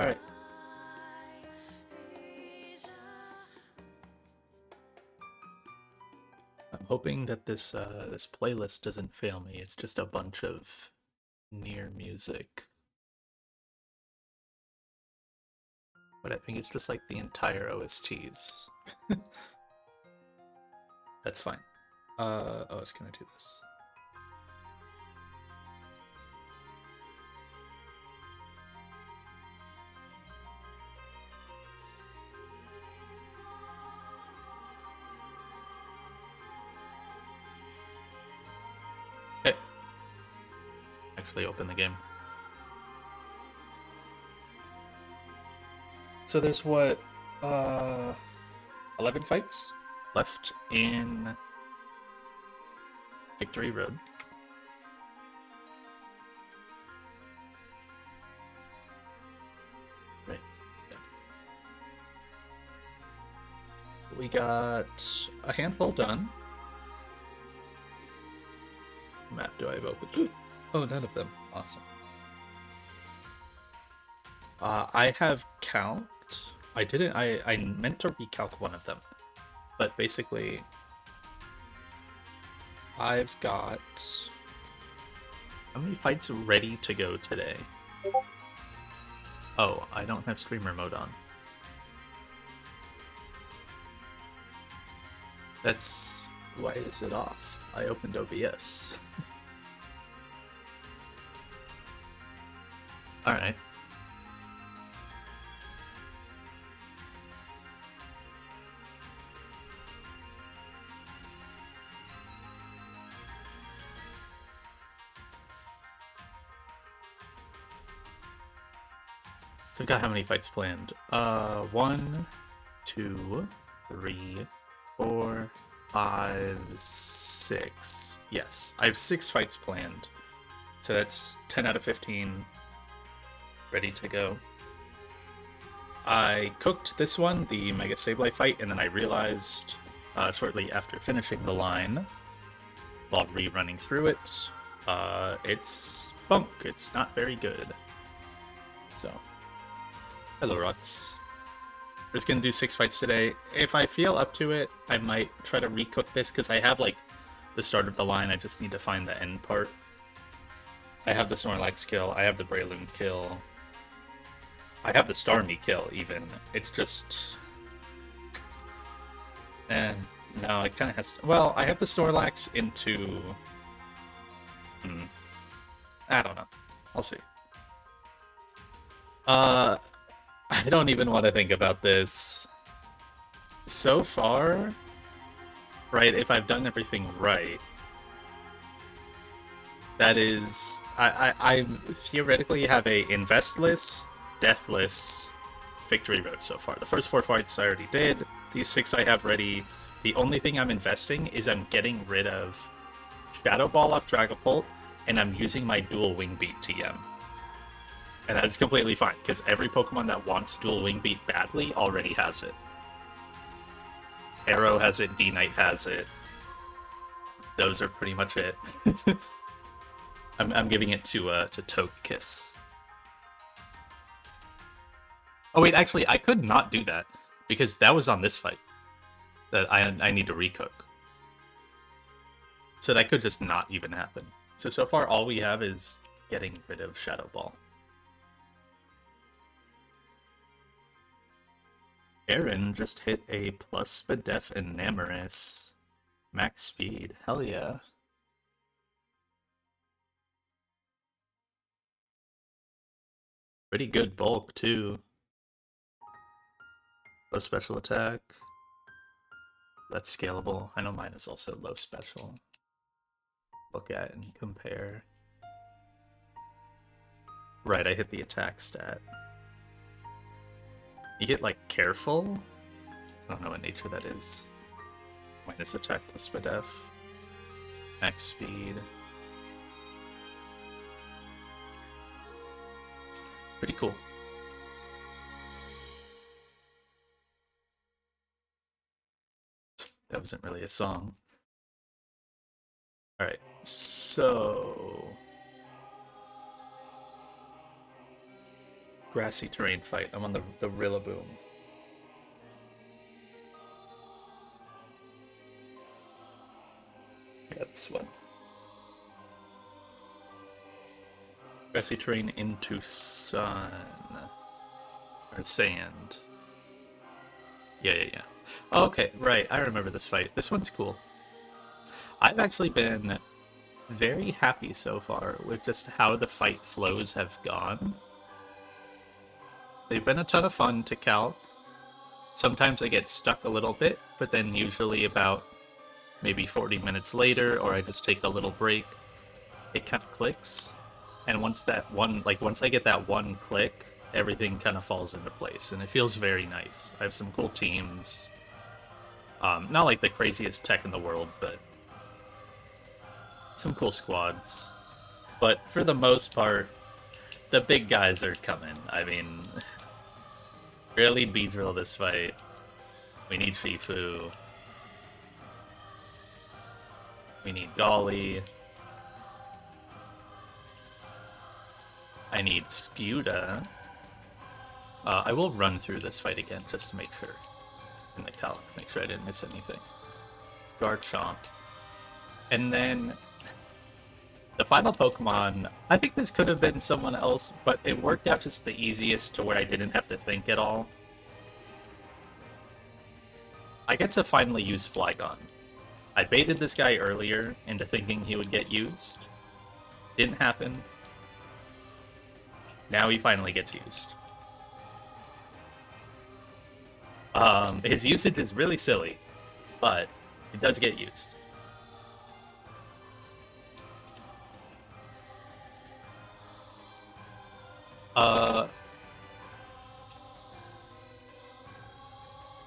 All right. I'm hoping that this playlist doesn't fail me. It's just a bunch of near music, but I think it's just like the entire OSTs. That's fine. Oh, it's gonna do this. Okay, actually open the game. So there's what, uh, 11 fights left in Victory Road. Right. Yeah. We got a handful done. Map do I have open? Oh, none of them. Awesome. I have count. I didn't. I meant to recalc one of them, but basically, I've got how many fights ready to go today? Oh, I don't have streamer mode on. That's why is it off? I opened OBS. All right. So I've got how many fights planned? 1, 2, 3, 4, 5, 6. Yes, I have 6 fights planned. So that's 10 out of 15 ready to go. I cooked this one, the Mega Sableye fight, and then I realized shortly after finishing the line, while rerunning through it, it's bunk. It's not very good. So, hello, Rots. We're just gonna do 6 fights today. If I feel up to it, I might try to recook this because I have like the start of the line. I just need to find the end part. I have the Snorlax kill. I have the Breloom kill. I have the Starmie kill, even. It's just... no, it kind of has to... Well, I have the Snorlax into... I don't know. I'll see. I don't even want to think about this. So far, right, if I've done everything right, that is... I theoretically have a investless, deathless Victory Road so far. The first 4 fights I already did. These 6 I have ready. The only thing I'm investing is I'm getting rid of Shadow Ball off Dragapult, and I'm using my dual Wing Beat TM. And that's completely fine, because every Pokemon that wants dual Wing Beat badly already has it. Arrow has it, D-Knight has it. Those are pretty much it. I'm giving it to Togekiss. Oh wait, actually, I could not do that, because that was on this fight that I need to recook. So that could just not even happen. So far, all we have is getting rid of Shadow Ball. Aaron just hit a plus Spadef and Namoris. Max speed. Hell yeah. Pretty good bulk, too. Low special attack. That's scalable. I know mine is also low special. Look at and compare. Right, I hit the attack stat. You get, like, careful? I don't know what nature that is. Minus attack plus Spadef. Max speed. Pretty cool. That wasn't really a song. Alright, so... Grassy terrain fight. I'm on the Rillaboom. Yeah, this one. Grassy terrain into sun. Or sand. Yeah. Oh, okay, right. I remember this fight. This one's cool. I've actually been very happy so far with just how the fight flows have gone. They've been a ton of fun to calc. Sometimes I get stuck a little bit, but then usually about maybe 40 minutes later, or I just take a little break, it kind of clicks. And once I get that one click, everything kind of falls into place, and it feels very nice. I have some cool teams. Not like the craziest tech in the world, but some cool squads. But for the most part, the big guys are coming. I mean, barely Beedrill this fight. We need Shifu. We need Golly. I need Scuda. I will run through this fight again just to make sure. In the calc, make sure I didn't miss anything. Garchomp. And then the final Pokemon, I think this could have been someone else, but it worked out just the easiest to where I didn't have to think at all. I get to finally use Flygon. I baited this guy earlier into thinking he would get used. Didn't happen. Now he finally gets used. His usage is really silly, but it does get used.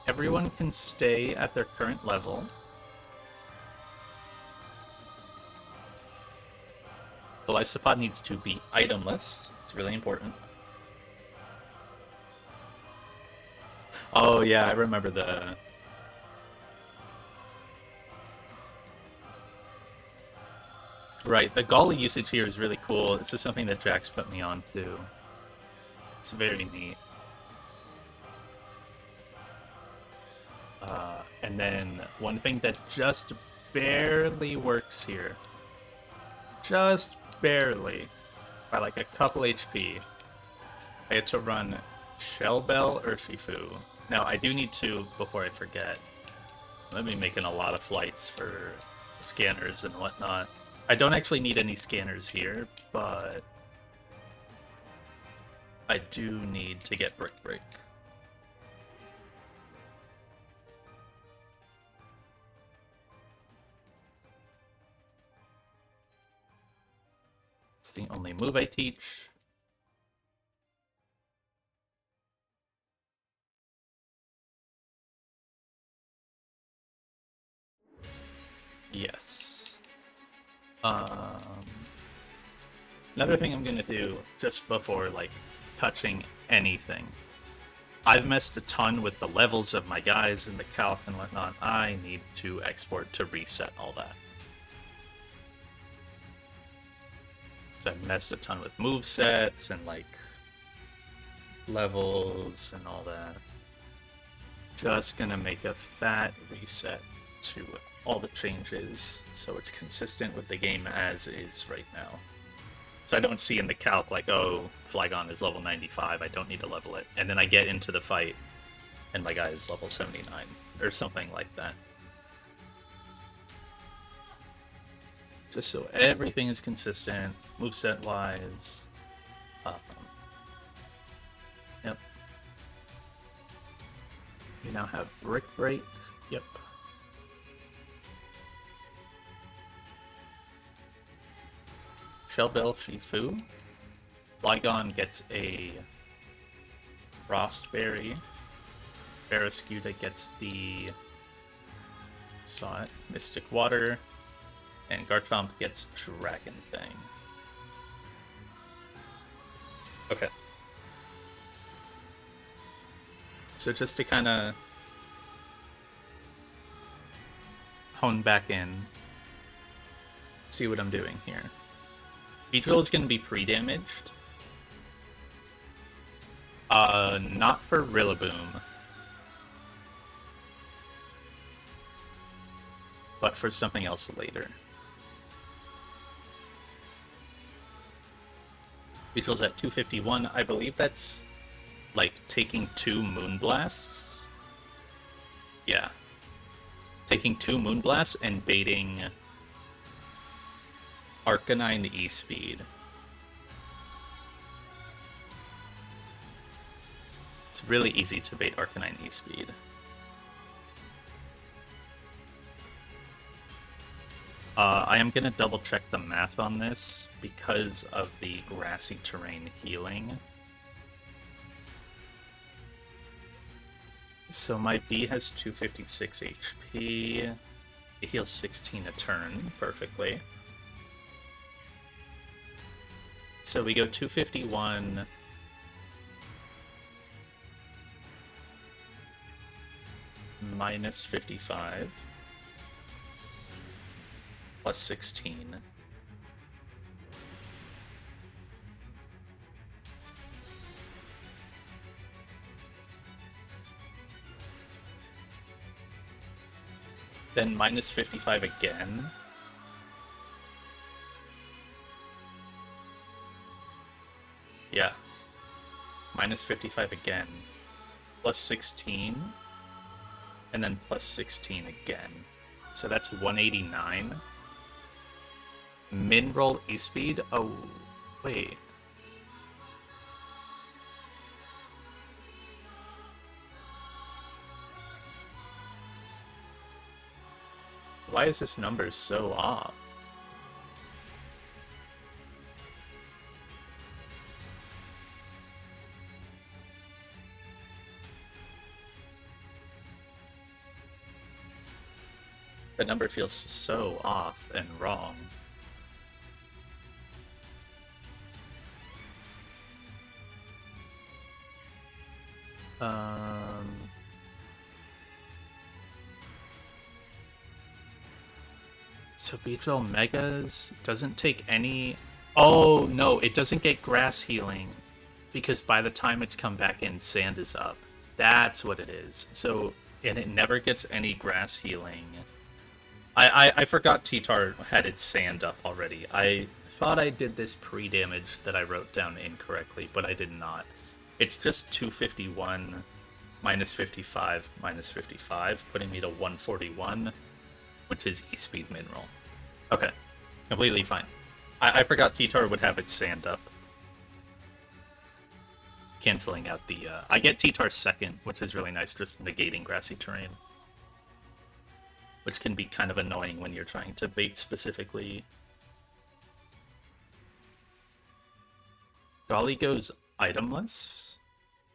Everyone can stay at their current level. The Lysopod needs to be itemless. It's really important. Oh yeah, I remember the... Right, the Golly usage here is really cool. This is something that Jax put me on to. It's very neat. And then one thing that just barely works here, just barely, by like a couple HP, I had to run Shell Bell or Shifu. Now I do need to, before I forget, let me making a lot of flights for scanners and whatnot. I don't actually need any scanners here, but I do need to get Brick Break. It's the only move I teach. Yes. Another thing I'm gonna do just before like touching anything. I've messed a ton with the levels of my guys and the calc and whatnot. I need to export to reset all that. So I've messed a ton with movesets and like levels and all that. Just gonna make a fat reset to all the changes so it's consistent with the game as is right now. So I don't see in the calc like, oh, Flygon is level 95, I don't need to level it. And then I get into the fight and my guy is level 79 or something like that. Just so everything is consistent, moveset wise. Yep. We now have Brick Break. Yep. Shell Bell Shifu. Flygon gets a Frostberry. Barrascuda gets the saw it, Mystic Water. And Garchomp gets Dragon Fang. Okay. So just to kind of hone back in, see what I'm doing here. Beedrill is going to be pre-damaged. Not for Rillaboom, but for something else later. Beetl's at 251. I believe that's like taking 2 Moonblasts. Yeah. Taking 2 Moonblasts and baiting Arcanine E-Speed. It's really easy to bait Arcanine E-Speed. I am going to double check the math on this because of the grassy terrain healing. So my B has 256 HP. It heals 16 a turn perfectly. So we go 251. Minus 55. Plus 16. Then minus 55 again. Yeah. Minus 55 again. Plus 16. And then plus 16 again. So that's 189. Min roll E-Speed? Oh, wait. Why is this number so off? The number feels so off and wrong. So Beedrill Megas doesn't take any... Oh, no, it doesn't get grass healing. Because by the time it's come back in, sand is up. That's what it is. So, and it never gets any grass healing. I forgot T-Tar had its sand up already. I thought I did this pre-damage that I wrote down incorrectly, but I did not. It's just 251 minus 55 minus 55, putting me to 141, which is E-Speed Mineral. Okay, completely fine. I forgot T-Tar would have its sand up. Canceling out the... I get T-Tar's second, which is really nice, just negating grassy terrain. Which can be kind of annoying when you're trying to bait specifically. Golly goes itemless.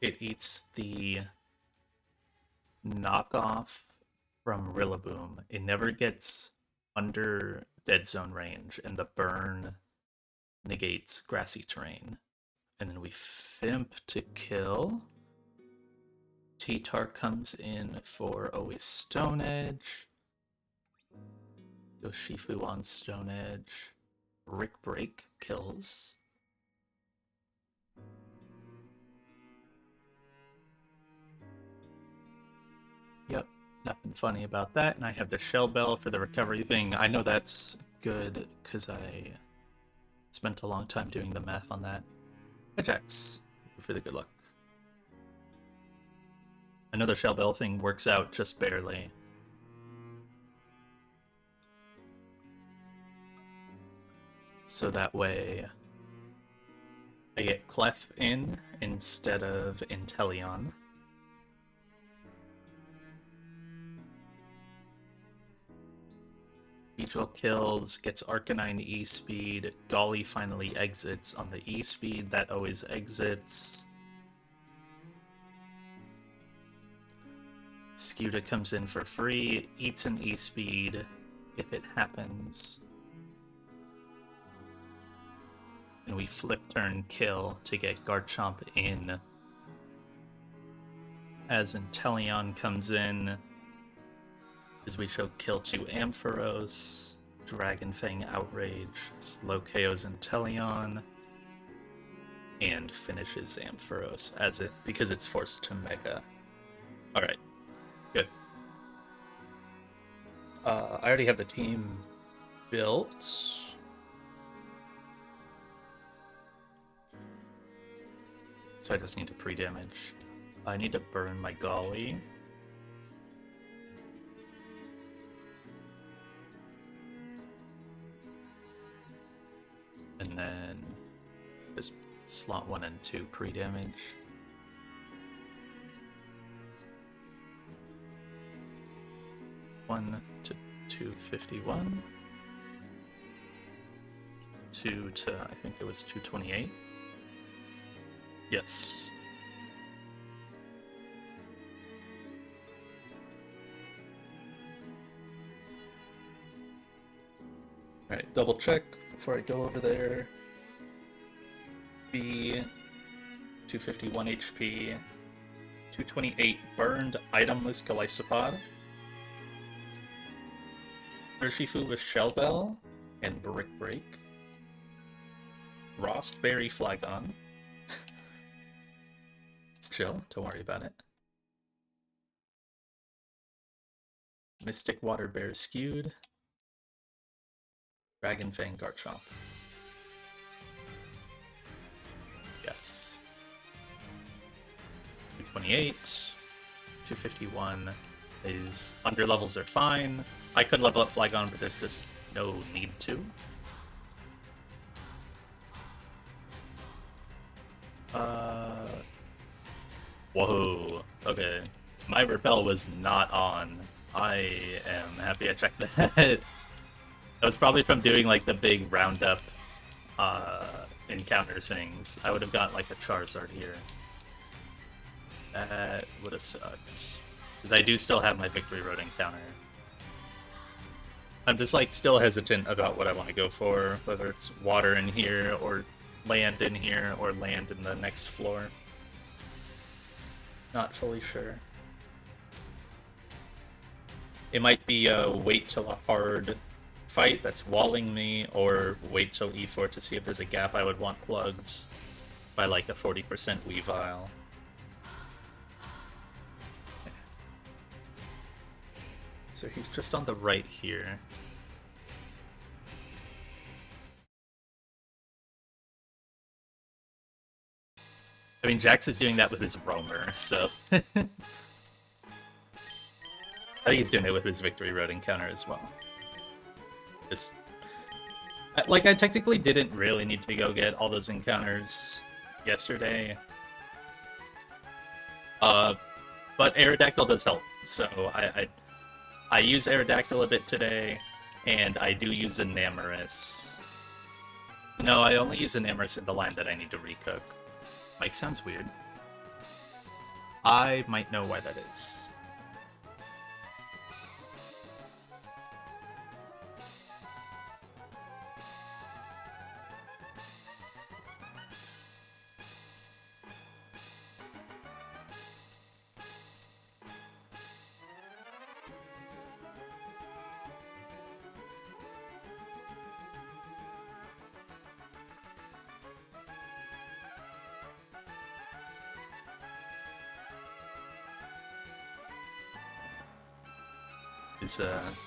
It eats the knockoff from Rillaboom. It never gets under dead zone range, and the burn negates grassy terrain. And then we Fimp to kill. T-Tar comes in for always Stone Edge. Go Shifu on Stone Edge. Brick Break kills. Yep, nothing funny about that. And I have the Shell Bell for the recovery thing. I know that's good because I spent a long time doing the math on that. Ajax, for the good luck. I know the Shell Bell thing works out just barely. So that way I get Clef in instead of Inteleon. Beedrill kills, gets Arcanine E-Speed. Golly finally exits on the E-Speed. That always exits. Scuda comes in for free, eats an E-Speed if it happens. And we flip turn kill to get Garchomp in. As Inteleon comes in, as we show kill to Ampharos, Dragon Fang Outrage, slow KOs Inteleon. and finishes Ampharos as it because it's forced to Mega. Alright, good. I already have the team built. So I just need to pre-damage. I need to burn my Golly. And then just slot 1 and 2 pre-damage. One to 251. 2 to, I think it was 228. Yes. Alright, double check before I go over there. B, 251 HP, 228 burned itemless Golisopod, Urshifu with Shell Bell and Brick Break, Rostberry Flagon. It's chill, don't worry about it. Mystic Water Bear Skewed, Dragon Fang Garchomp. Yes. 228, 251. His under levels are fine. I could level up Flygon, but there's just no need to. Whoa. Okay. My repel was not on. I am happy I checked that. That was probably from doing like the big roundup encounter things. I would have got like a Charizard here. That would have sucked. Because I do still have my Victory Road encounter. I'm just like still hesitant about what I want to go for, whether it's water in here or land in here or land in the next floor. Not fully sure. It might be wait till a hard fight that's walling me, or wait till E4 to see if there's a gap I would want plugged by like a 40% Weavile. So he's just on the right here. I mean, Jax is doing that with his Roamer, so... I think he's doing it with his Victory Road encounter as well. Just... Like, I technically didn't really need to go get all those encounters yesterday. But Aerodactyl does help, so I use Aerodactyl a bit today, and I do use Enamorous. No, I only use Enamorous in the line that I need to recook. Mike sounds weird. I might know why that is.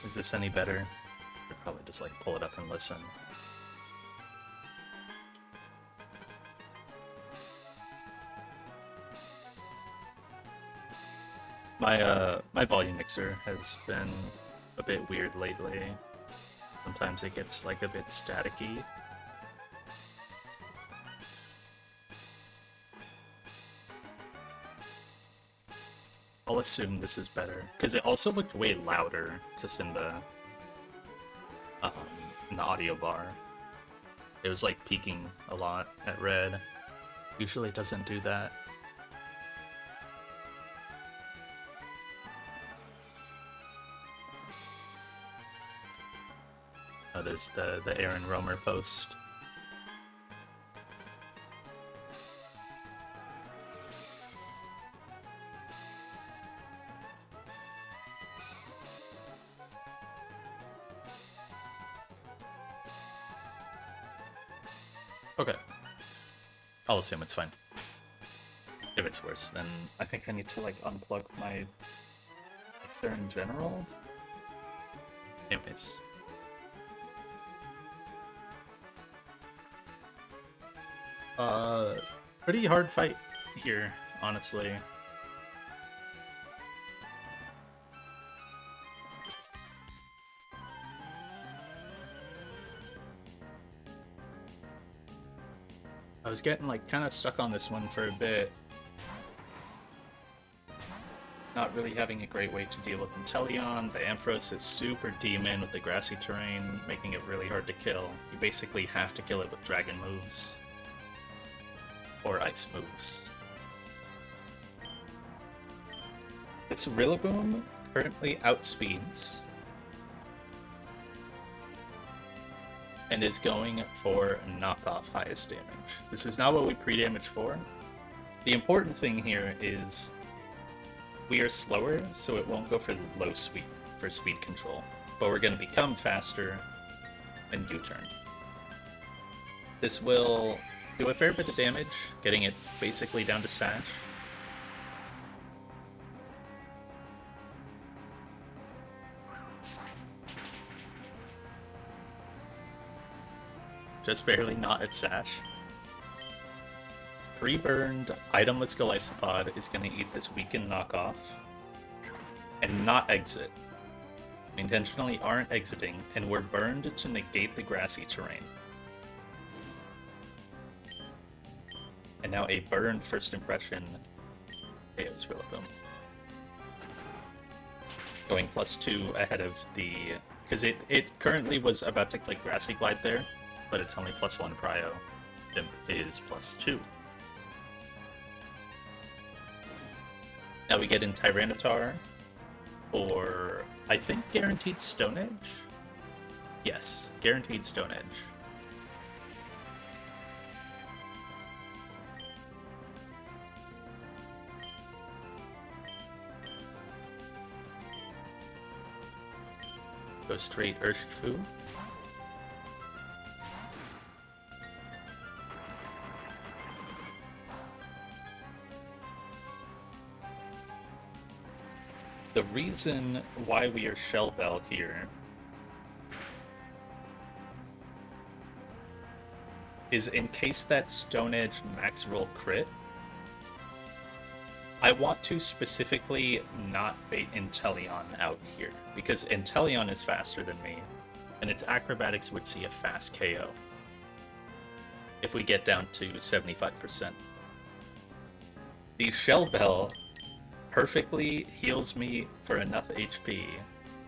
Is this any better? I'd probably just like pull it up and listen. My volume mixer has been a bit weird lately. Sometimes it gets like a bit staticky. I'll assume this is better, because it also looked way louder just in the audio bar. It was like peaking a lot at red. Usually it doesn't do that. Oh, there's the Aaron Romer post. Okay. I'll assume it's fine. If it's worse, then I think I need to like unplug my mixer in general. Anyways. Pretty hard fight here, honestly. I was getting like kind of stuck on this one for a bit. Not really having a great way to deal with Inteleon. The Ampharos is super demon with the grassy terrain, making it really hard to kill. You basically have to kill it with dragon moves. Or ice moves. This Rillaboom currently outspeeds and is going for knockoff highest damage. This is not what we pre-damage for. The important thing here is we are slower, so it won't go for low speed for speed control, but we're going to become faster and U-turn. This will do a fair bit of damage, getting it basically down to Sash. Just barely not at Sash. Pre-burned itemless Golisopod is going to eat this weakened knockoff and not exit. We intentionally aren't exiting, and we're burned to negate the grassy terrain. And now a burned first impression KOs Rillaboom. Going +2 ahead of the... because it currently was about to click Grassy Glide there, but it's only +1 prio. It is +2. Now we get in Tyranitar, or I think guaranteed Stone Edge? Yes, guaranteed Stone Edge. Go straight Urshifu. The reason why we are Shell Bell here is in case that Stone Edge max roll crit, I want to specifically not bait Inteleon out here, because Inteleon is faster than me, and its acrobatics would see a fast KO if we get down to 75%. The Shell Bell perfectly heals me for enough HP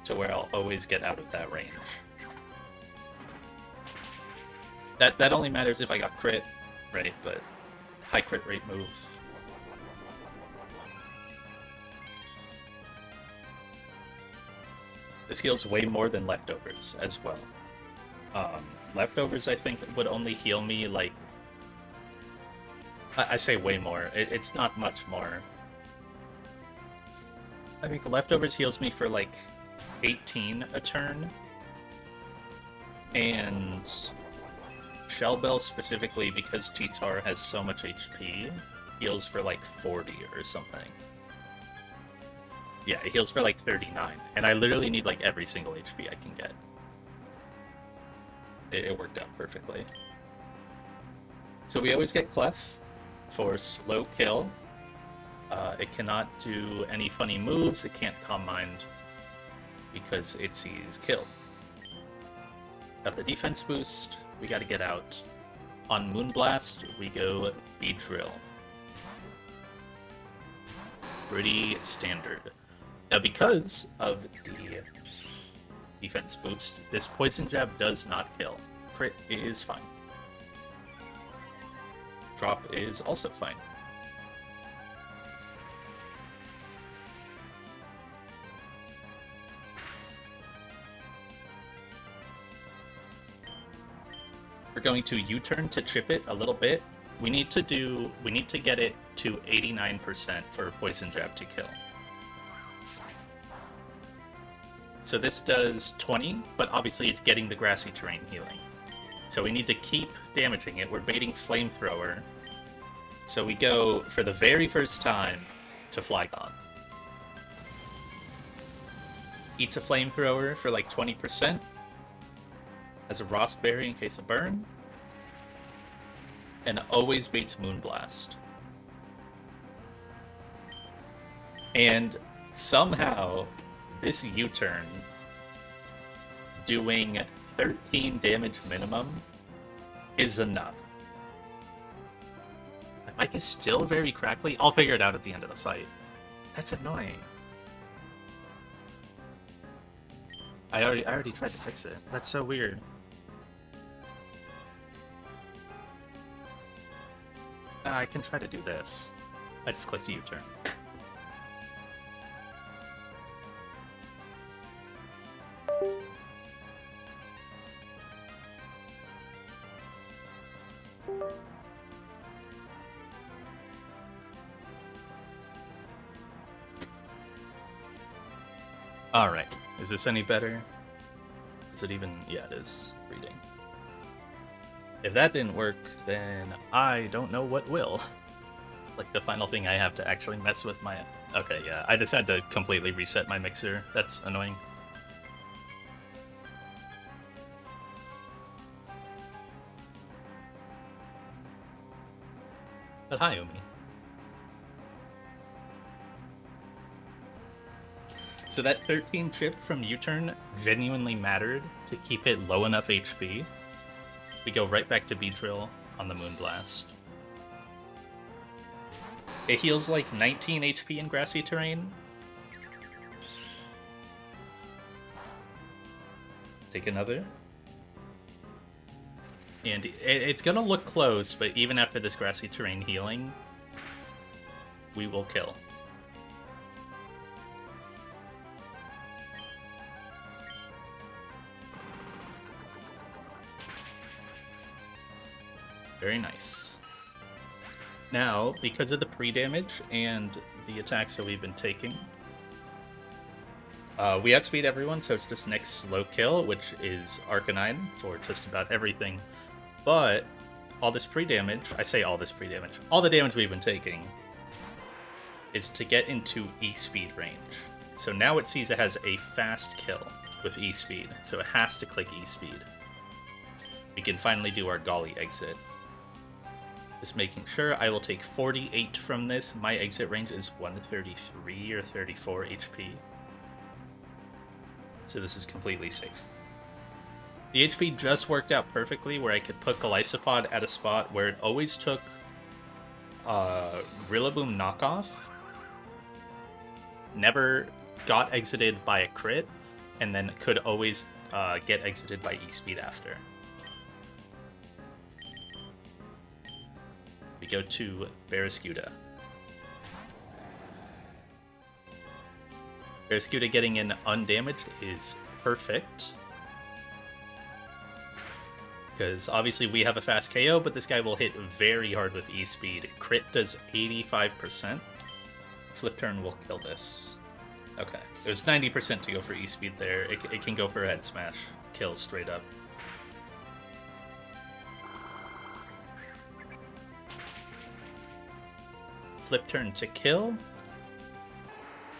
to where I'll always get out of that range. That only matters if I got crit, right? But high crit rate move. This heals way more than Leftovers as well. Leftovers, I think, would only heal me like... I say way more. It's not much more. I think Leftovers heals me for like 18 a turn. And Shell Bell specifically, because T-Tar has so much HP, heals for like 40 or something. Yeah, it heals for like 39, and I literally need like every single HP I can get. It worked out perfectly. So we always get Clef for slow kill. It cannot do any funny moves, it can't Calm Mind, because it sees kill. Got the defense boost, we gotta get out. On Moonblast, we go Beedrill. Pretty standard. Now, because of the defense boost, this Poison Jab does not kill. Crit is fine. Drop is also fine. We're going to U-turn to chip it a little bit. We need to get it to 89% for a Poison Jab to kill. So this does 20, but obviously it's getting the grassy terrain healing. So we need to keep damaging it. We're baiting Flamethrower So we go for the very first time to Flygon. Eats a flamethrower for like 20%. Has a Rossberry in case of burn. And always beats Moonblast. And somehow, this U-turn doing 13 damage minimum is enough. My mic is still very crackly. I'll figure it out at the end of the fight. That's annoying. I already tried to fix it. That's so weird. I can try to do this. I just clicked U-turn. Alright, is this any better? Is it even... yeah, it is reading. If that didn't work, then I don't know what will. Like, the final thing I have to actually mess with my... okay, yeah, I just had to completely reset my mixer. That's annoying. But hi, Umi. So that 13 chip from U-turn genuinely mattered to keep it low enough HP. We go right back to Beedrill on the Moonblast. It heals like 19 HP in grassy terrain. Take another. And it's gonna look close, but even after this grassy terrain healing, we will kill. Very nice. Now, because of the pre-damage and the attacks that we've been taking, we outspeed everyone, so it's just next slow kill, which is Arcanine for just about everything. But all this pre-damage, I say all this pre-damage, all the damage we've been taking is to get into E-speed range. So now it sees it has a fast kill with E-speed, so it has to click E-speed. We can finally do our Golly exit. Just making sure. I will take 48 from this. My exit range is 133 or 34 HP. So this is completely safe. The HP just worked out perfectly where I could put Golisopod at a spot where it always took Rillaboom knockoff, never got exited by a crit, and then could always get exited by E-speed after. We go to Barraskewda. Barraskewda getting in undamaged is perfect. Because obviously we have a fast KO, but this guy will hit very hard with E-speed. Crit does 85%. Flip turn will kill this. Okay. It was 90% to go for E-speed there. It can go for a head smash. Kill straight up. Flip turn to kill.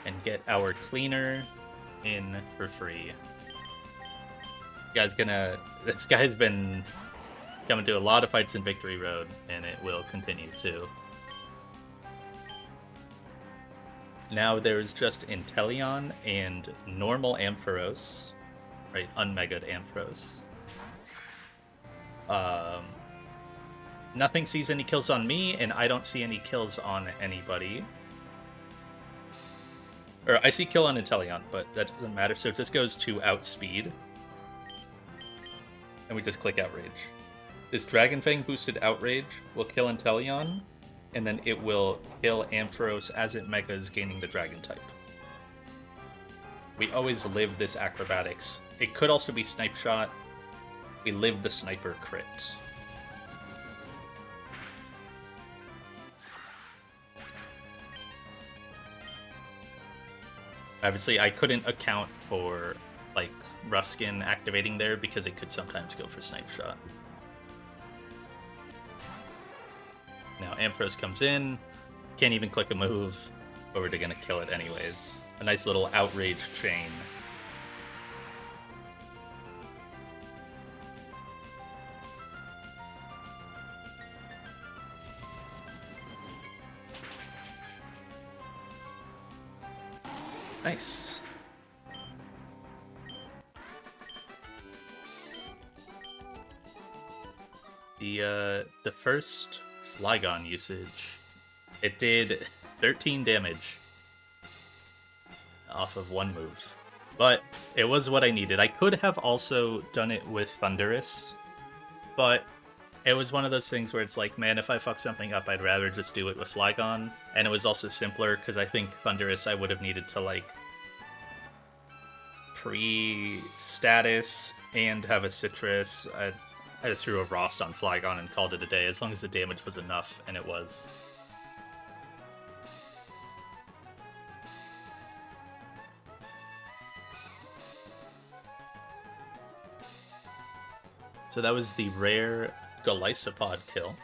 And get our cleaner in for free. This guy's been coming to a lot of fights in Victory Road, and it will continue to. Now there's just Inteleon and normal Ampharos, right? Unmegaed Ampharos. Nothing sees any kills on me, and I don't see any kills on anybody. Or I see kill on Inteleon, but that doesn't matter, so it just goes to outspeed. And we just click Outrage. This Dragon Fang boosted Outrage will kill Inteleon, and then it will kill Ampharos as it megas, gaining the Dragon type. We always live this Acrobatics. It could also be Snipe Shot. We live the Sniper crit. Obviously, I couldn't account for, like, Rough Skin activating there because it could sometimes go for Snipe Shot. Now Ampharos comes in, can't even click a move, but we're gonna kill it anyways. A nice little outrage chain. Nice. The first Flygon usage, it did 13 damage off of one move, but it was what I needed. I could have also done it with Thundurus, but it was one of those things where it's like, man, if I fuck something up, I'd rather just do it with Flygon. And it was also simpler because I think Thundurus I would have needed to like pre-status and have a Citrus. I just threw a Rost on Flygon and called it a day, as long as the damage was enough, and it was. So that was the rare Golisopod kill.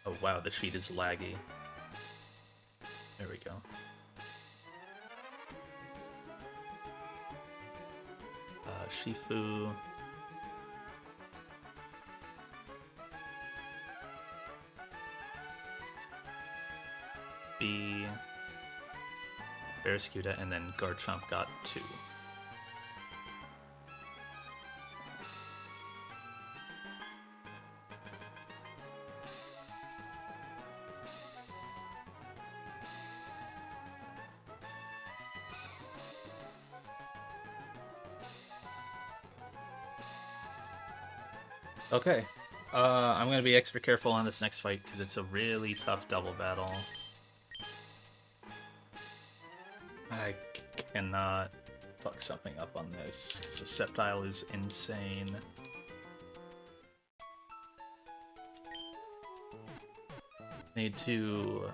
Oh wow, the sheet is laggy. There we go. Shifu. B. Barraskewda, and then Garchomp got 2. Okay, I'm gonna be extra careful on this next fight because it's a really tough double battle. I cannot fuck something up on this because the Sceptile is insane. Need to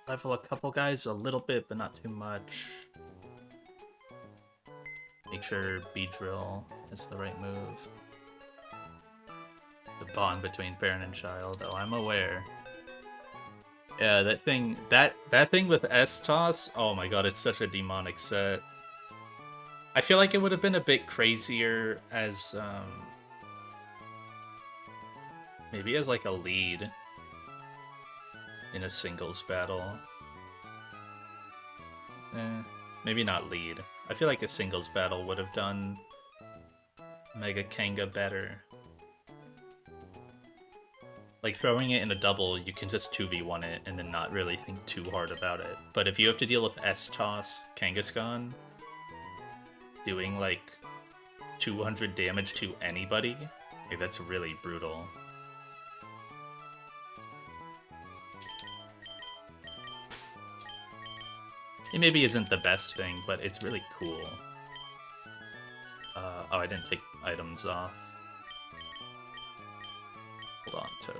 level a couple guys a little bit, but not too much. Make sure Beedrill is the right move. The bond between parent and child. Oh, I'm aware. Yeah, that thing with S-Toss, oh my god, it's such a demonic set. I feel like it would have been a bit crazier as, maybe as like a lead in a singles battle. Maybe not lead. I feel like a singles battle would have done Mega Kanga better. Like, throwing it in a double, you can just 2v1 it and then not really think too hard about it. But if you have to deal with S-Toss Kangaskhan, doing, like, 200 damage to anybody, like, that's really brutal. It maybe isn't the best thing, but it's really cool. Oh, I didn't take items off. Hold on, Toad.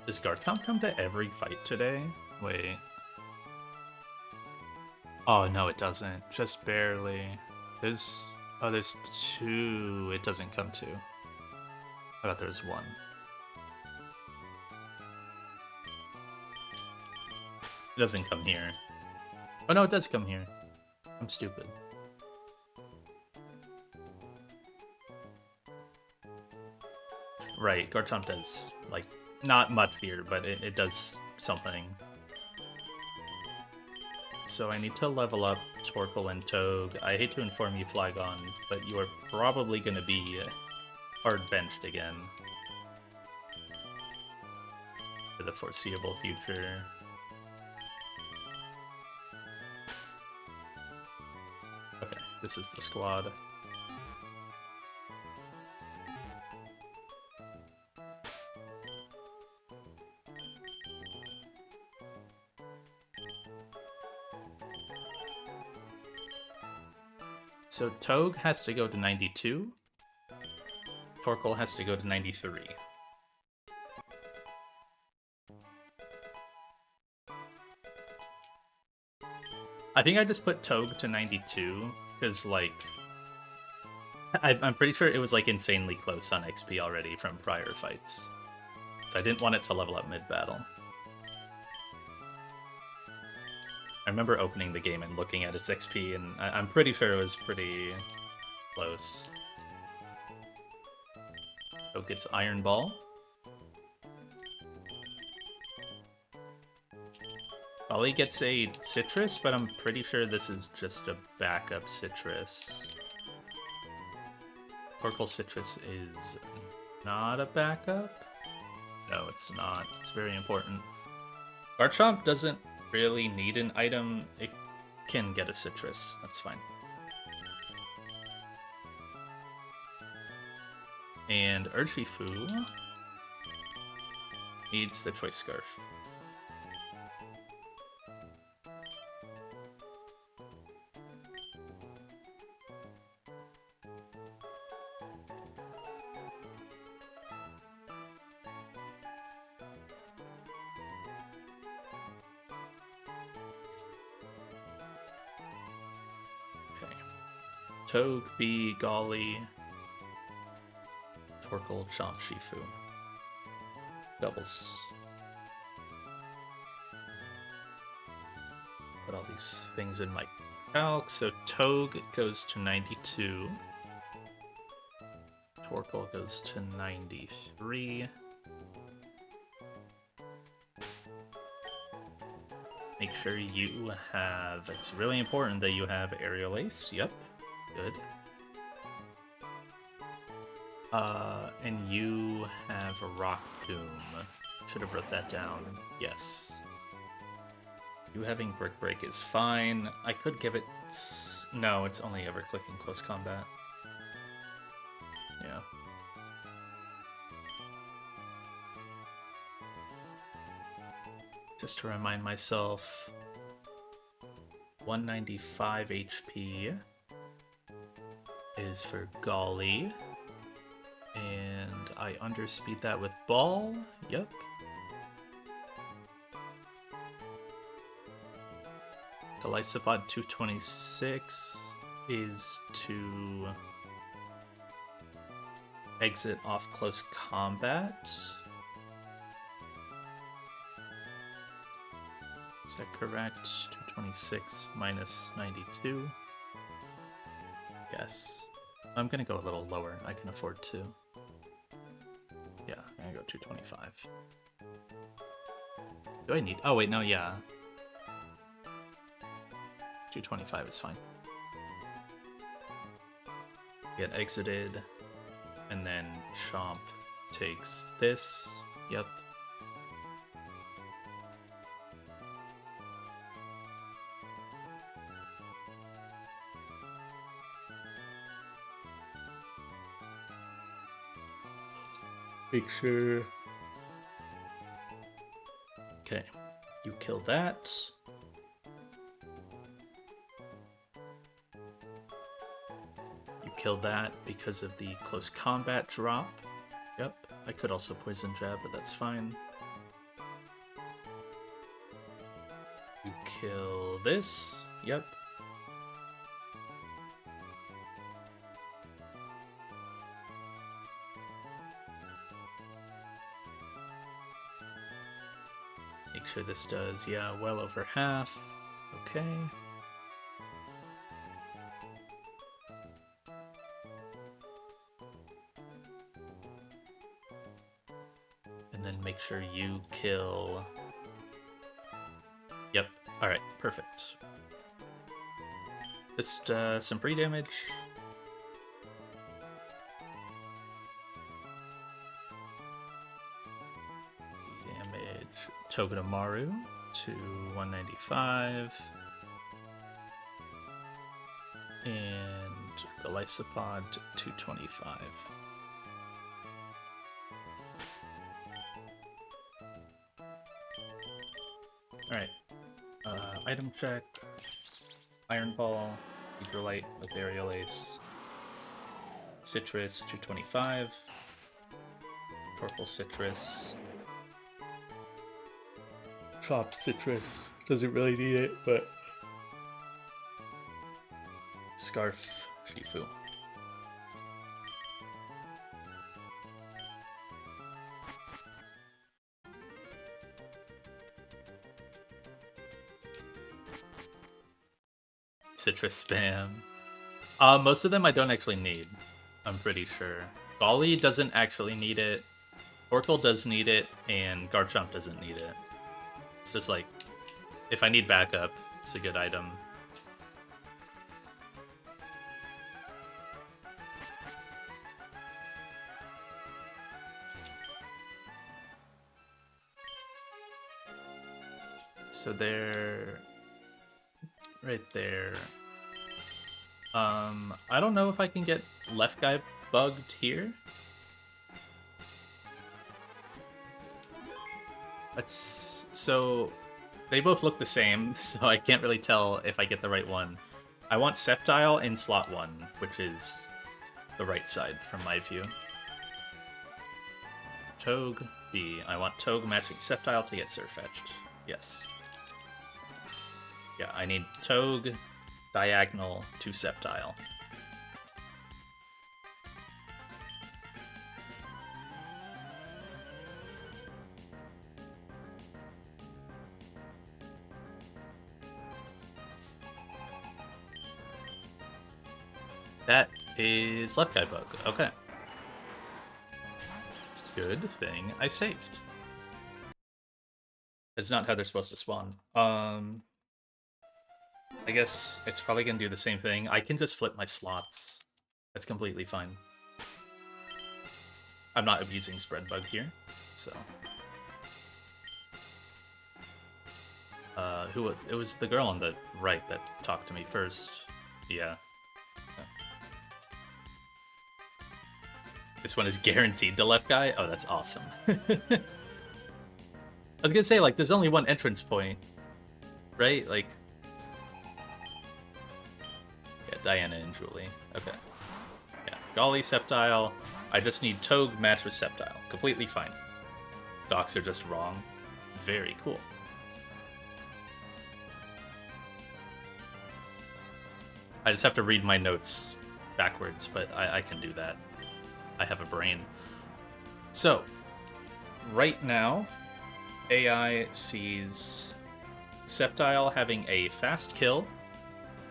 Does Garchomp come to every fight today? Wait. Oh, no, it doesn't. Just barely. There's 2. It doesn't come to. I thought there was 1. It doesn't come here. Oh no, it does come here. I'm stupid. Right, Garchomp does, like, not much here, but it does something. So I need to level up Torkoal and Toad. I hate to inform you, Flygon, but you are probably going to be hard benched again for the foreseeable future. Okay, this is the squad. So Toad has to go to 92, Torkoal has to go to 93. I think I just put Togue to 92, because, like, I'm pretty sure it was, like, insanely close on XP already from prior fights. So I didn't want it to level up mid-battle. I remember opening the game and looking at its XP, and I'm pretty sure it was pretty close. Togue gets Iron Ball. Ollie gets a Citrus, but I'm pretty sure this is just a backup Citrus. Torkoal Citrus is not a backup? No, it's not. It's very important. Garchomp doesn't really need an item. It can get a Citrus. That's fine. And Urshifu needs the Choice Scarf. Togue, Bee, Golly, Torkoal, Chomp, Shifu. Doubles. Put all these things in my calc. So Togue goes to 92. Torkoal goes to 93. Make sure you have... It's really important that you have Aerial Ace. Yep. Good. And you have a Rock Tomb. Should have wrote that down. Yes. You having Brick Break is fine. I could give it... No, it's only ever clicking close combat. Yeah. Just to remind myself, 195 HP is for Golly, and I underspeed that with Ball. Yep. Golisopod 226 is to exit off close combat. Is that correct? 226 minus 92. Yes. I'm gonna go a little lower. I can afford to. Yeah, I'm gonna go 225. Do I need... Oh, wait, no, yeah. 225 is fine. Get exited, and then Chomp takes this. Yep. Make sure. Okay, you kill that. You kill that because of the close combat drop. Yep, I could also poison jab, but that's fine. You kill this. Yep. Make sure this does, yeah, well over half. Okay. And then make sure you kill... Yep, alright, perfect. Just some pre-damage. Togedemaru to 195. And Golisopod to 225. Alright. Item check. Iron Ball. Hydrolite with Aerial Ace. Citrus, 225. Purple citrus. Chopped citrus. Doesn't really need it, but... Scarf, Shifu. Citrus spam. Most of them I don't actually need. I'm pretty sure. Golly doesn't actually need it. Oracle does need it, and Garchomp doesn't need it. It's just like, if I need backup, it's a good item. So they're right there. I don't know if I can get left guy bugged here. So they both look the same, so I can't really tell if I get the right one. I want Sceptile in slot 1, which is the right side from my view. Togue B. I want Togue matching Sceptile to get Surfetched. Yes. Yeah, I need Togue diagonal to Sceptile. That is left guy bug. Okay. Good thing I saved. That's not how they're supposed to spawn. I guess it's probably gonna do the same thing. I can just flip my slots. That's completely fine. I'm not abusing spread bug here, so. It was the girl on the right that talked to me first. Yeah. This one is guaranteed the left guy? Oh, that's awesome. I was gonna say, like, there's only one entrance point, right? Like, yeah, Diana and Julie. Okay. Yeah, Golly, Sceptile. I just need Togue match with Sceptile. Completely fine. Docs are just wrong. Very cool. I just have to read my notes backwards, but I can do that. I have a brain. So, right now, AI sees Sceptile having a fast kill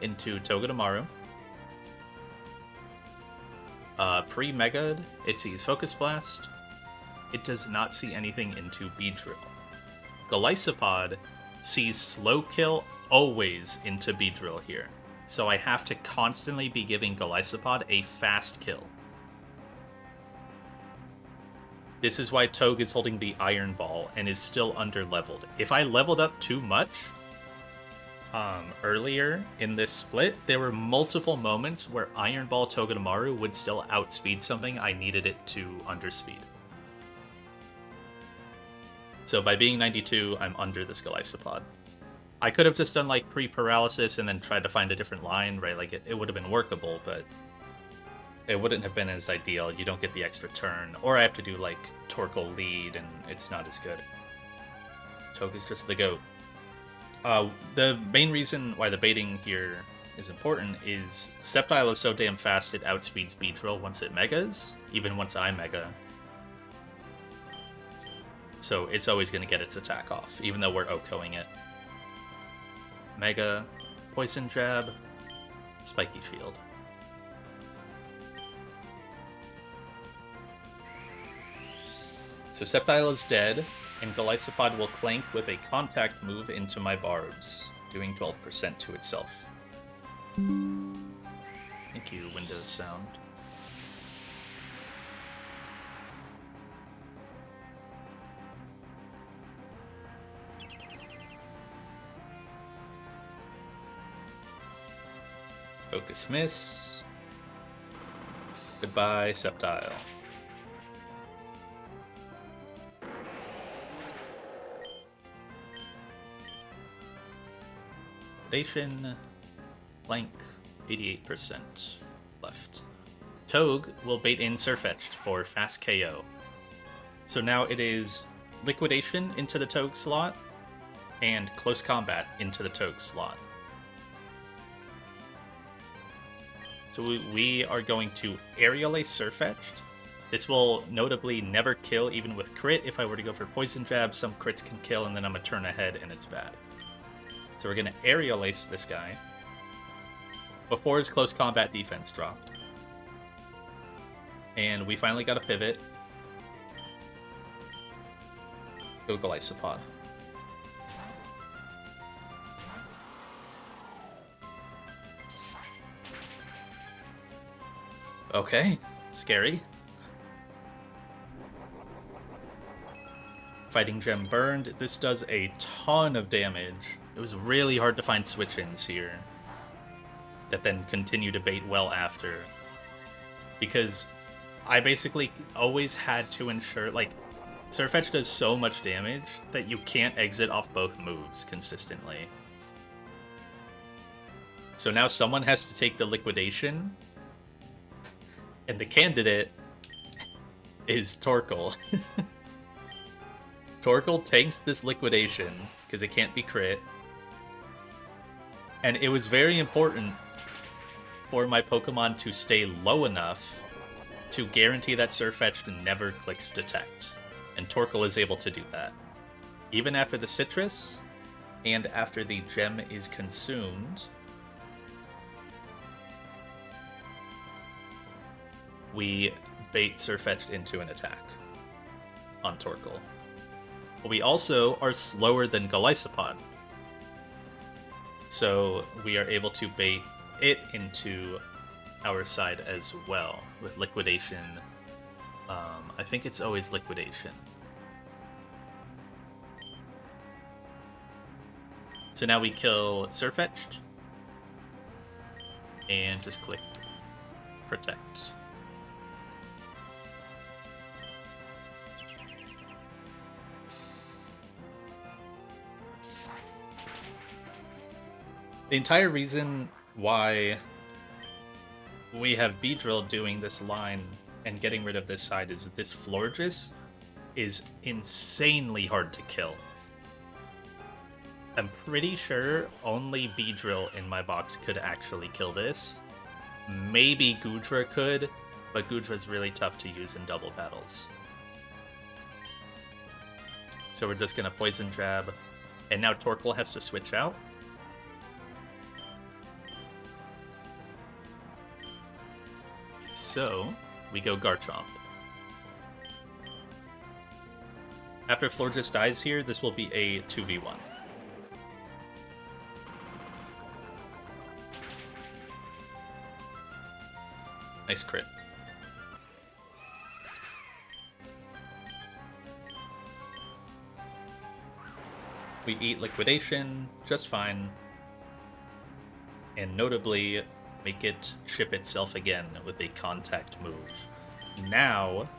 into Togedemaru. Pre-Mega'd, it sees Focus Blast. It does not see anything into Beedrill. Golisopod sees Slow Kill always into Beedrill here. So I have to constantly be giving Golisopod a fast kill. This is why Togue is holding the Iron Ball and is still under-leveled. If I leveled up too much earlier in this split, there were multiple moments where Iron Ball Togedemaru would still outspeed something I needed it to underspeed. So by being 92, I'm under this Golisopod. I could have just done like pre-paralysis and then tried to find a different line, right? Like it would have been workable, but it wouldn't have been as ideal. You don't get the extra turn. Or I have to do like Torkoal lead and it's not as good. Togue is just the GOAT. The main reason why the baiting here is important is Sceptile is so damn fast it outspeeds Beedrill once it megas, even once I mega. So it's always going to get its attack off, even though we're OHKOing it. Mega, Poison Jab, Spiky Shield. So Sceptile is dead, and Golisopod will clank with a contact move into my barbs, doing 12% to itself. Thank you, Windows Sound. Focus miss. Goodbye, Sceptile. Predation, blank, 88% left. Togue will bait in Sirfetch'd for fast KO. So now it is Liquidation into the Togue slot and Close Combat into the Togue slot. So we are going to Aerial Ace Sirfetch'd. This will notably never kill even with crit. If I were to go for Poison Jab, some crits can kill and then I'm a turn ahead and it's bad. So we're going to Aerial Ace this guy before his Close Combat defense dropped. And we finally got a pivot. Go Golisopod. Okay, scary. Fighting Gem burned. This does a ton of damage. It was really hard to find switch-ins here that then continue to bait well after. Because I basically always had to ensure, like, Sirfetch'd does so much damage that you can't exit off both moves consistently. So now someone has to take the liquidation, and the candidate is Torkoal. Torkoal takes this liquidation, because it can't be crit. And it was very important for my Pokemon to stay low enough to guarantee that Sirfetch'd never clicks Detect. And Torkoal is able to do that. Even after the Citrus, and after the gem is consumed, we bait Sirfetch'd into an attack on Torkoal. But we also are slower than Golisopod. So we are able to bait it into our side as well with Liquidation. I think it's always Liquidation. So now we kill Sirfetch'd and just click Protect. The entire reason why we have Beedrill doing this line and getting rid of this side is this Florges is insanely hard to kill. I'm pretty sure only Beedrill in my box could actually kill this. Maybe Goodra could, but Goodra's really tough to use in double battles. So we're just gonna Poison Jab, and now Torkoal has to switch out. So we go Garchomp. After Florges dies here, this will be a 2v1. Nice crit. We eat Liquidation just fine. And notably, make it chip itself again with a contact move. Now,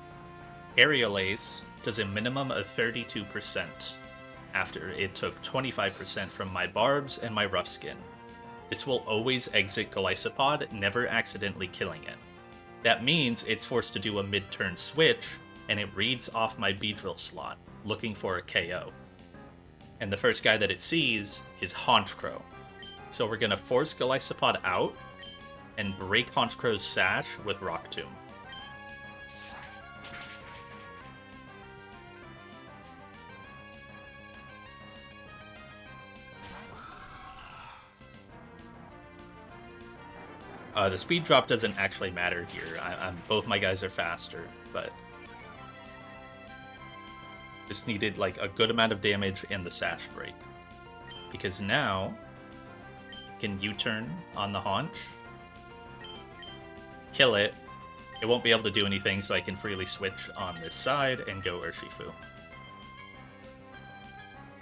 Aerial Ace does a minimum of 32% after it took 25% from my Barbs and my Rough Skin. This will always exit Golisopod, never accidentally killing it. That means it's forced to do a mid-turn switch, and it reads off my Beedrill slot, looking for a KO. And the first guy that it sees is Honchkrow. So we're gonna force Golisopod out, and break Honchkrow's Sash with Rock Tomb. The speed drop doesn't actually matter here. Both my guys are faster, but just needed like a good amount of damage and the Sash break. Because now, I can U-turn on the Haunch, kill it. It won't be able to do anything, so I can freely switch on this side and go Urshifu.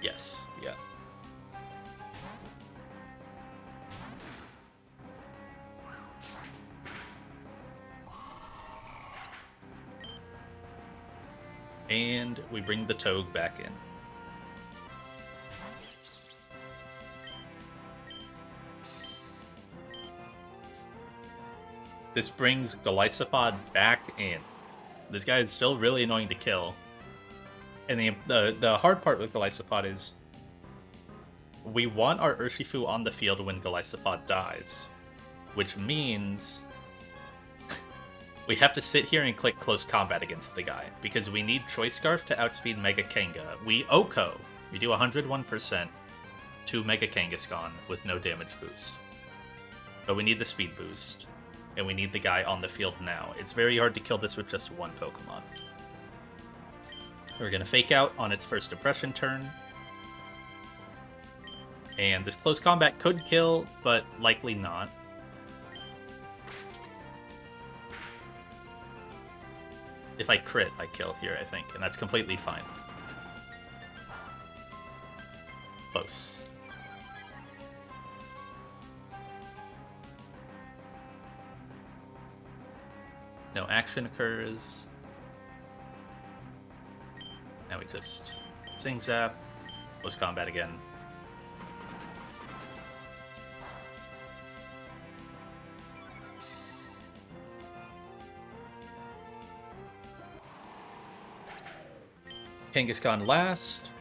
Yes, yeah. And we bring the Togue back in. This brings Golisopod back in. This guy is still really annoying to kill. And the hard part with Golisopod is we want our Urshifu on the field when Golisopod dies, which means we have to sit here and click close combat against the guy, because we need Choice Scarf to outspeed Mega Kanga. We OHKO. We do 101% to Mega Kangaskhan with no damage boost. But we need the speed boost, and we need the guy on the field now. It's very hard to kill this with just one Pokemon. We're going to Fake Out on its first Depression turn. And this close combat could kill, but likely not. If I crit, I kill here, I think, and that's completely fine. Close. No action occurs. Now we just Zing Zap, close combat again. Kangaskhan last.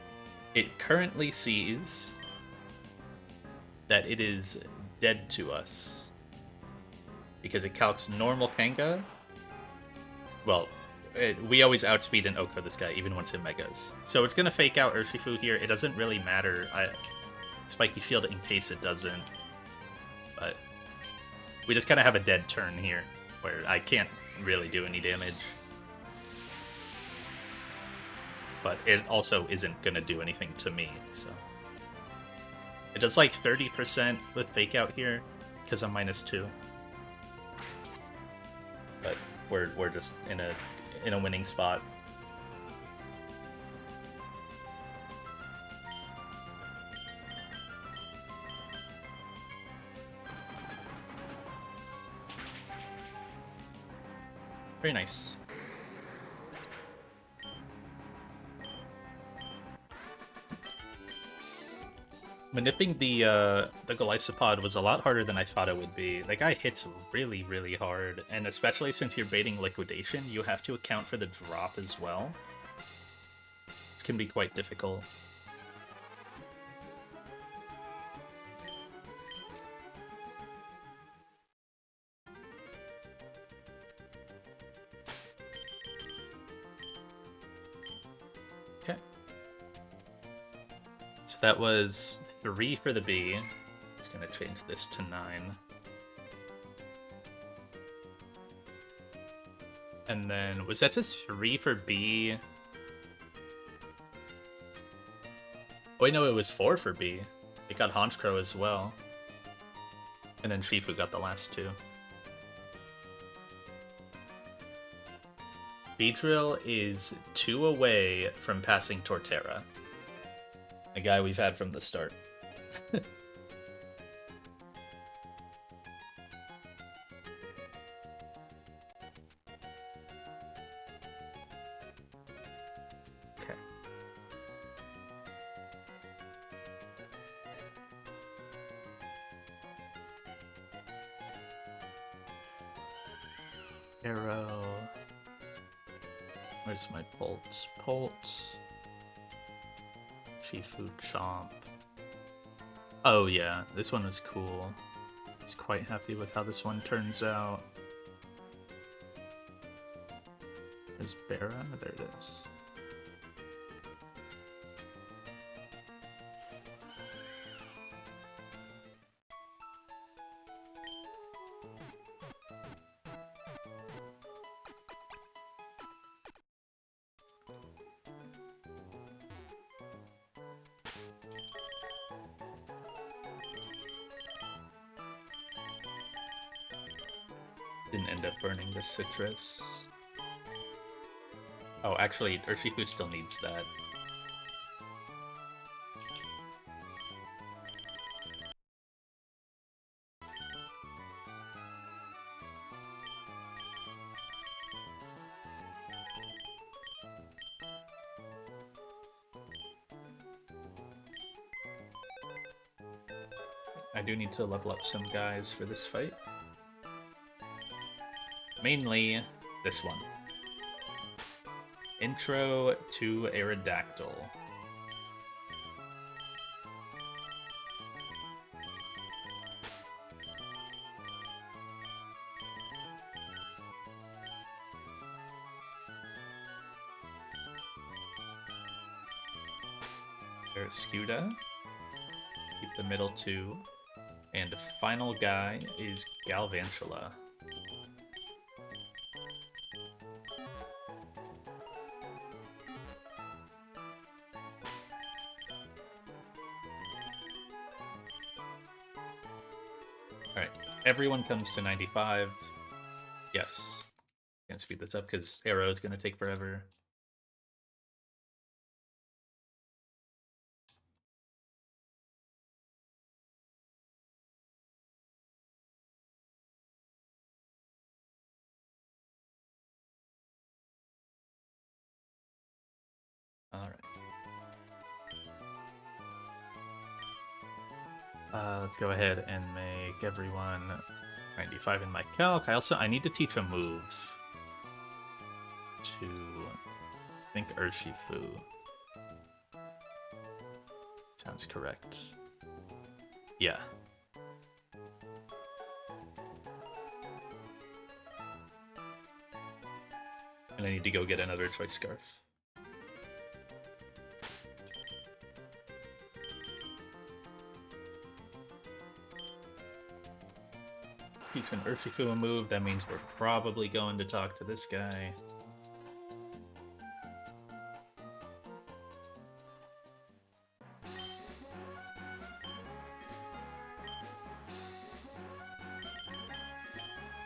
It currently sees that it is dead to us because it calcs normal Kanga. Well, we always outspeed and OHKO this guy, even once it Megas. So it's going to Fake Out Urshifu here. It doesn't really matter. Spiky Shield in case it doesn't. But we just kind of have a dead turn here, where I can't really do any damage. But it also isn't going to do anything to me, so... It does like 30% with Fake Out here, because I'm -2. But we're just in a winning spot. Very nice. Manipping the Golisopod was a lot harder than I thought it would be. That guy hits really, really hard, and especially since you're baiting Liquidation, you have to account for the drop as well, which can be quite difficult. Okay. So that was 3 for the B. It's going to change this to 9. And then, was that just 3 for B? Oh, wait, no, it was 4 for B. It got Honchkrow as well. And then Shifu got the last 2. Beedrill is 2 away from passing Torterra. A guy we've had from the start. Okay. Arrow. Where's my Bolt? Bolt. Shifu Chomp. Oh yeah, this one was cool. I was quite happy with how this one turns out. There's Bera? There it is. Didn't end up burning the citrus. Oh, actually, Urshifu still needs that. I do need to level up some guys for this fight. Mainly this one. Intro to Aerodactyl. There's Scuda. Keep the middle two. And the final guy is Galvantula. Alright, everyone comes to 95. Yes. Can't speed this up because Arrow is going to take forever. Alright. Let's go ahead and make everyone 95 in my calc. I need to teach a move to, I think, Urshifu. Sounds correct. Yeah. And I need to go get another choice scarf. Teach an Urshifu a move, that means we're probably going to talk to this guy.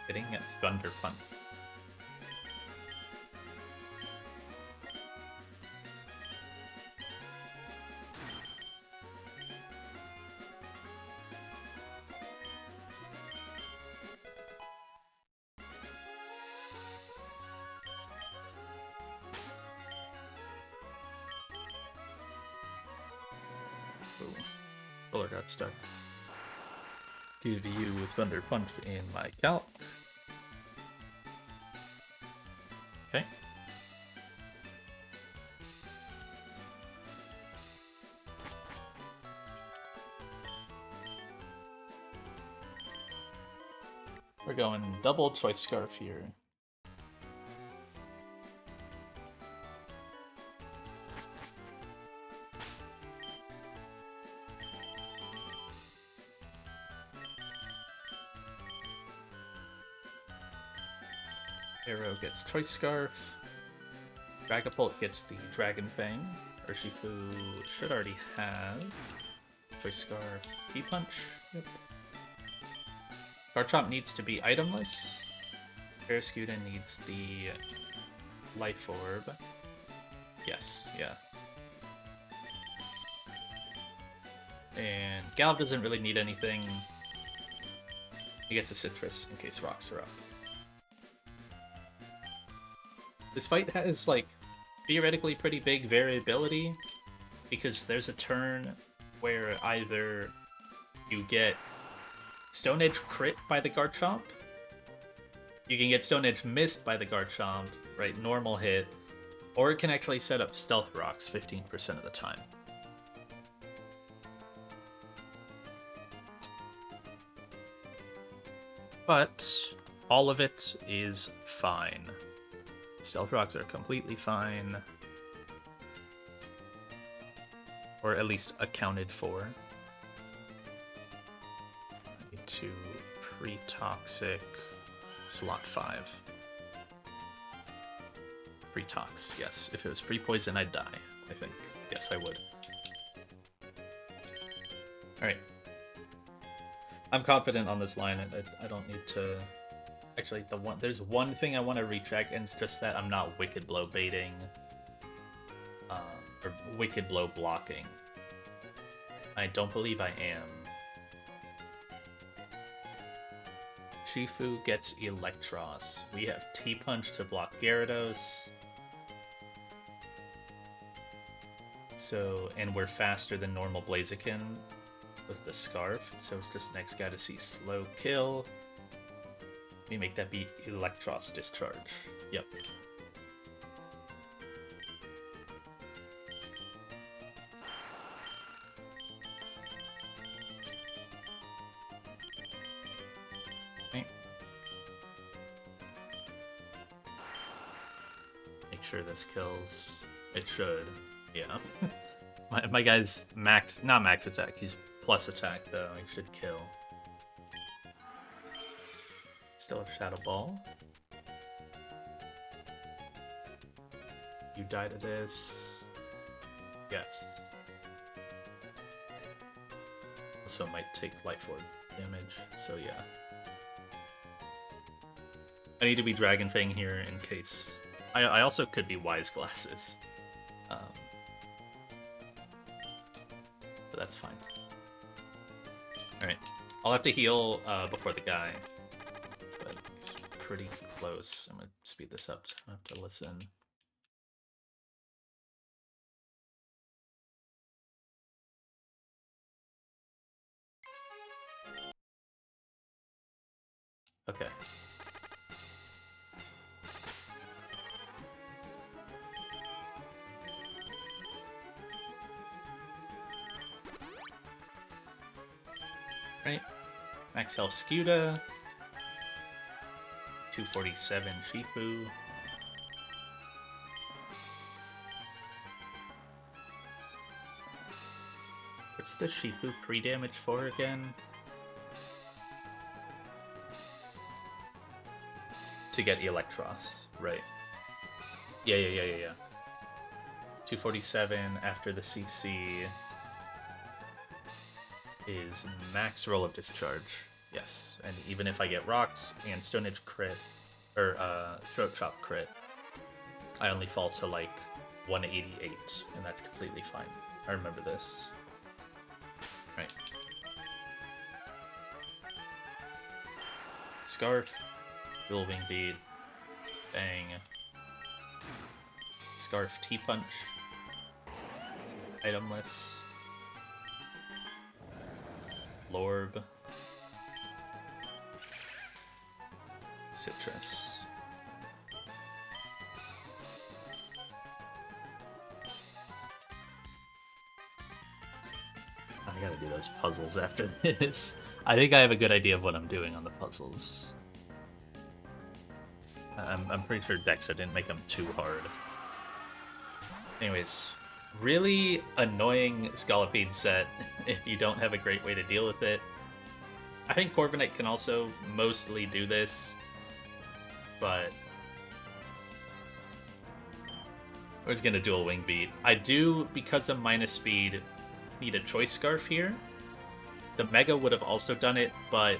Hitting at Thunder Punch. Fuller got stuck. Give you Thunder Punch in my calc. Okay. We're going double choice scarf here. Arrow gets Choice Scarf. Dragapult gets the Dragon Fang. Urshifu should already have Choice Scarf. T-Punch. Yep. Garchomp needs to be itemless. Barraskewda needs the Life Orb. Yes, yeah. And Gal doesn't really need anything. He gets a Citrus in case rocks are up. This fight has, like, theoretically pretty big variability, because there's a turn where either you get Stone Edge crit by the Garchomp, you can get Stone Edge missed by the Garchomp, right, normal hit, or it can actually set up Stealth Rocks 15% of the time. But all of it is fine. Stealth Rocks are completely fine. Or at least accounted for. I need to pre-toxic slot 5. Pre-tox, yes. If it was pre-poison, I'd die, I think. Yes, I would. Alright. I'm confident on this line. I don't need to... Actually, there's one thing I want to recheck, and it's just that I'm not Wicked Blow baiting, or Wicked Blow blocking. I don't believe I am. Shifu gets Electros. We have T-Punch to block Gyarados. So, and we're faster than normal Blaziken with the Scarf, so it's this next guy to see Slow Kill. Let me make that be Electros Discharge. Yep. Okay. Make sure this kills. It should. Yeah. my guy's not max attack. He's plus attack, though. He should kill. Still have Shadow Ball. You die to this. Yes. Also might take Life Orb damage, so yeah. I need to be Dragon Fang here in case... I also could be Wise Glasses. But that's fine. Alright. I'll have to heal before the guy. But it's pretty close. I'm gonna speed this up. I have to listen. Okay. Right. Max health Scuda. 247 Shifu. What's the Shifu pre-damage for again? To get Electros, right. Yeah. 247 after the CC is max roll of discharge. Yes, and even if I get rocks and Stone Edge crit, or Throat Chop crit, I only fall to like 188, and that's completely fine. I remember this. Right. Scarf, Dual Wing Beat, Bang, Scarf T-Punch, Itemless, Lorb, Citrus. I gotta do those puzzles after this. I think I have a good idea of what I'm doing on the puzzles. I'm pretty sure Dexa didn't make them too hard. Anyways, really annoying Scolipede set if you don't have a great way to deal with it. I think Corviknight can also mostly do this, but I was gonna Dual Wing Beat. I do, because of minus speed, need a Choice Scarf here. The Mega would have also done it, but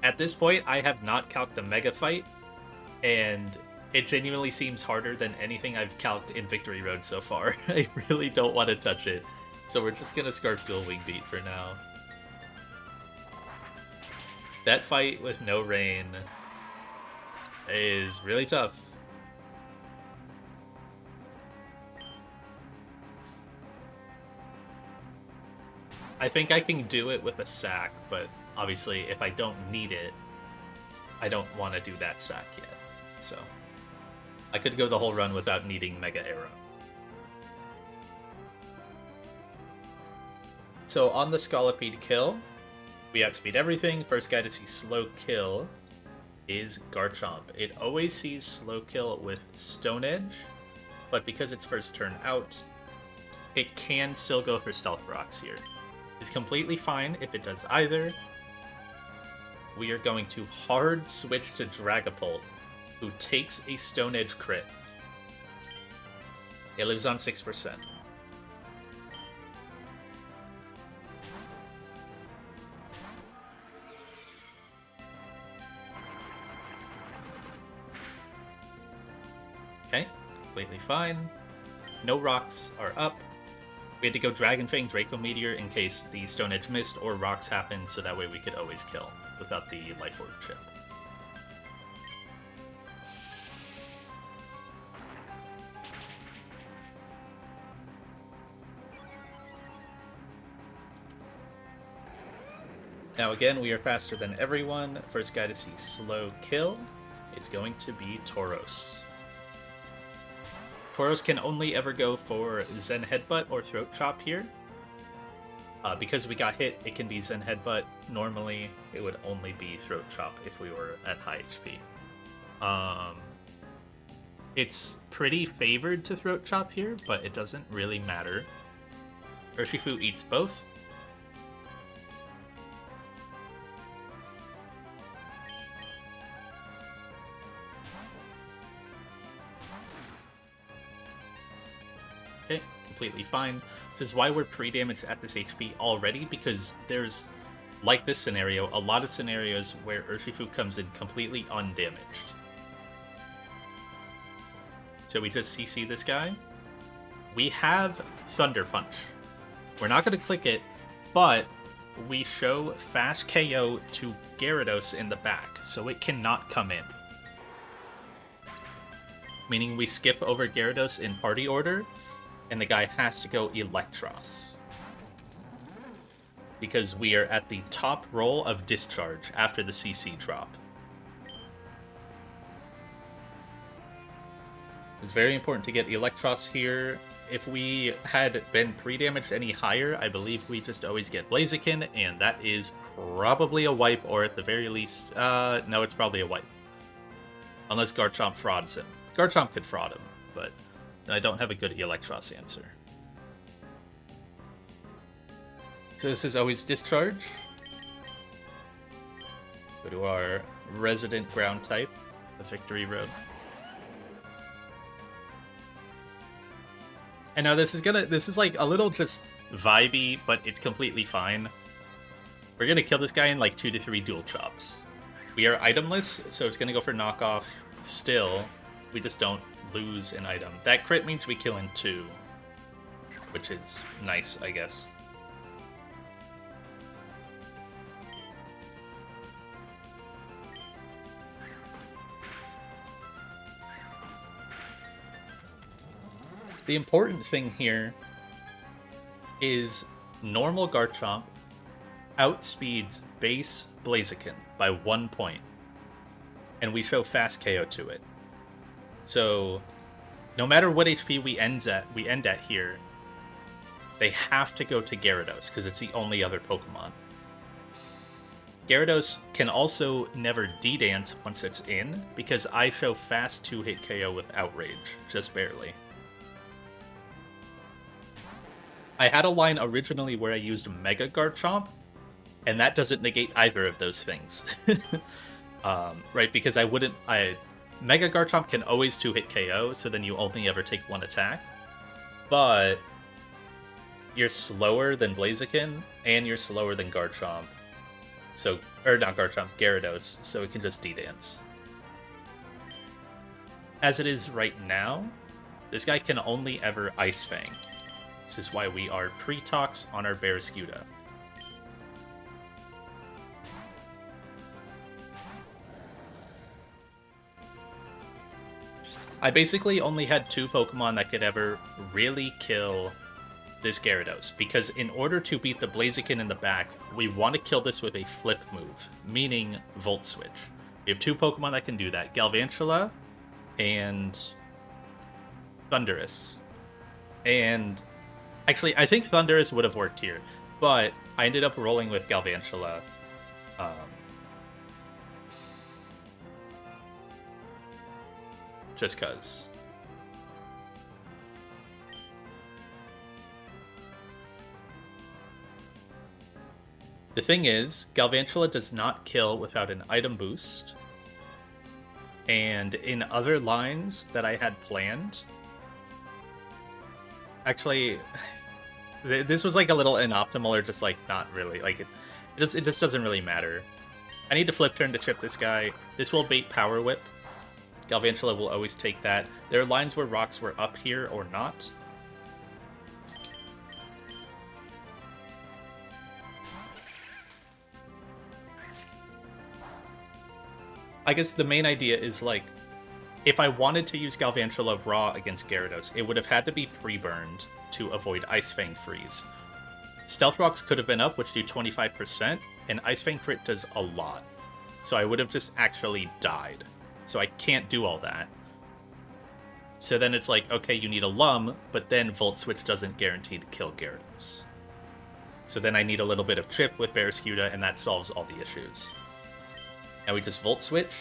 at this point, I have not calced the Mega fight, and it genuinely seems harder than anything I've calced in Victory Road so far. I really don't want to touch it, so we're just gonna Scarf Dual Wing Beat for now. That fight with no rain is really tough. I think I can do it with a sack, but obviously if I don't need it, I don't want to do that sack yet. So I could go the whole run without needing Mega Arrow. So on the Scolipede kill, we outspeed everything. First guy to see slow kill is Garchomp. It always sees slow kill with Stone Edge, but because it's first turn out, it can still go for Stealth Rocks here. It's completely fine if it does either. We are going to hard switch to Dragapult, who takes a Stone Edge crit. It lives on 6%. Okay, completely fine. No rocks are up. We had to go Dragon Fang, Draco Meteor in case the Stone Edge missed or rocks happened, so that way we could always kill without the Life Orb chip. Now again, we are faster than everyone. First guy to see slow kill is going to be Tauros. Tauros can only ever go for Zen Headbutt or Throat Chop here. Because we got hit, it can be Zen Headbutt. Normally, it would only be Throat Chop if we were at high HP. It's pretty favored to Throat Chop here, but it doesn't really matter. Urshifu eats both. Okay, completely fine. This is why we're pre-damaged at this HP already, because there's, like this scenario, a lot of scenarios where Urshifu comes in completely undamaged. So we just CC this guy. We have Thunder Punch. We're not going to click it, but we show fast KO to Gyarados in the back, so it cannot come in. Meaning we skip over Gyarados in party order, and the guy has to go Electros. Because we are at the top roll of Discharge after the CC drop. It's very important to get Electros here. If we had been pre-damaged any higher, I believe we just always get Blaziken, and that is probably a wipe, or at the very least, no, it's probably a wipe. Unless Garchomp frauds him. Garchomp could fraud him, but I don't have a good Electros answer. So this is always Discharge. Go to our resident ground type, the Victory Road. I know this is like a little just vibey, but it's completely fine. We're gonna kill this guy in like 2 to 3 dual chops. We are itemless, so it's gonna go for knockoff still. We just don't lose an item. That crit means we kill in 2, which is nice, I guess. The important thing here is normal Garchomp outspeeds base Blaziken by 1 point, and we show fast KO to it. So, no matter what HP we end at here, they have to go to Gyarados because it's the only other Pokemon. Gyarados can also never D-Dance once it's in because I show fast 2-hit KO with Outrage, just barely. I had a line originally where I used Mega Garchomp, and that doesn't negate either of those things. Right, because Mega Garchomp can always 2-hit KO, so then you only ever take 1 attack. But you're slower than Blaziken, and you're slower than Garchomp. So, or not Garchomp, Gyarados, so it can just D-Dance. As it is right now, this guy can only ever Ice Fang. This is why we are pre-tox on our Barraskewda. I basically only had 2 Pokemon that could ever really kill this Gyarados, because in order to beat the Blaziken in the back, we want to kill this with a flip move, meaning Volt Switch. We have 2 Pokemon that can do that, Galvantula and Thundurus. And actually, I think Thundurus would have worked here, but I ended up rolling with Galvantula. Just cuz. The thing is, Galvantula does not kill without an item boost. And in other lines that I had planned... Actually, this was like a little inoptimal, or just like not really. Like it just doesn't really matter. I need to flip turn to chip this guy. This will bait Power Whip. Galvantula will always take that. There are lines where rocks were up here or not. I guess the main idea is, like, if I wanted to use Galvantula raw against Gyarados, it would have had to be pre-burned to avoid Ice Fang freeze. Stealth Rocks could have been up, which do 25%, and Ice Fang crit does a lot. So I would have just actually died. So I can't do all that. So then it's like, okay, you need a Lum, but then Volt Switch doesn't guarantee to kill Gyarados. So then I need a little bit of Chip with Barraskewda, and that solves all the issues. Now we just Volt Switch.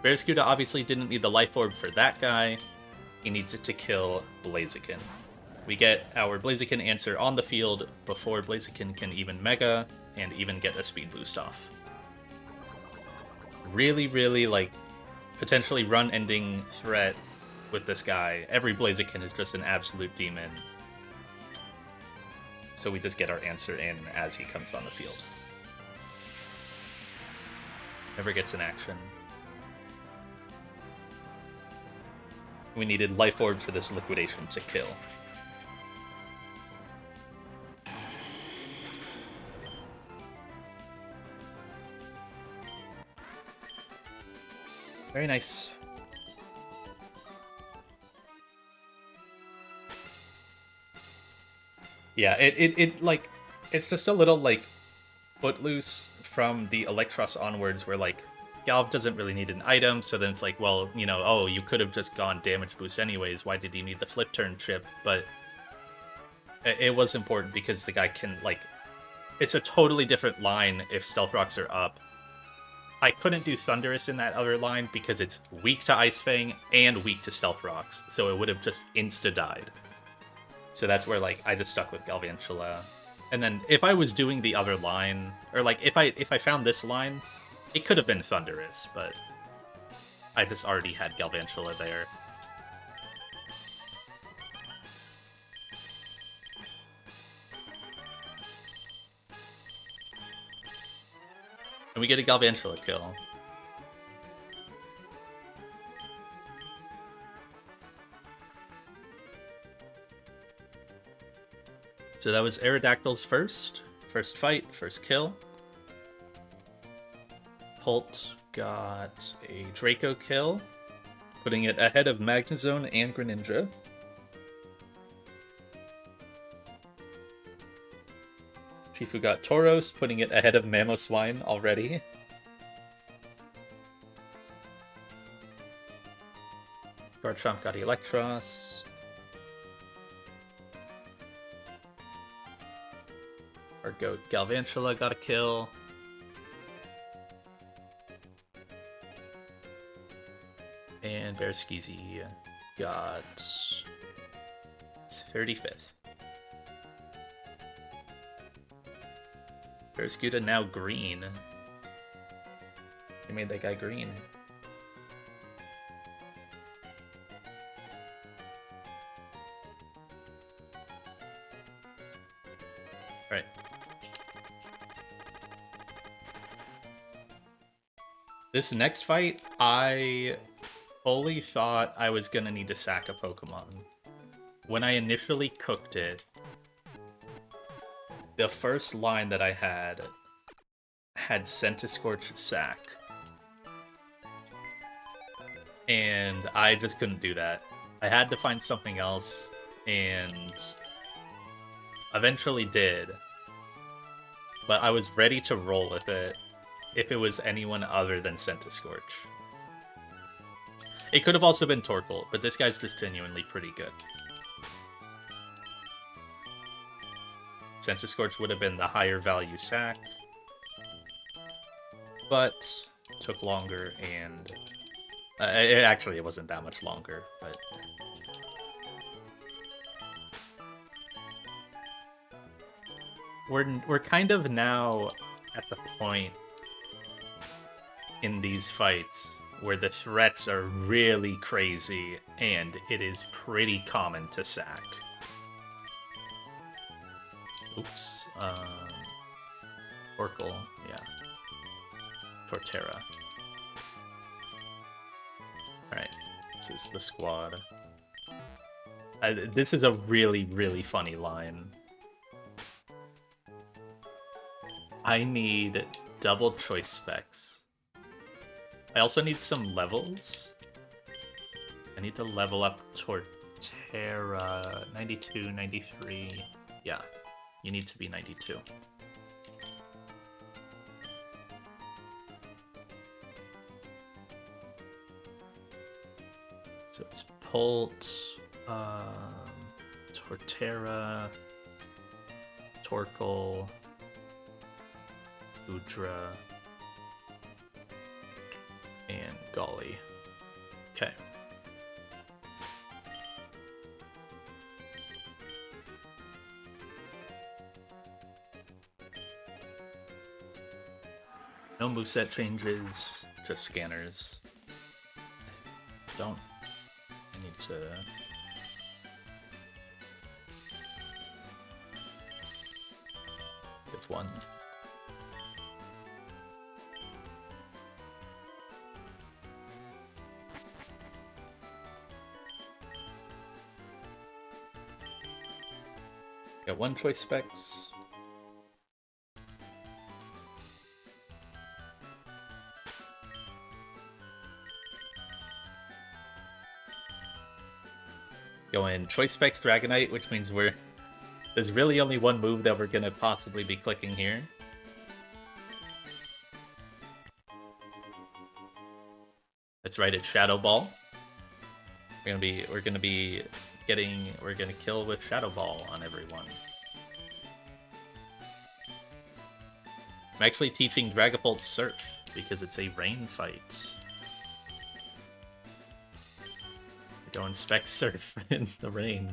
Barraskewda obviously didn't need the Life Orb for that guy. He needs it to kill Blaziken. We get our Blaziken answer on the field before Blaziken can even Mega and even get a speed boost off. Really, really, like, potentially run-ending threat with this guy. Every Blaziken is just an absolute demon. So we just get our answer in as he comes on the field. Never gets an action. We needed Life Orb for this Liquidation to kill. Very nice. Yeah, it like, it's just a little, like, footloose from the Electros onwards where, like, Galv doesn't really need an item, so then it's like, well, you know, oh, you could have just gone damage boost anyways, why did you need the flip turn chip? But it was important because the guy can, like, it's a totally different line if Stealth Rocks are up. I couldn't do Thunderous in that other line because it's weak to Ice Fang and weak to Stealth Rocks, so it would have just insta-died. So that's where, like, I just stuck with Galvantula. And then if I was doing the other line, or, like, if I found this line, it could have been Thunderous, but I just already had Galvantula there. And we get a Galvantula kill. So that was Aerodactyl's first fight, first kill. Holt got a Draco kill, putting it ahead of Magnezone and Greninja. Chifu got Tauros, putting it ahead of Mamoswine already. Garchomp got Electros. Our goat Galvantula got a kill. And Bearskizzy got 35th. Barraskewda now green. They made that guy green. Alright. This next fight, I fully thought I was gonna need to sack a Pokemon. When I initially cooked it, the first line that I had Centiskorch Sack. And I just couldn't do that. I had to find something else, and eventually did. But I was ready to roll with it if it was anyone other than Centiskorch. It could have also been Torkoal, but this guy's just genuinely pretty good. Centiskorch would have been the higher value sack, but took longer, and it wasn't that much longer, but we're kind of now at the point in these fights where the threats are really crazy, and it is pretty common to sack. Oops. Torkoal, yeah. Torterra. Alright, this is the squad. This is a really, really funny line. I need double choice specs. I also need some levels. I need to level up Torterra, 92, 93. Yeah, you need to be 92. So it's Polt, Torterra, Torkoal, Udra, and Golly. Okay. No moveset changes, just scanners. I need to... give one. Got one choice specs. Going choice specs Dragonite, which means there's really only one move that we're gonna possibly be clicking here. That's right, it's Shadow Ball. We're gonna kill with Shadow Ball on everyone. I'm actually teaching Dragapult Surf because it's a rain fight. We're going Spec Surf in the rain.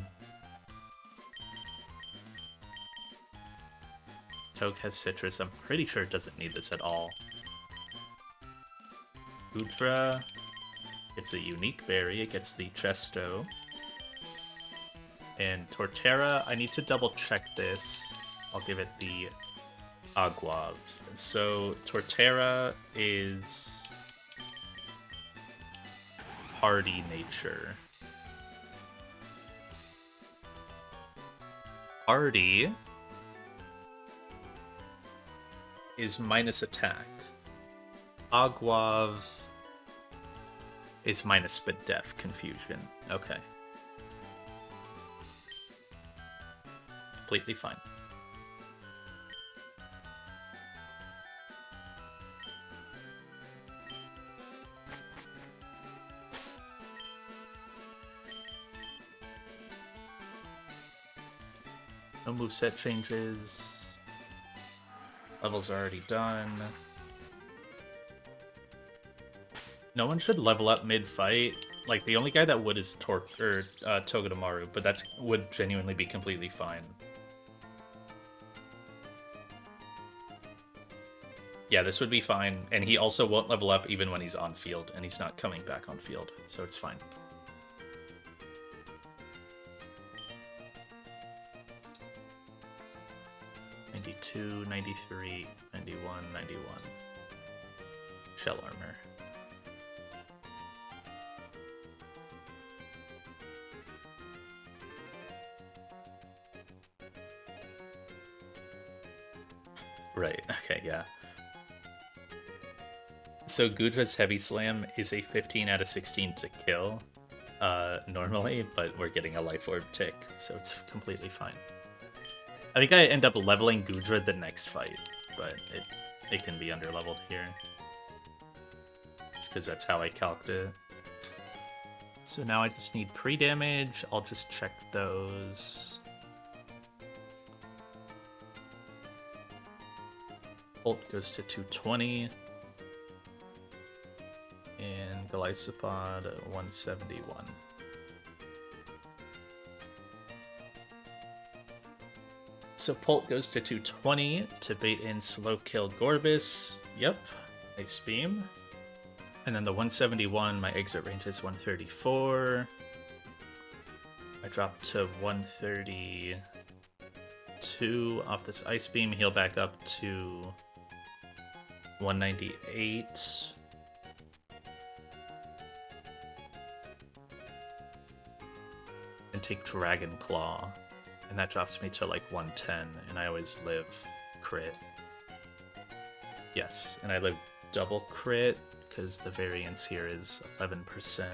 Toke has Citrus. I'm pretty sure it doesn't need this at all. Udra. It's a unique berry. It gets the Chesto. And Torterra, I need to double check this. I'll give it the Aguav. So Torterra is hardy nature. Hardy is minus attack. Aguav is minus Spadef confusion. Okay. Completely fine. No moveset changes. Levels are already done. No one should level up mid-fight. Like, the only guy that would is Togedemaru, but that would genuinely be completely fine. Yeah, this would be fine, and he also won't level up even when he's on field, and he's not coming back on field, so it's fine. '92, '93, '91, '91. Shell armor. Right, okay, yeah. So Gudra's Heavy Slam is a 15 out of 16 to kill, normally, but we're getting a Life Orb tick, so it's completely fine. I think I end up leveling Gudra the next fight, but it can be underleveled here. Just because that's how I calced it. So now I just need pre-damage. I'll just check those. Bolt goes to 220. And Golisopod 171. So Polt goes to 220 to bait in Slow Kill Gorbis. Yep, nice beam. And then the 171, my exit range is 134. I drop to 132 off this Ice Beam, heal back up to 198. And take Dragon Claw. And that drops me to like 110, and I always live crit. Yes, and I live double crit, because the variance here is 11%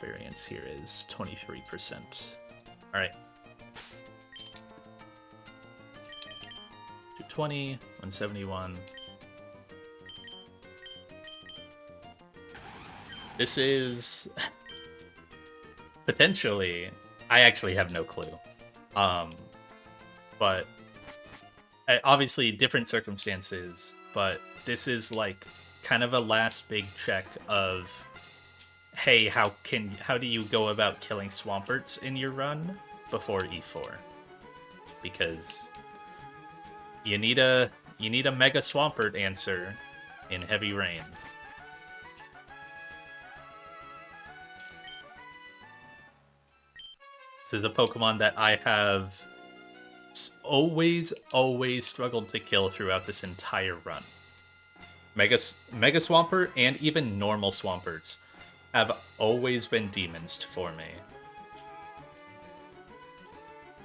variance here is 23%. Alright. 220, 171. This is potentially, I actually have no clue. But obviously different circumstances, but this is like kind of a last big check of, hey, how do you go about killing Swamperts in your run before E4? Because you need a Mega Swampert answer in Heavy Rain. This is a Pokemon that I have always struggled to kill throughout this entire run. Mega Swampert and even normal Swamperts have always been demons for me.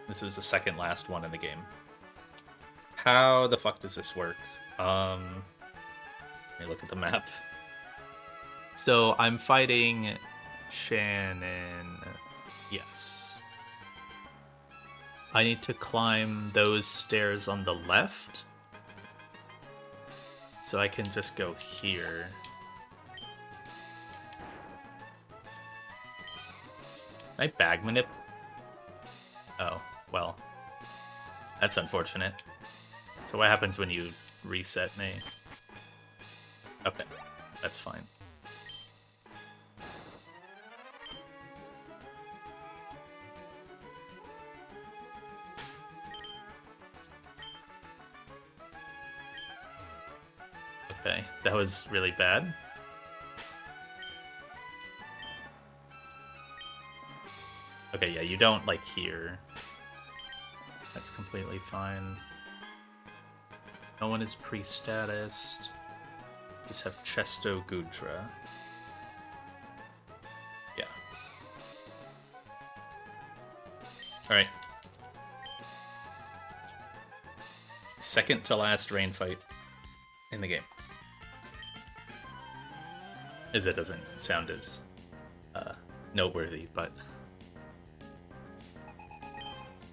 This is the second last one in the game. How the fuck does this work? Let me look at the map. So I'm fighting Shannon. Yes. I need to climb those stairs on the left. So I can just go here. Can I bag manip? Oh, well. That's unfortunate. So what happens when you reset me? Okay, that's fine. Okay, that was really bad. Okay, yeah, you don't, like, hear. That's completely fine. No one is pre-statused. Just have Chesto Gudra. Yeah. Alright. Second to last rain fight in the game. As it doesn't sound as noteworthy, but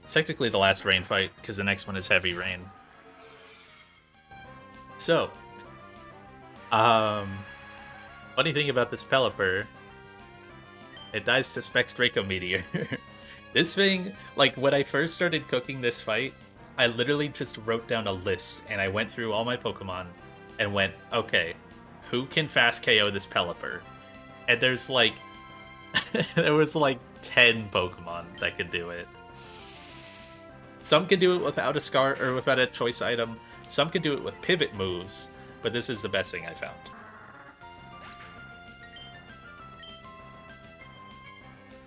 it's technically the last rain fight because the next one is heavy rain. So, funny thing about this Pelipper, it dies to Specs Draco Meteor. This thing, like when I first started cooking this fight, I literally just wrote down a list and I went through all my Pokemon and went, okay, who can fast KO this Pelipper? And there's like, there was like 10 Pokemon that could do it. Some can do it without a scar or without a choice item. Some can do it with pivot moves, but this is the best thing I found.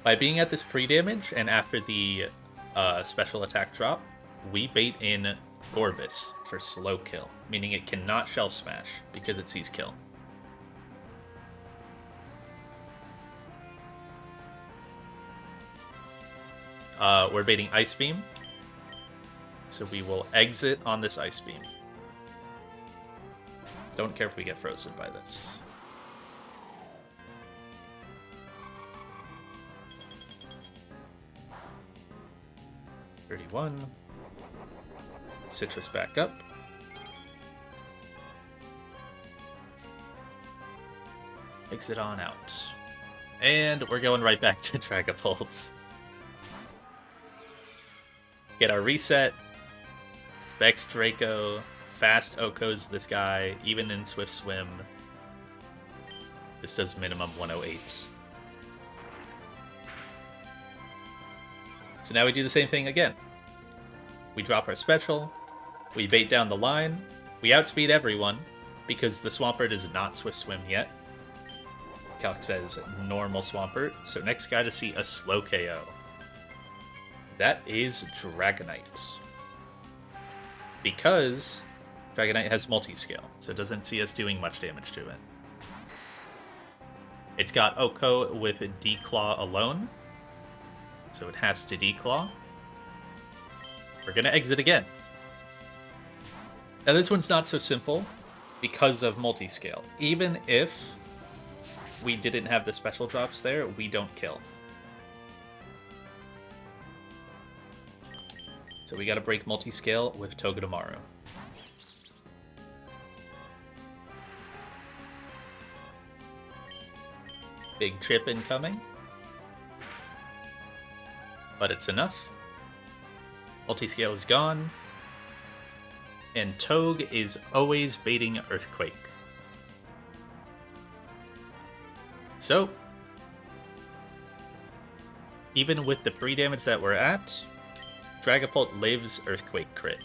By being at this pre-damage and after the special attack drop, we bait in Gorbis for slow kill, meaning it cannot shell smash because it sees kill. We're baiting Ice Beam, so we will exit on this Ice Beam. Don't care if we get frozen by this. $31. Citrus back up. Exit on out. And we're going right back to Dragapult. Get our reset. Specs Draco. Fast Okos this guy, even in Swift Swim. This does minimum 108. So now we do the same thing again. We drop our special, we bait down the line, we outspeed everyone, because the Swampert is not Swift Swim yet. Calc says normal Swampert, so next guy to see a slow KO. That is Dragonite. Because Dragonite has multi-scale, so it doesn't see us doing much damage to it. It's got Oko with Declaw alone, so it has to Declaw. We're going to exit again. Now this one's not so simple because of multi-scale. Even if we didn't have the special drops there, we don't kill. So we gotta break multi-scale with Togedemaru. Big chip incoming. But it's enough. Multi-scale is gone. And Toge is always baiting Earthquake. So, even with the free damage that we're at, Dragapult lives Earthquake crit.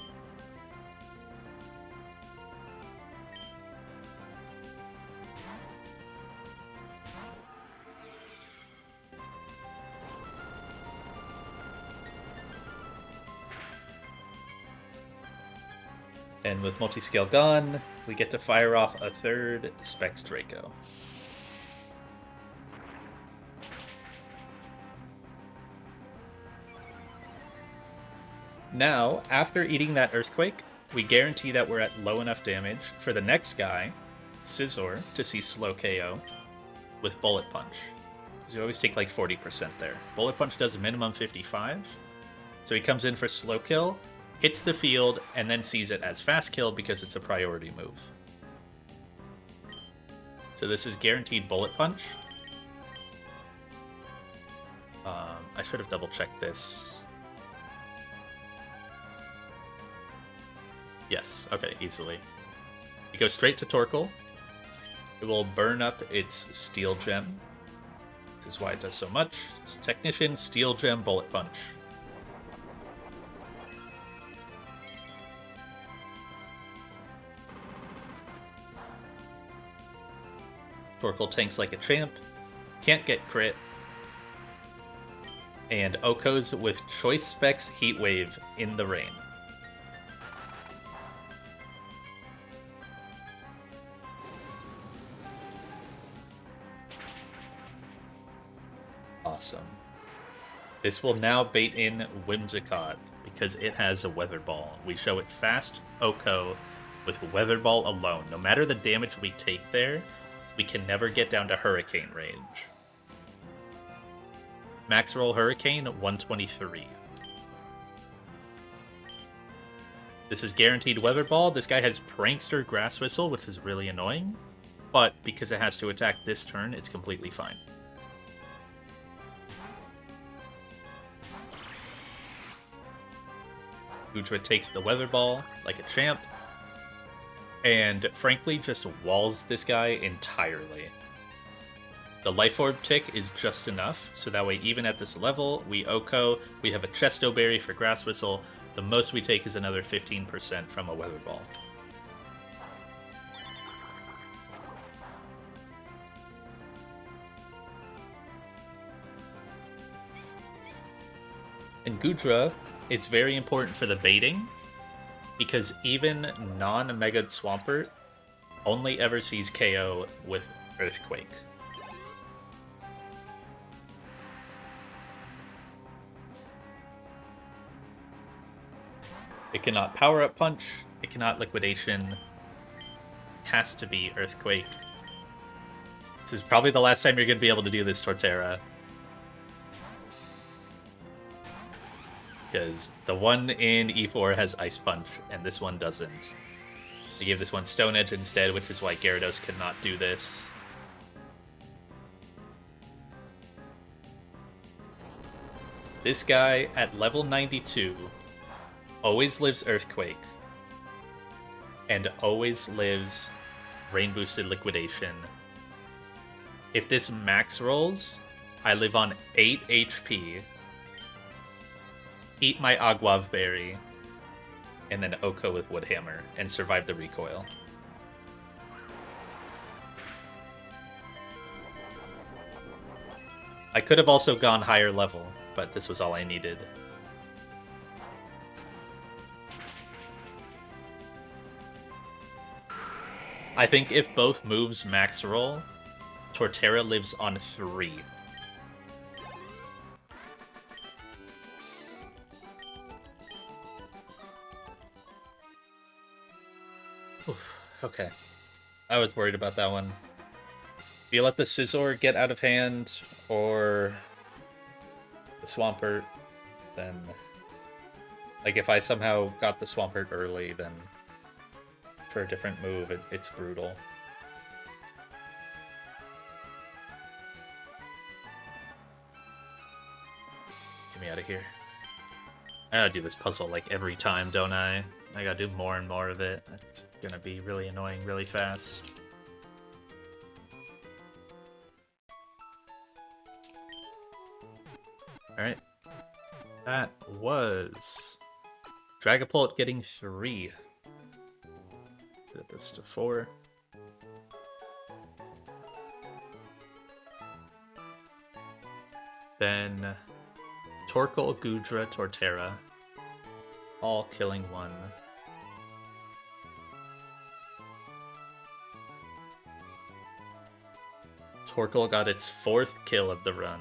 And with multi-scale gone, we get to fire off a third Specs Draco. Now, after eating that Earthquake, we guarantee that we're at low enough damage for the next guy, Scizor, to see slow KO with Bullet Punch. So you always take like 40% there. Bullet Punch does a minimum 55, so he comes in for slow kill, hits the field, and then sees it as fast kill because it's a priority move. So this is guaranteed Bullet Punch. I should have double-checked this. Yes, okay, easily. You go straight to Torkoal. It will burn up its Steel Gem, which is why it does so much. It's Technician, Steel Gem, Bullet Punch. Torkoal tanks like a champ, can't get crit, and Oko's with Choice Specs Heat Wave in the rain. Awesome. This will now bait in Whimsicott because it has a Weather Ball. We show it fast Oko with Weather Ball alone. No matter the damage we take there, we can never get down to Hurricane range. Max roll Hurricane, 123. This is guaranteed Weather Ball. This guy has Prankster Grass Whistle, which is really annoying. But because it has to attack this turn, it's completely fine. Goodra takes the Weather Ball like a champ. And frankly, just walls this guy entirely. The Life Orb tick is just enough, so that way even at this level, we Oko, we have a Chesto Berry for Grass Whistle, the most we take is another 15% from a Weather Ball. And Goodra is very important for the baiting, because even non-Mega Swampert only ever sees KO with Earthquake. It cannot Power-Up Punch, it cannot Liquidation, it has to be Earthquake. This is probably the last time you're going to be able to do this, Torterra. Because the one in E4 has Ice Punch, and this one doesn't. They gave this one Stone Edge instead, which is why Gyarados could not do this. This guy, at level 92, always lives Earthquake, and always lives Rain Boosted Liquidation. If this max rolls, I live on 8 HP, eat my Aguav Berry, and then Oko with Woodhammer, and survive the recoil. I could have also gone higher level, but this was all I needed. I think if both moves max roll, Torterra lives on 3. Oof, okay. I was worried about that one. If you let the Scizor get out of hand, or the Swampert, then... Like, if I somehow got the Swampert early, then for a different move, it's brutal. Get me out of here. I gotta do this puzzle, like, every time, don't I? I gotta do more and more of it. It's gonna be really annoying really fast. Alright. That was... Dragapult getting 3. Put this to 4. Then Torkoal, Goodra, Torterra, all killing 1. Torkoal got its 4th kill of the run.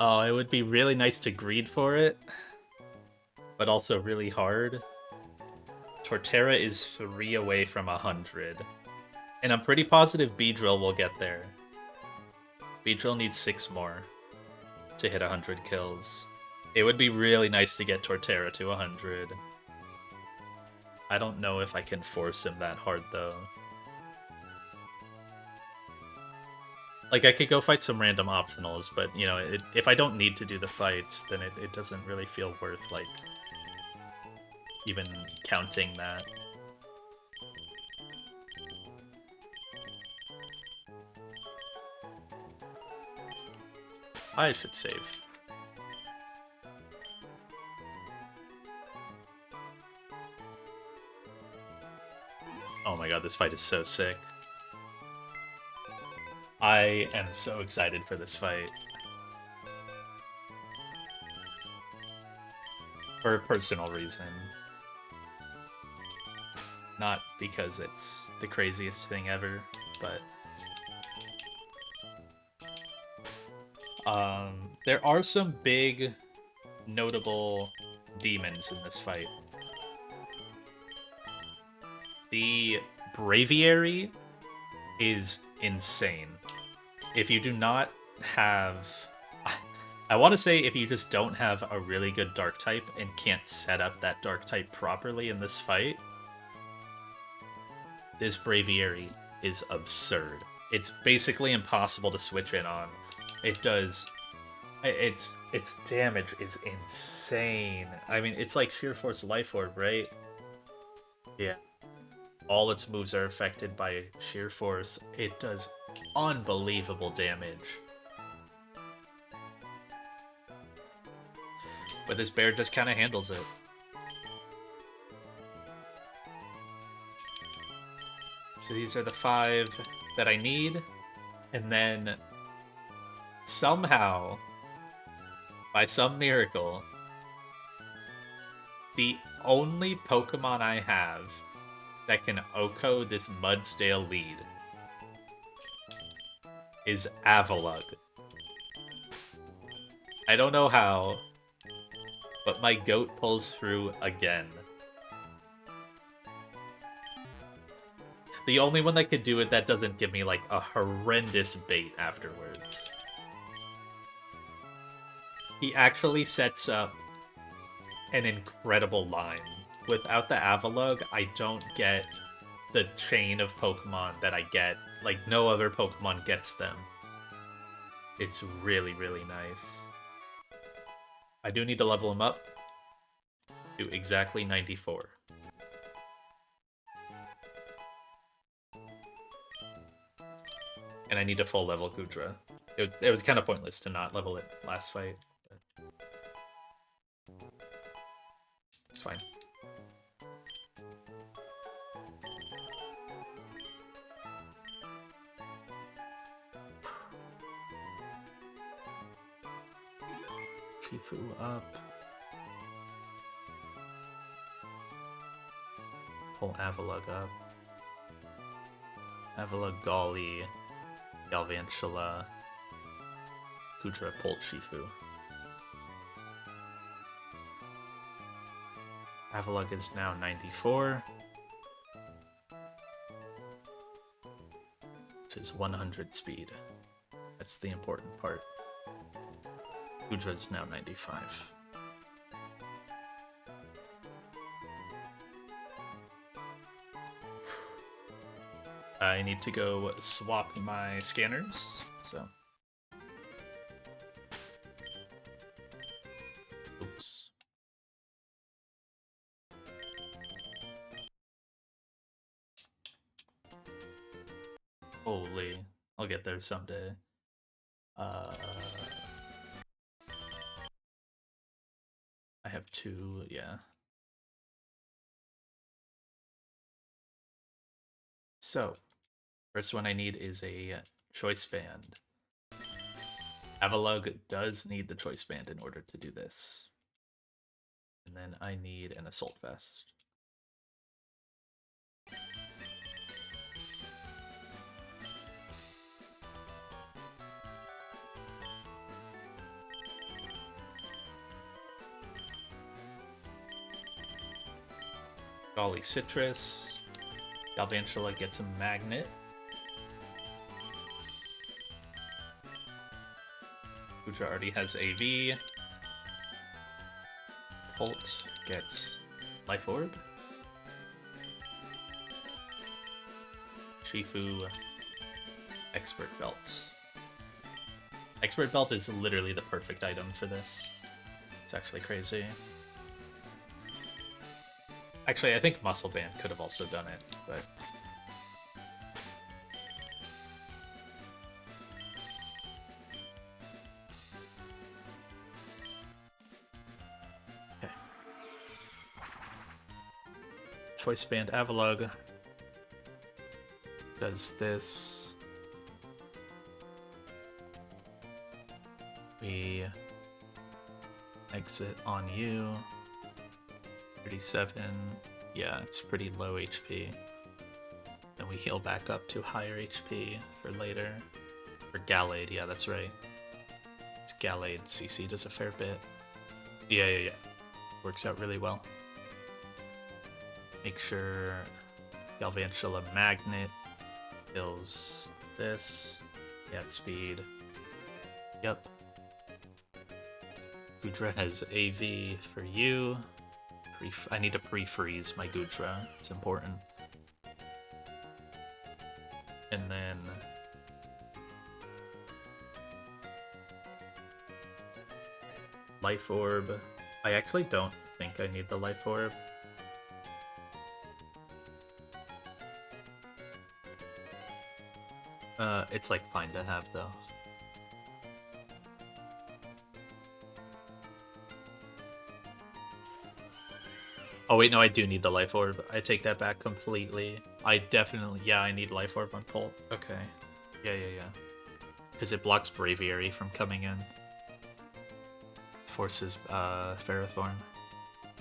Oh, it would be really nice to greed for it, but also really hard. Torterra is 3 away from 100. And I'm pretty positive Beedrill will get there. Beedrill needs 6 more to hit 100 kills. It would be really nice to get Torterra to 100. I don't know if I can force him that hard, though. Like, I could go fight some random optionals, but, you know, if I don't need to do the fights, then it doesn't really feel worth, like, even counting that. I should save. Oh my god, this fight is so sick. I am so excited for this fight. For a personal reason. Not because it's the craziest thing ever, but... there are some big, notable demons in this fight. The Braviary is insane. If you do not have... I want to say if you just don't have a really good Dark type and can't set up that Dark type properly in this fight, this Braviary is absurd. It's basically impossible to switch in on. It does... Its damage is insane. I mean, it's like Sheer Force Life Orb, right? Yeah. All its moves are affected by Sheer Force. It does unbelievable damage. But this bear just kind of handles it. So these are the 5 that I need. And then somehow, by some miracle, the only Pokemon I have that can OHKO this Mudsdale lead is Avalugg. I don't know how, but my goat pulls through again. The only one that could do it that doesn't give me, like, a horrendous bait afterwards. He actually sets up an incredible line. Without the Avalugg, I don't get the chain of Pokemon that I get. Like, no other Pokemon gets them. It's really, really nice. I do need to level him up to exactly 94. And I need a full level Goodra. It was kind of pointless to not level it last fight. But it's fine. Shifu up. Pull Avalugg up. Avalugg, Golly, Galvantula, Gudra, Polt, Shifu. Avalug is now 94. Which is 100 speed. That's the important part. Gudra is now 95. I need to go swap my scanners, so... Oops. Holy, I'll get there someday. I have two, yeah. So, first one I need is a choice band. Avalug does need the choice band in order to do this. And then I need an assault vest. Golly Citrus. Galvantula gets a magnet. Gudra already has AV. Polt gets Life Orb. Shifu, Expert Belt. Expert Belt is literally the perfect item for this. It's actually crazy. Actually, I think Muscle Band could have also done it, but... Okay. Choice Band Avalug does this. We exit on you. 37. Yeah, it's pretty low HP. And we heal back up to higher HP for later. For Gallade, yeah, that's right. It's Gallade CC does a fair bit. Yeah. Works out really well. Make sure Galvantula Magnet kills this. Yeah, it's speed. Yep. Gudra has AV for you. I need to pre-freeze my Gudra. It's important. And then... Life Orb. I actually don't think I need the Life Orb. It's like fine to have though. Oh wait, no, I do need the Life Orb. I take that back completely. I definitely, yeah, I need Life Orb on Polt. Okay. Yeah. Because it blocks Braviary from coming in. Forces Ferrothorn.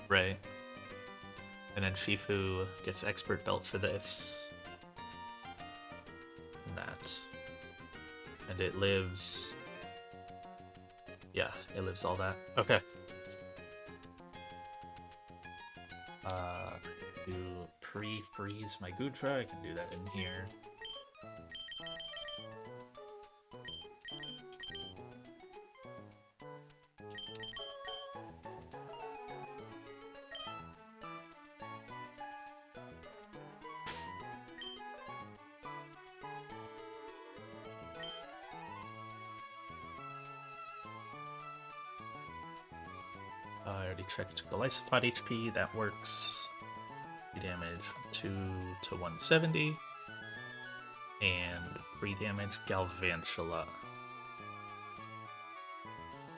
Right. And then Shifu gets Expert Belt for this. And that. And it lives... Yeah, it lives all that. Okay. To pre-freeze my Gudra, I can do that in here. I already checked Golisopod HP, that works. Damage 2 to 170. And 3 damage Galvantula.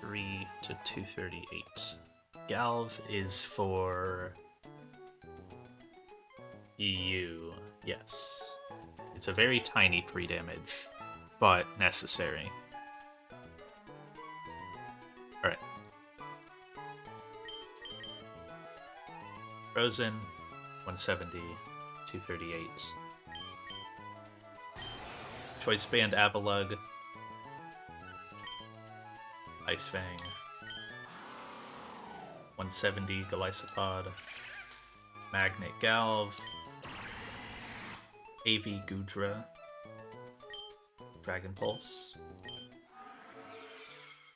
3 to 238. Galv is for EU, yes. It's a very tiny pre-damage, but necessary. Alright. Frozen, 170, 238. Choice Band Avalug. Ice Fang. 170 Golisopod. Magnet Galv. AV Gudra. Dragon Pulse.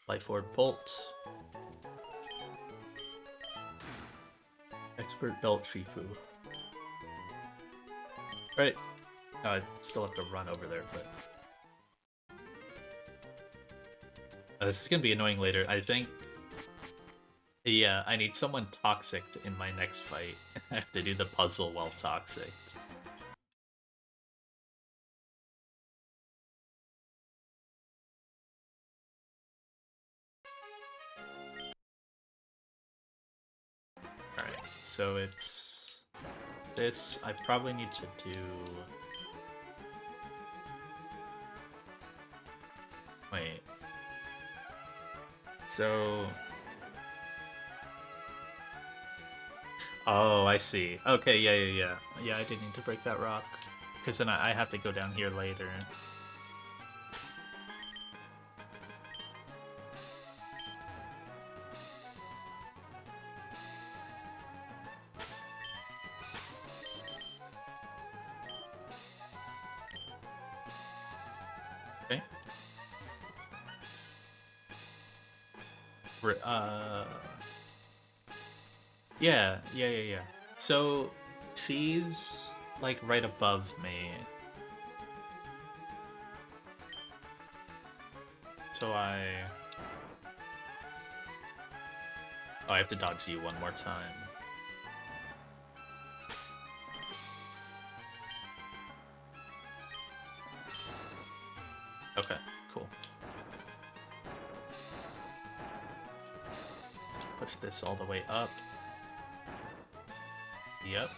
Life Orb Bolt. Expert Belt Shifu. Right. I still have to run over there, but... this is gonna be annoying later. I think... Yeah, I need someone toxic in my next fight. I have to do the puzzle while toxic. Alright, so it's... this. I probably need to do... Wait. So... Oh, I see. Okay, yeah. Yeah, I did need to break that rock. Because then I have to go down here later. Okay. Yeah. So, she's, like, right above me. So I have to dodge you one more time. Okay, cool. Let's push this all the way up. Yep.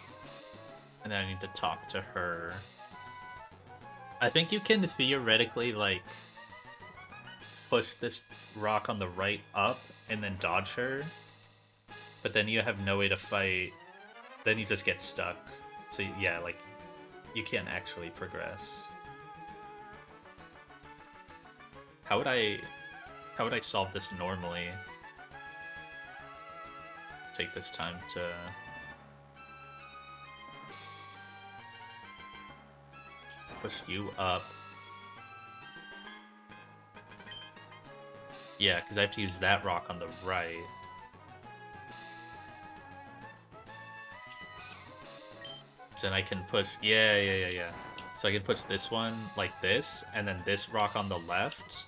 And then I need to talk to her. I think you can theoretically, like, push this rock on the right up and then dodge her. But then you have no way to fight. Then you just get stuck. So yeah, like, you can't actually progress. How would I solve this normally? Take this time to... push you up. Yeah, because I have to use that rock on the right. So then I can push... Yeah. So I can push this one like this, and then this rock on the left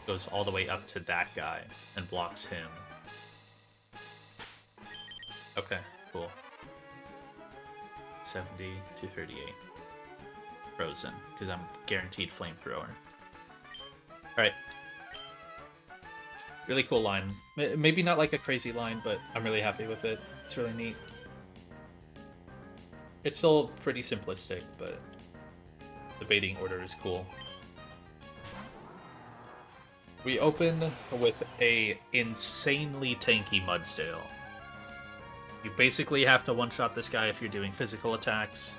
goes all the way up to that guy and blocks him. Okay, cool. 70 to 38. Frozen, because I'm guaranteed flamethrower. Alright. Really cool line. Maybe not like a crazy line, but I'm really happy with it. It's really neat. It's still pretty simplistic, but the baiting order is cool. We open with a insanely tanky Mudsdale. You basically have to one-shot this guy if you're doing physical attacks,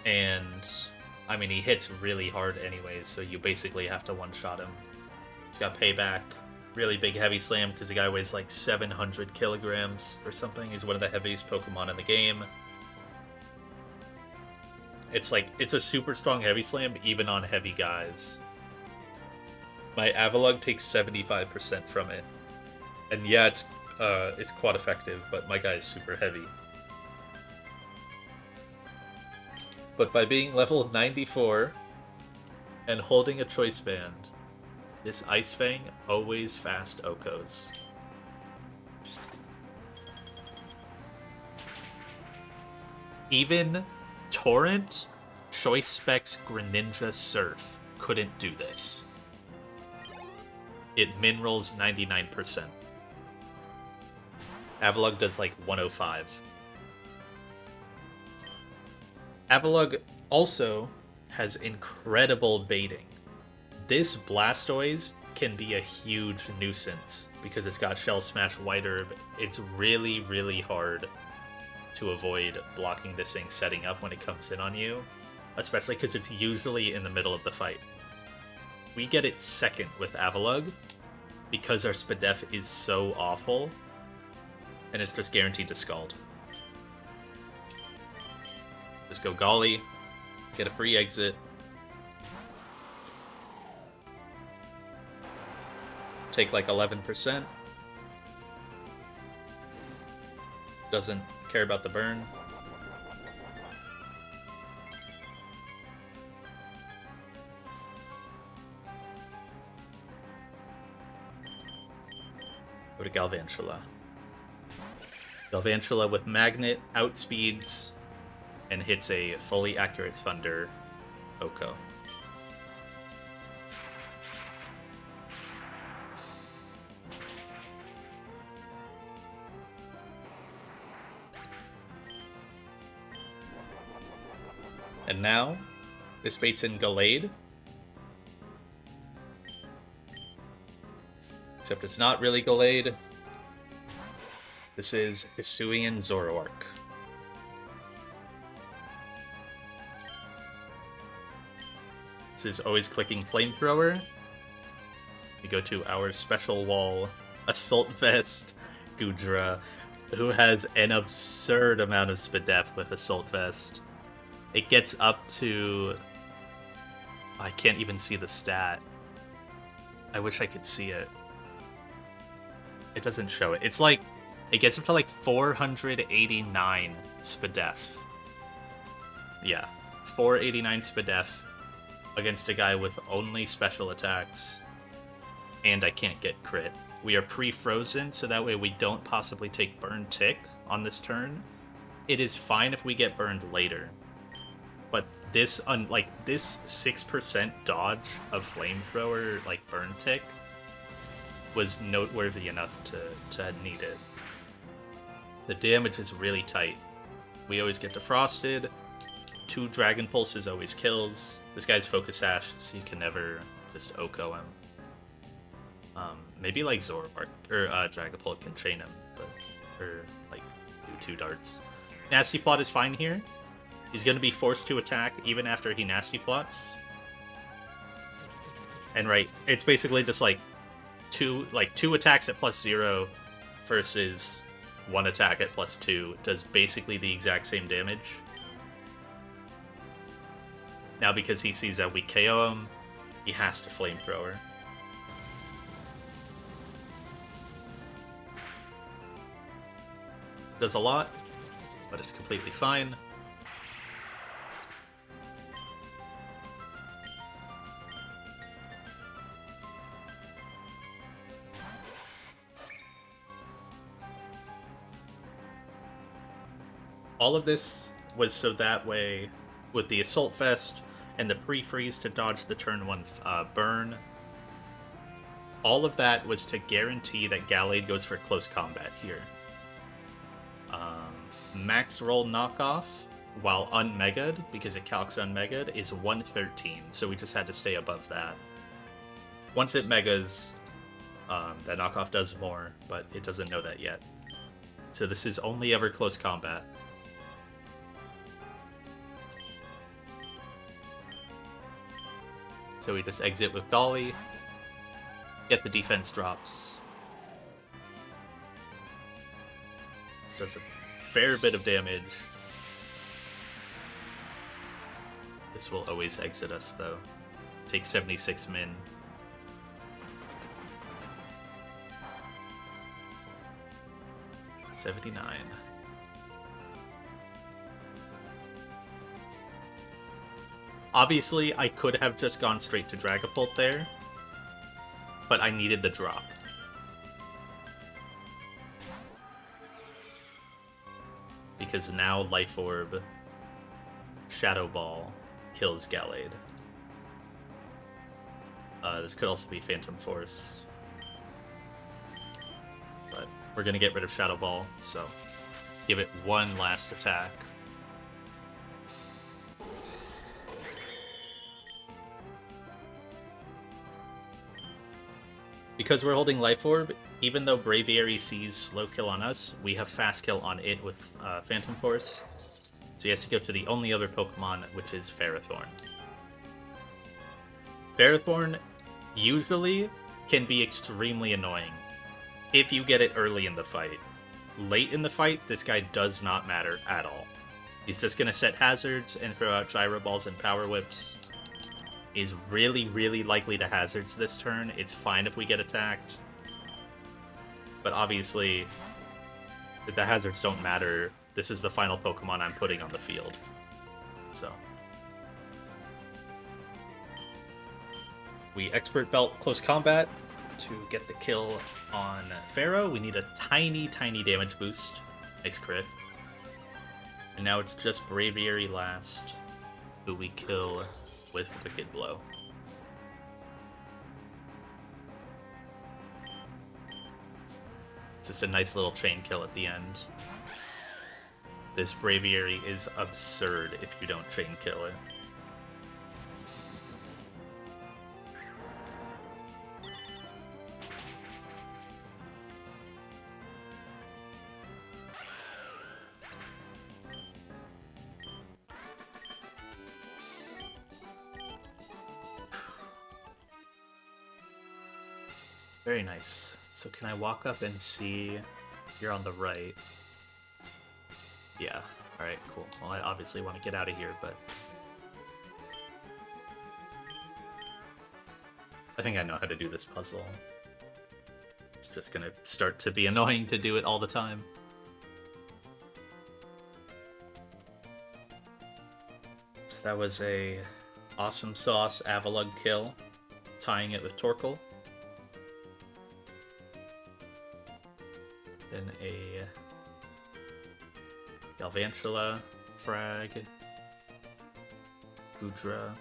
and I mean, he hits really hard anyways, so you basically have to one-shot him. He's got payback, really big heavy slam, because the guy weighs like 700 kilograms or something. He's one of the heaviest Pokemon in the game. It's like, it's a super strong heavy slam, even on heavy guys. My Avalugg takes 75% from it. And yeah, it's quite effective, but my guy is super heavy. But by being level 94 and holding a choice band, this Ice Fang always fast Okos. Even Torrent, Choice Specs, Greninja, Surf couldn't do this. It min rolls 99%. Avalugg does like 105. Avalugg also has incredible baiting. This Blastoise can be a huge nuisance because it's got Shell Smash, White Herb. It's really, really hard to avoid blocking this thing setting up when it comes in on you, especially because it's usually in the middle of the fight. We get it second with Avalugg, because our Spadef is so awful, and it's just guaranteed to Scald. Just go Golly, get a free exit. Take like 11%. Doesn't care about the burn. Go to Galvantula. Galvantula with Magnet outspeeds and hits a fully accurate Thunder Oko. And now, this baits in Gallade. Except it's not really Gallade. This is Hisuian Zoroark. This is always clicking Flamethrower. We go to our special wall, Assault Vest Goodra, who has an absurd amount of Spadef with Assault Vest. It gets up to... I can't even see the stat. I wish I could see it. It doesn't show it. It's like... It gets up to like 489 Spadef. Yeah. 489 Spadef against a guy with only special attacks. And I can't get crit. We are pre-frozen, so that way we don't possibly take Burn Tick on this turn. It is fine if we get burned later. But this, this 6% dodge of Flamethrower, like Burn Tick, was noteworthy enough to need it. The damage is really tight. We always get defrosted. 2 Dragon Pulses always kills. This guy's Focus Sash, so you can never just Oko him. Maybe like Zoroark or Dragapult can chain him, but or like do 2 darts. Nasty Plot is fine here. He's going to be forced to attack even after he Nasty Plots. And right, it's basically just like two attacks at +0 versus 1 attack at +2 does basically the exact same damage. Now because he sees that we KO him, he has to Flamethrower. Does a lot, but it's completely fine. All of this was so that way, with the Assault Vest and the pre-freeze to dodge the turn 1 burn, all of that was to guarantee that Gallade goes for close combat here. Max roll knockoff, while unmega'd, because it calcs unmega'd, is 113, so we just had to stay above that. Once it megas, that knockoff does more, but it doesn't know that yet. So this is only ever close combat. So we just exit with Golly, get the defense drops. This does a fair bit of damage. This will always exit us though. Take 76 min. $79. Obviously, I could have just gone straight to Dragapult there, but I needed the drop. Because now Life Orb, Shadow Ball, kills Gallade. This could also be Phantom Force. But we're going to get rid of Shadow Ball, so give it one last attack. Because we're holding Life Orb, even though Braviary sees slow kill on us, we have fast kill on it with Phantom Force. So he has to go to the only other Pokemon, which is Ferrothorn. Ferrothorn usually can be extremely annoying if you get it early in the fight. Late in the fight, this guy does not matter at all. He's just going to set hazards and throw out gyro balls and power whips. He's really, really likely to hazards this turn. It's fine if we get attacked. But obviously, if the hazards don't matter, this is the final Pokemon I'm putting on the field. So. We Expert Belt Close Combat to get the kill on Pharaoh. We need a tiny, tiny damage boost. Nice crit. And now it's just Braviary last, who we kill with Wicked Blow. It's just a nice little chain kill at the end. This Braviary is absurd if you don't chain kill it. Very nice. So can I walk up and see you're on the right? Yeah. Alright, cool. Well, I obviously want to get out of here, but I think I know how to do this puzzle. It's just gonna start to be annoying to do it all the time. So that was a Awesome Sauce Avalug kill, tying it with Torkoal. Then a Galvantula, Frag, Goodra.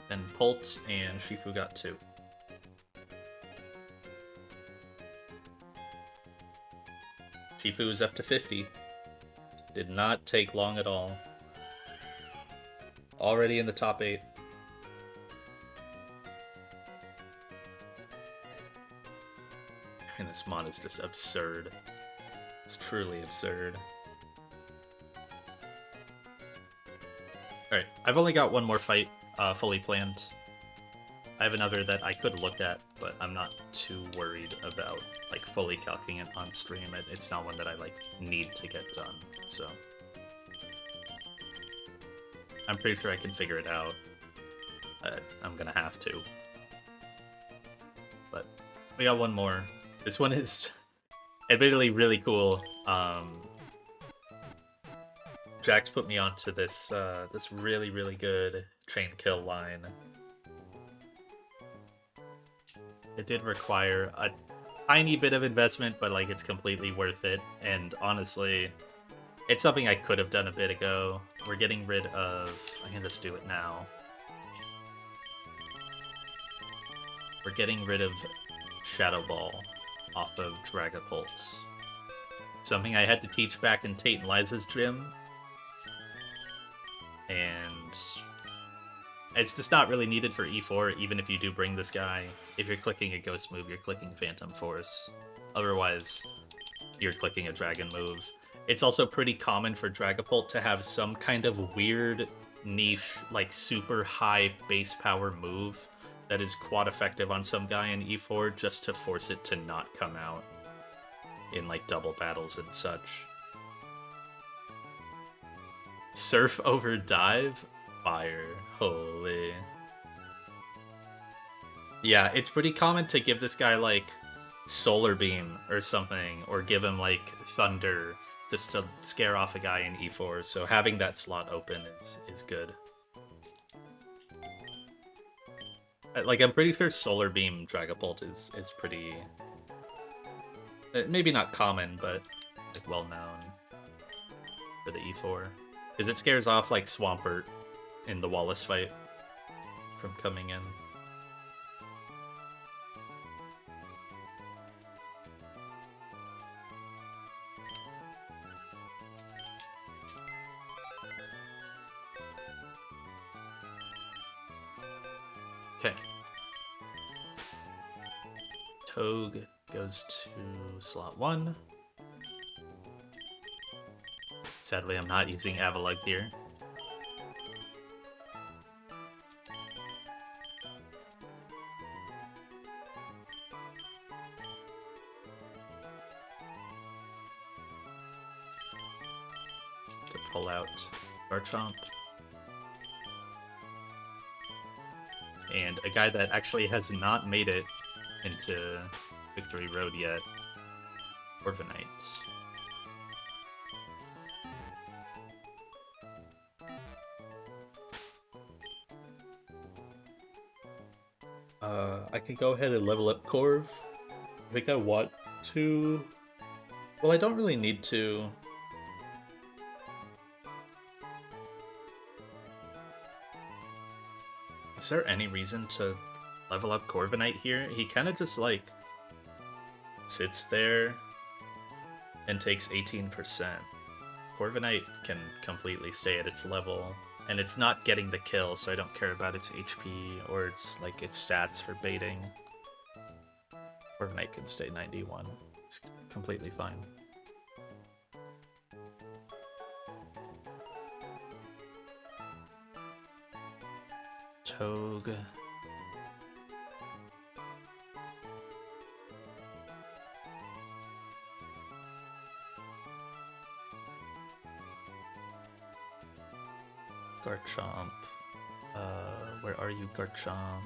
Then Polt and Shifu got 2. Shifu is up to 50. Did not take long at all. Already in the top 8. And this mon is just absurd. It's truly absurd. Alright, I've only got one more fight fully planned. I have another that I could look at, but I'm not too worried about like fully calcing it on stream. It's not one that I like need to get done, so I'm pretty sure I can figure it out. I'm gonna have to. But we got one more. This one is admittedly really cool. Jax put me onto this this really, really good chain kill line. It did require a tiny bit of investment, but like it's completely worth it. And honestly, it's something I could have done a bit ago. We're getting rid of... I can just do it now. We're getting rid of Shadow Ball off of Dragapult. Something I had to teach back in Tate and Liza's gym. And it's just not really needed for E4, even if you do bring this guy. If you're clicking a Ghost move, you're clicking Phantom Force. Otherwise, you're clicking a Dragon move. It's also pretty common for Dragapult to have some kind of weird, niche, like super high base power move that is quad effective on some guy in E4 just to force it to not come out in like double battles and such. Surf over dive? Fire. Holy. Yeah, it's pretty common to give this guy like Solar Beam or something, or give him like Thunder just to scare off a guy in E4, so having that slot open is good. Like, I'm pretty sure Solar Beam Dragapult is pretty... maybe not common, but like, well known for the E4. Because it scares off like Swampert in the Wallace fight from coming in. Okay. Togue goes to slot 1. Sadly, I'm not using Avalug here. To pull out Garchomp. And a guy that actually has not made it into Victory Road yet, Corviknight. I can go ahead and level up Corv. I think I want to. Well, I don't really need to. Is there any reason to level up Corviknight here? He kind of just, like, sits there and takes 18%. Corviknight can completely stay at its level, and it's not getting the kill, so I don't care about its HP or its stats for baiting. Corviknight can stay 91. It's completely fine. Togue. Garchomp. Where are you, Garchomp?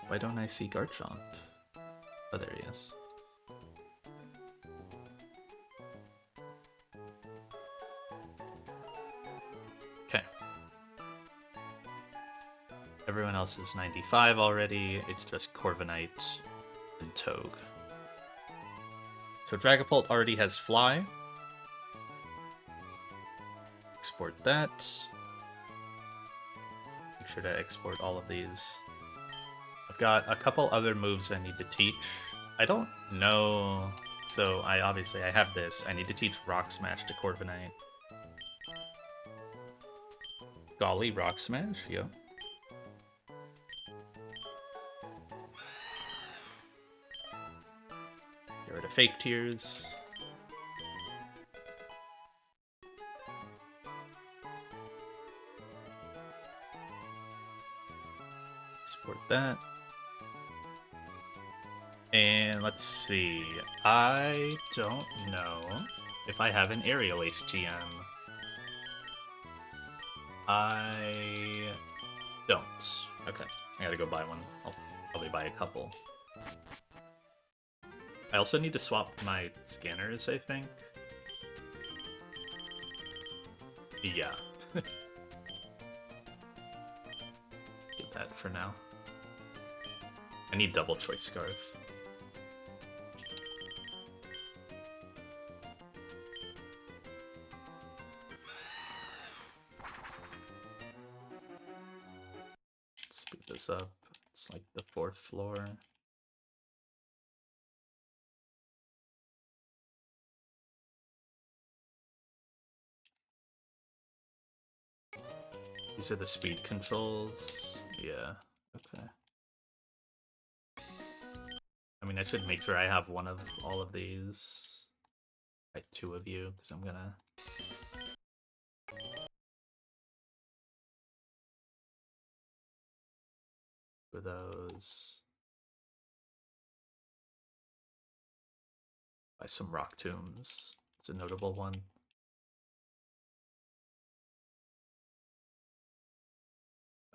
Why don't I see Garchomp? Oh, there he is. Okay. Everyone else is 95 already. It's just Corviknight and Togue. So Dragapult already has Fly. Export that. Make sure to export all of these. I've got a couple other moves I need to teach. I don't know. So I have this. I need to teach Rock Smash to Corviknight. Golly, Rock Smash, yo. Get rid of Fake Tears. Export that. And let's see. I don't know if I have an Aerial Ace TM. I don't. Okay, I gotta go buy one. I'll probably buy a couple. I also need to swap my scanners, I think. Yeah. Get that for now. I need Double Choice Scarf. Speed this up. It's like the 4th floor. These are the speed controls. Yeah, okay. I mean, I should make sure I have one of all of these. Like 2 of you, because I'm gonna... For those. Buy some Rock Tombs. It's a notable one.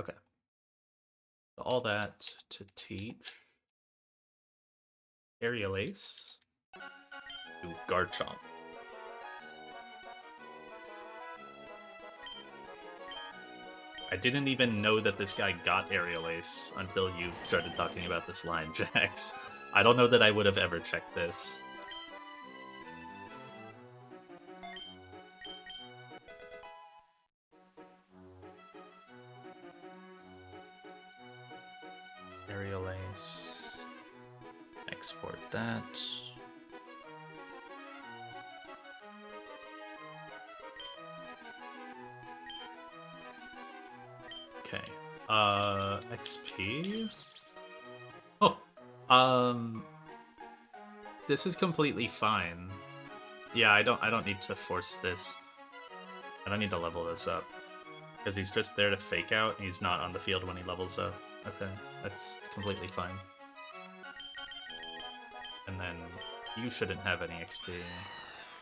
Okay. So all that to teach. Aerial Ace. To Garchomp. I didn't even know that this guy got Aerial Ace until you started talking about this line, Jax. I don't know that I would have ever checked this. Aerial Ace. Export that. Okay. XP? Oh, Um, this is completely fine. Yeah, I don't need to force this. I don't need to level this up. Because he's just there to fake out, and he's not on the field when he levels up. Okay, that's completely fine. And then you shouldn't have any XP.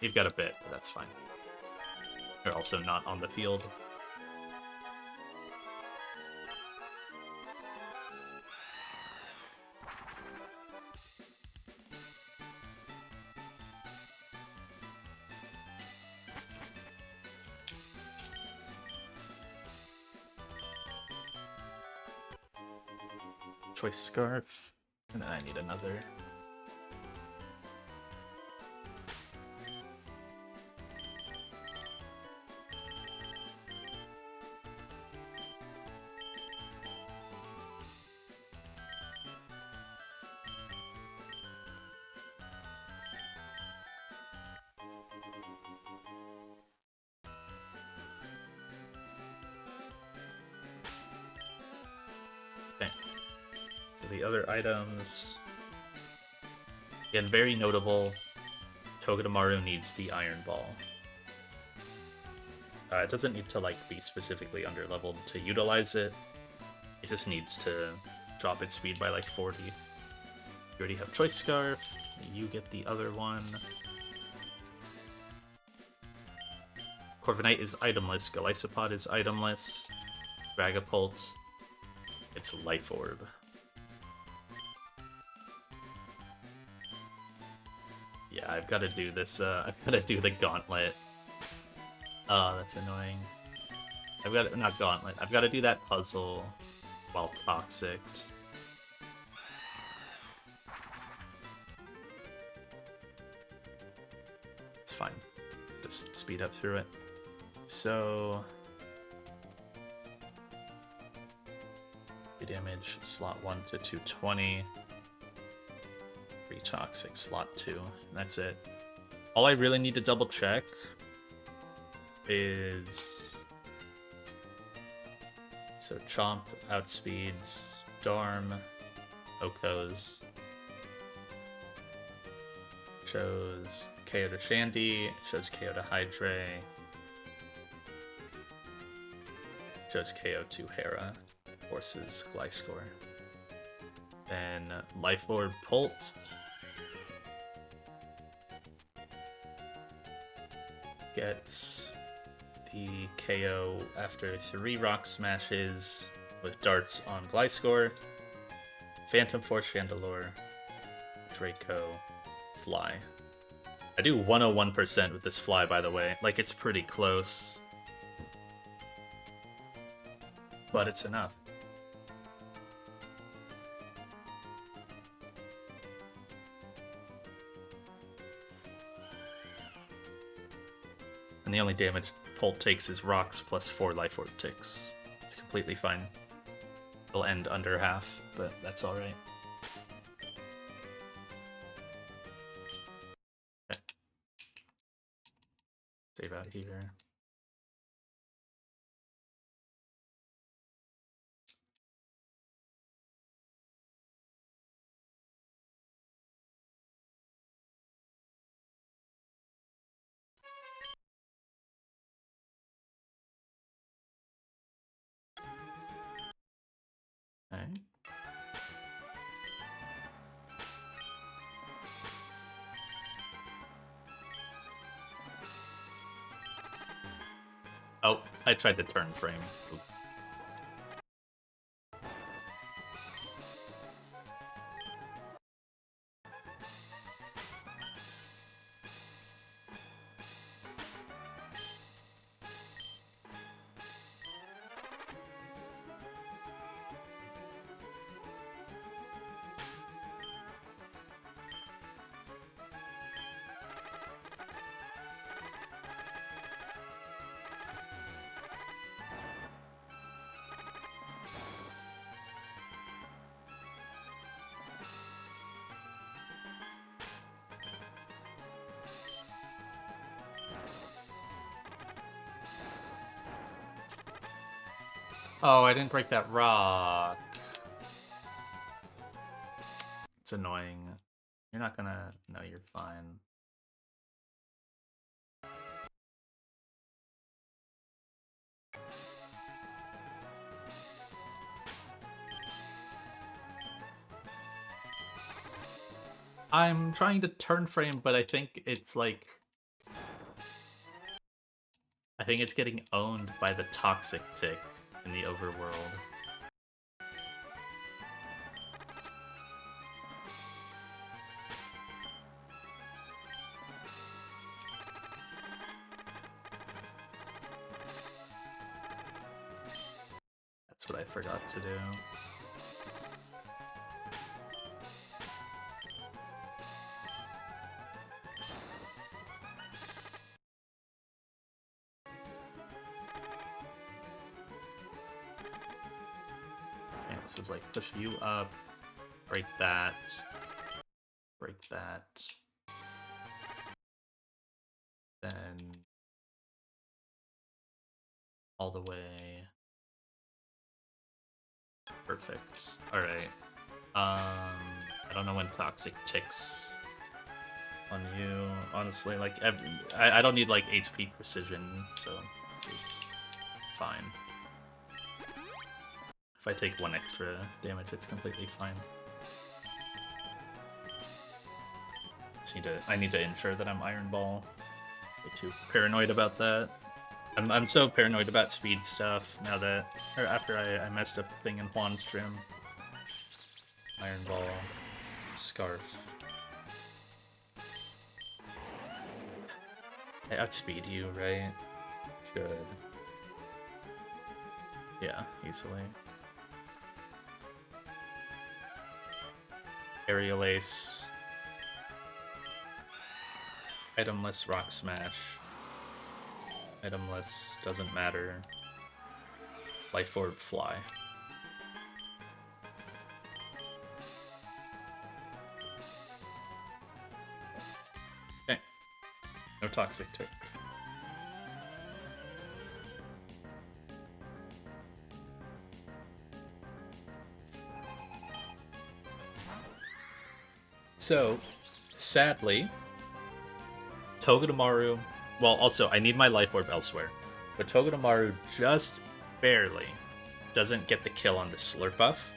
You've got a bit, but that's fine. You're also not on the field. Choice Scarf, and then I need another. Okay. So the other items, again, very notable. Togedemaru needs the Iron Ball. It doesn't need to like be specifically underleveled to utilize it. It just needs to drop its speed by like 40. You already have Choice Scarf. You get the other one. Corviknight is itemless. Golisopod is itemless. Dragapult. It's Life Orb. Yeah, I've got to do this. I've got to do the Gauntlet. Oh, that's annoying. I've got to, not Gauntlet. I've got to do that puzzle while toxic. It's fine. Just speed up through it. So damage slot 1 to 220. 3 toxic slot 2. And that's it. All I really need to double check is so Chomp outspeeds Darm, Okos, shows KO to Shandy, shows KO to Hydre, shows KO to Hera, forces Gliscor. Then Life Orb Pult gets the KO after 3 Rock Smashes with darts on Gliscor, Phantom Force Chandelure, Draco, Fly. I do 101% with this Fly, by the way. Like, it's pretty close. But it's enough. And the only damage Pult takes is rocks plus 4 Life Orb ticks. It's completely fine. It'll end under half, but that's alright. Okay. Save out here. Okay. Oh, I tried to turn frame. Oops. Oh, I didn't break that rock. It's annoying. You're not gonna... No, you're fine. I'm trying to turn frame, but I think it's like... I think it's getting owned by the toxic tick in the overworld. That's what I forgot to do. So it's like push you up, break that, then all the way. Perfect. Alright. I don't know when toxic ticks on you, honestly. Like, I don't need, like, HP precision, so this is fine. If I take 1 extra damage, it's completely fine. I need to ensure that I'm Iron Ball. I'm too paranoid about that. I'm so paranoid about speed stuff now that, or after I messed up the thing in Juan's trim. Iron Ball, Scarf. I outspeed you, right? Should. Yeah, easily. Aerial Ace. Itemless Rock Smash. Itemless doesn't matter. Life Orb Fly. Okay. No Toxic Tick. So, sadly, Togedemaru... Well, also, I need my Life Orb elsewhere. But Togedemaru just barely doesn't get the kill on the Slurp buff.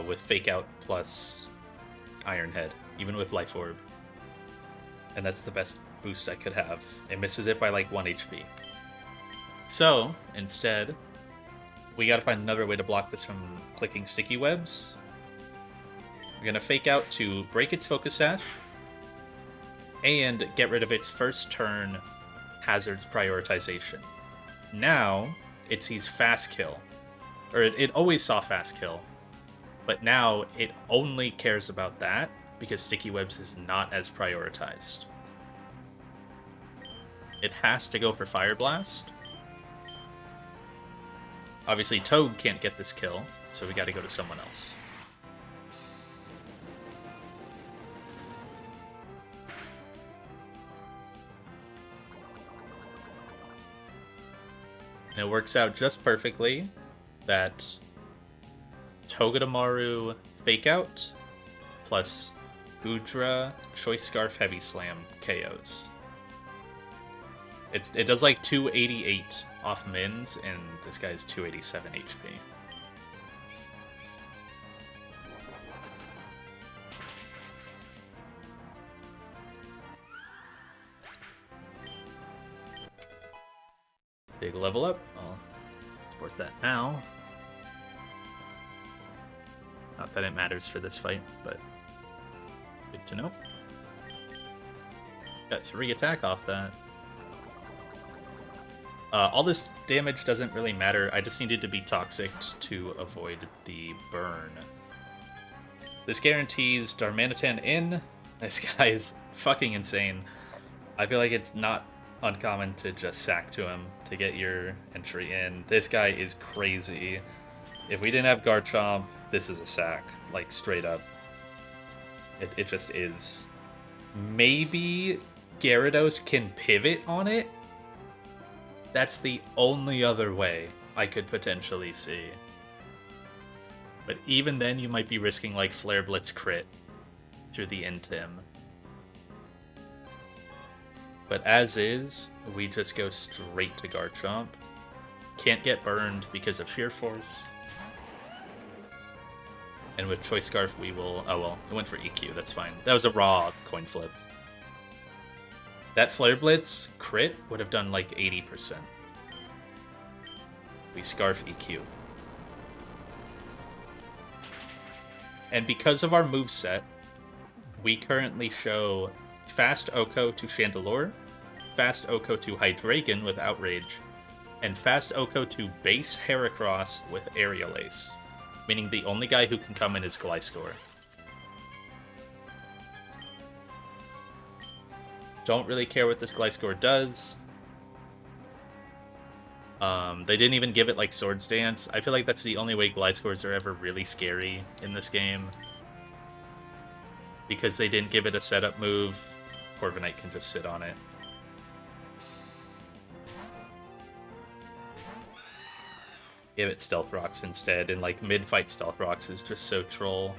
With Fake Out plus Iron Head, even with Life Orb. And that's the best boost I could have. It misses it by like 1 HP. So, instead, we gotta find another way to block this from clicking sticky webs. We're gonna Fake Out to break its Focus Sash, and get rid of its first turn hazards prioritization. Now, it sees Fast Kill. Or it always saw Fast Kill, but now it only cares about that because Sticky Webs is not as prioritized. It has to go for Fire Blast. Obviously, Toad can't get this kill, so we gotta go to someone else. And it works out just perfectly that Togedemaru Fake Out plus Goodra Choice Scarf Heavy Slam KOs. It does like 288 off mins, and this guy's 287 HP. Big level up. I'll export that now. Not that it matters for this fight, but good to know. Got 3 attack off that. All this damage doesn't really matter. I just needed to be toxic to avoid the burn. This guarantees Darmanitan in. This guy is fucking insane. I feel like it's not uncommon to just sack to him to get your entry in. This guy is crazy. If we didn't have Garchomp, this is a sack. Like, straight up. It just is. Maybe Gyarados can pivot on it? That's the only other way I could potentially see. But even then, you might be risking like Flare Blitz crit through the Intim. But as is, we just go straight to Garchomp. Can't get burned because of Sheer Force. And with Choice Scarf, we will... Oh, well, it went for EQ. That's fine. That was a raw coin flip. That Flare Blitz crit would have done like 80%. We Scarf EQ. And because of our moveset, we currently show Fast Oko to Chandelure, Fast Oko to Hydreigon with Outrage, and Fast Oko to base Heracross with Aerial Ace, meaning the only guy who can come in is Gliscor. Don't really care what this Gliscor does. They didn't even give it like Swords Dance. I feel like that's the only way Gliscors are ever really scary in this game. Because they didn't give it a setup move, Corviknight can just sit on it. Give it Stealth Rocks instead, and like mid-fight Stealth Rocks is just so troll.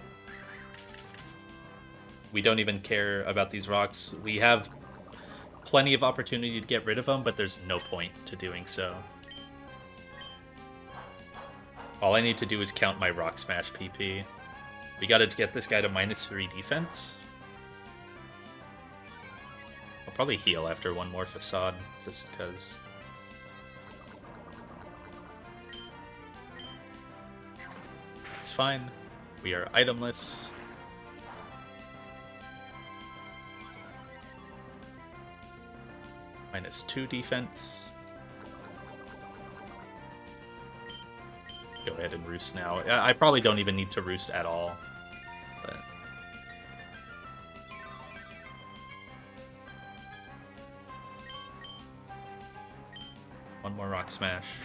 We don't even care about these rocks. We have plenty of opportunity to get rid of them, but there's no point to doing so. All I need to do is count my Rock Smash PP. We gotta get this guy to -3 defense. I'll probably heal after one more Facade, just because. It's fine. We are itemless. -2 defense. Go ahead and roost now. I probably don't even need to roost at all. But... one more Rock Smash.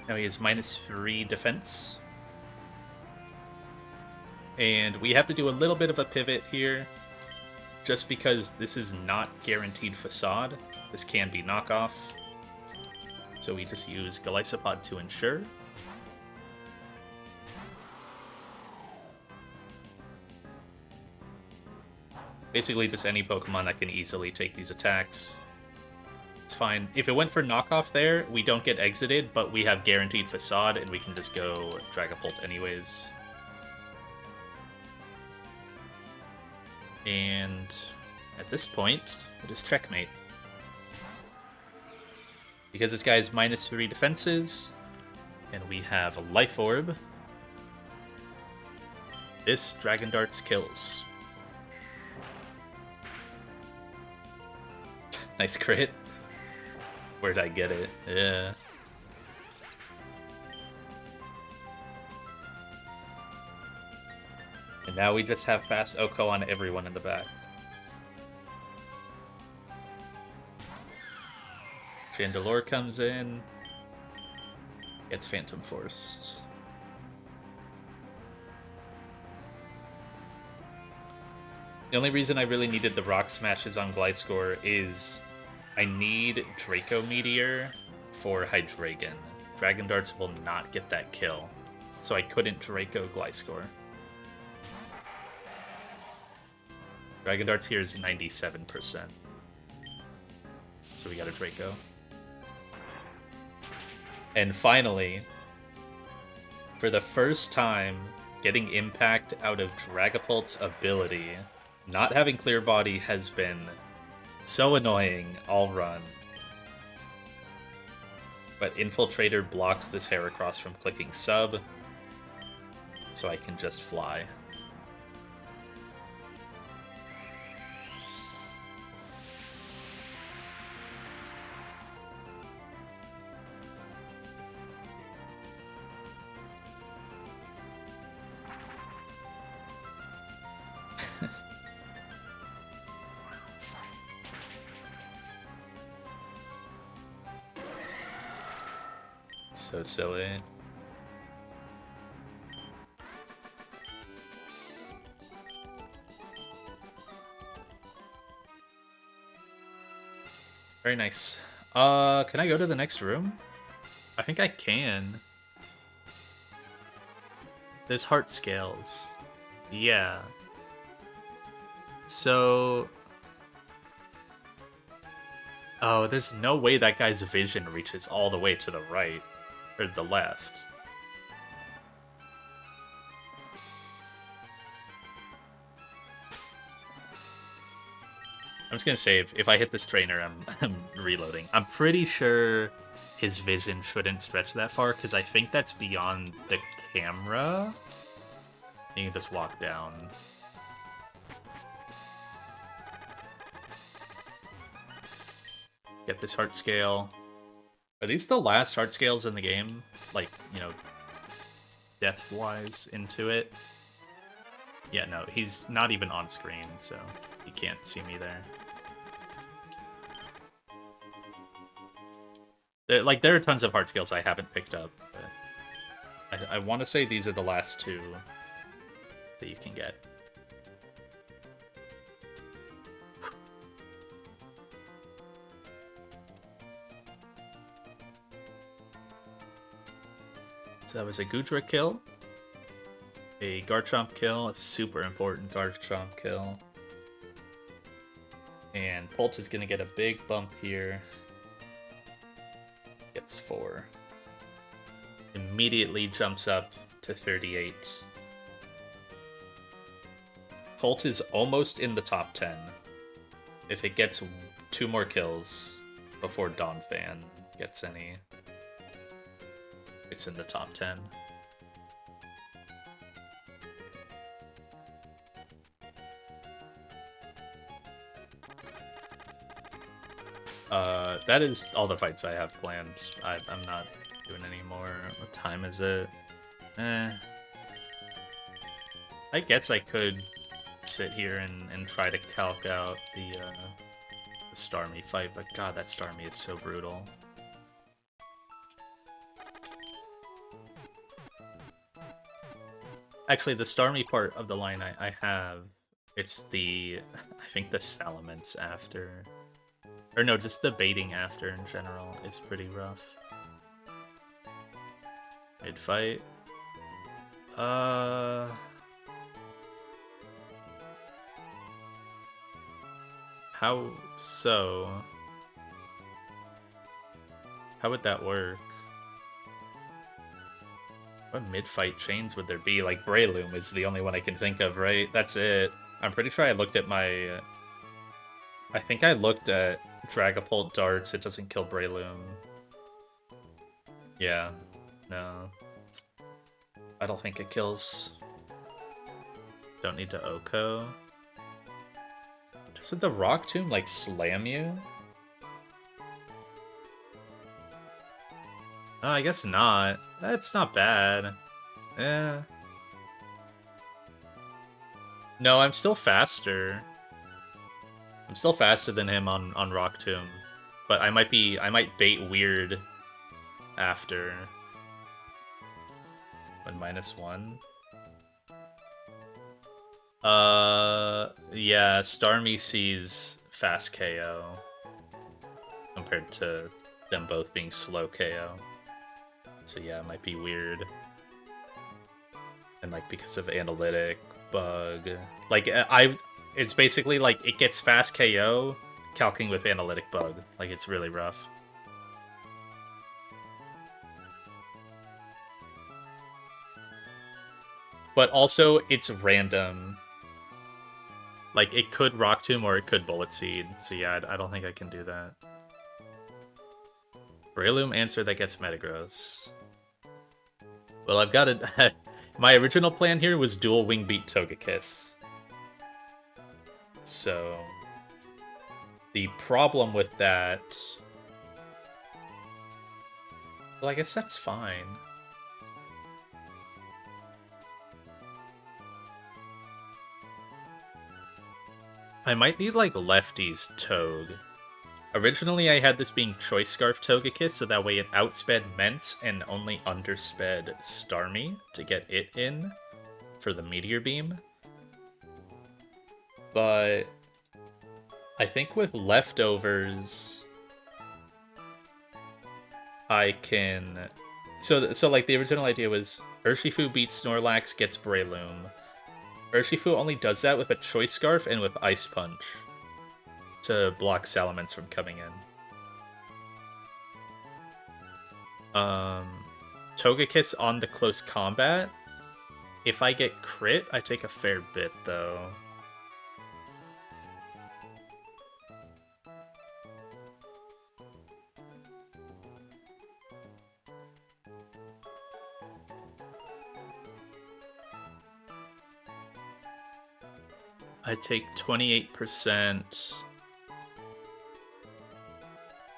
Now he has -3 defense. And we have to do a little bit of a pivot here, just because this is not guaranteed Facade. This can be knockoff. So we just use Golisopod to ensure. Basically just any Pokemon that can easily take these attacks. It's fine. If it went for knockoff there, we don't get exited, but we have guaranteed Facade, and we can just go Dragapult anyways. And at this point, it is checkmate. Because this guy is -3 defenses, and we have a Life Orb. This Dragon Darts kills. Nice crit. Where'd I get it? Yeah. And now we just have Fast Oko on everyone in the back. Chandelure comes in. Gets Phantom Force. The only reason I really needed the Rock Smashes on Gliscor is I need Draco Meteor for Hydreigon. Dragon Darts will not get that kill, so I couldn't Draco Gliscor. Dragon Darts here is 97%. So we got a Draco. And finally, for the first time, getting impact out of Dragapult's ability, not having Clear Body has been so annoying all run. But Infiltrator blocks this Heracross from clicking sub, so I can just fly. So silly. Very nice. Can I go to the next room? I think I can. There's heart scales. Yeah. So... Oh, there's no way that guy's vision reaches all the way to the right. Or the left. I'm just gonna say, if I hit this trainer, I'm reloading. I'm pretty sure his vision shouldn't stretch that far, because I think that's beyond the camera. You can just walk down. Get this heart scale. Are these the last heart scales in the game? Like, you know, death-wise into it? Yeah, no, he's not even on screen, so he can't see me there. There are tons of heart scales I haven't picked up, but I want to say these are the last two that you can get. So that was a Gudra kill, a Garchomp kill, a super important Garchomp kill, and Bolt is going to get a big bump here. Gets 4. Immediately jumps up to 38. Colt is almost in the top 10. If it gets 2 more kills before Donphan gets any, it's in the top 10. That is all the fights I have planned. I'm not doing any more. What time is it? I guess I could sit here and try to calc out the Starmie fight, but god, that Starmie is so brutal. Actually, the Starmie part of the line I have, it's the, I think the Salamence after. Or no, just the baiting after in general is pretty rough. Mid-fight. How so? How would that work? What mid-fight chains would there be? Like, Breloom is the only one I can think of, right? That's it. I'm pretty sure I looked at my... I think I looked at Dragapult darts. It doesn't kill Breloom. Yeah. No. I don't think it kills. Don't need to Oko. Doesn't the Rock Tomb, like, slam you? Oh, I guess not. That's not bad. Eh. No, I'm still faster. I'm still faster than him on Rock Tomb. But I might bait weird after. When -1. Yeah, Starmie sees fast KO. Compared to them both being slow KO. So yeah, it might be weird. And like because of analytic bug. Like it's basically like it gets fast KO calcing with analytic bug. Like it's really rough. But also it's random. Like it could Rock Tomb or it could Bullet Seed. So yeah, I don't think I can do that. Breloom answer that gets Metagross. Well, I've got it. My original plan here was dual Wing Beat Togekiss. So the problem with that... Well, I guess that's fine. I might need, like, Lefty's Toge. Originally, I had this being Choice Scarf Togekiss, so that way it outsped Ment and only undersped Starmie to get it in for the Meteor Beam. But I think with Leftovers, I can... So like, the original idea was Urshifu beats Snorlax, gets Breloom. Urshifu only does that with a Choice Scarf and with Ice Punch to block Salamence from coming in. Togekiss on the close combat. If I get crit, I take a fair bit, though. I take 28%.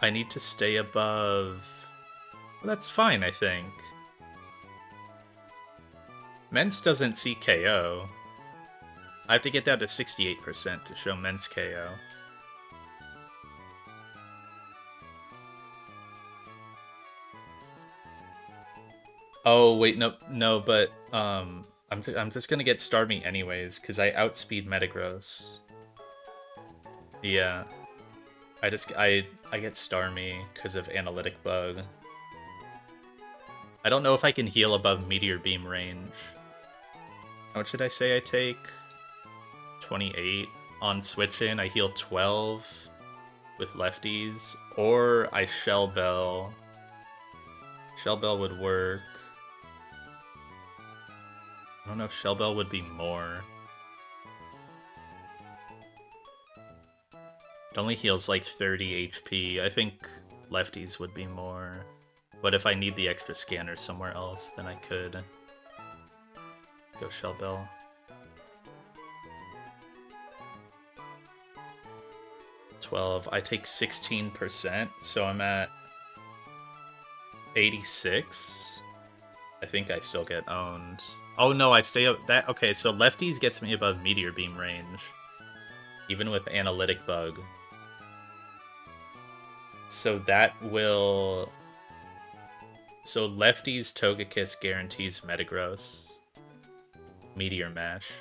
I need to stay above... Well, that's fine, I think. Mence doesn't see KO. I have to get down to 68% to show Mence KO. Oh, wait, no, but, I'm just gonna get Starmie anyways, because I outspeed Metagross. Yeah. I get Starmie because of Analytic Bug. I don't know if I can heal above Meteor Beam range. How much did I say I take? 28. On switch in, I heal 12 with lefties. Or I Shell Bell. Shell Bell would work. I don't know if Shell Bell would be more. It only heals like 30 HP. I think lefties would be more. But if I need the extra scanner somewhere else, then I could go Shell Bell. I take 16%, so I'm at 86. I think I still get owned. Oh no, I stay up that. Okay, so lefties gets me above Meteor Beam range, even with Analytic Bug. So that will. So lefties Togekiss guarantees Metagross. Meteor Mash.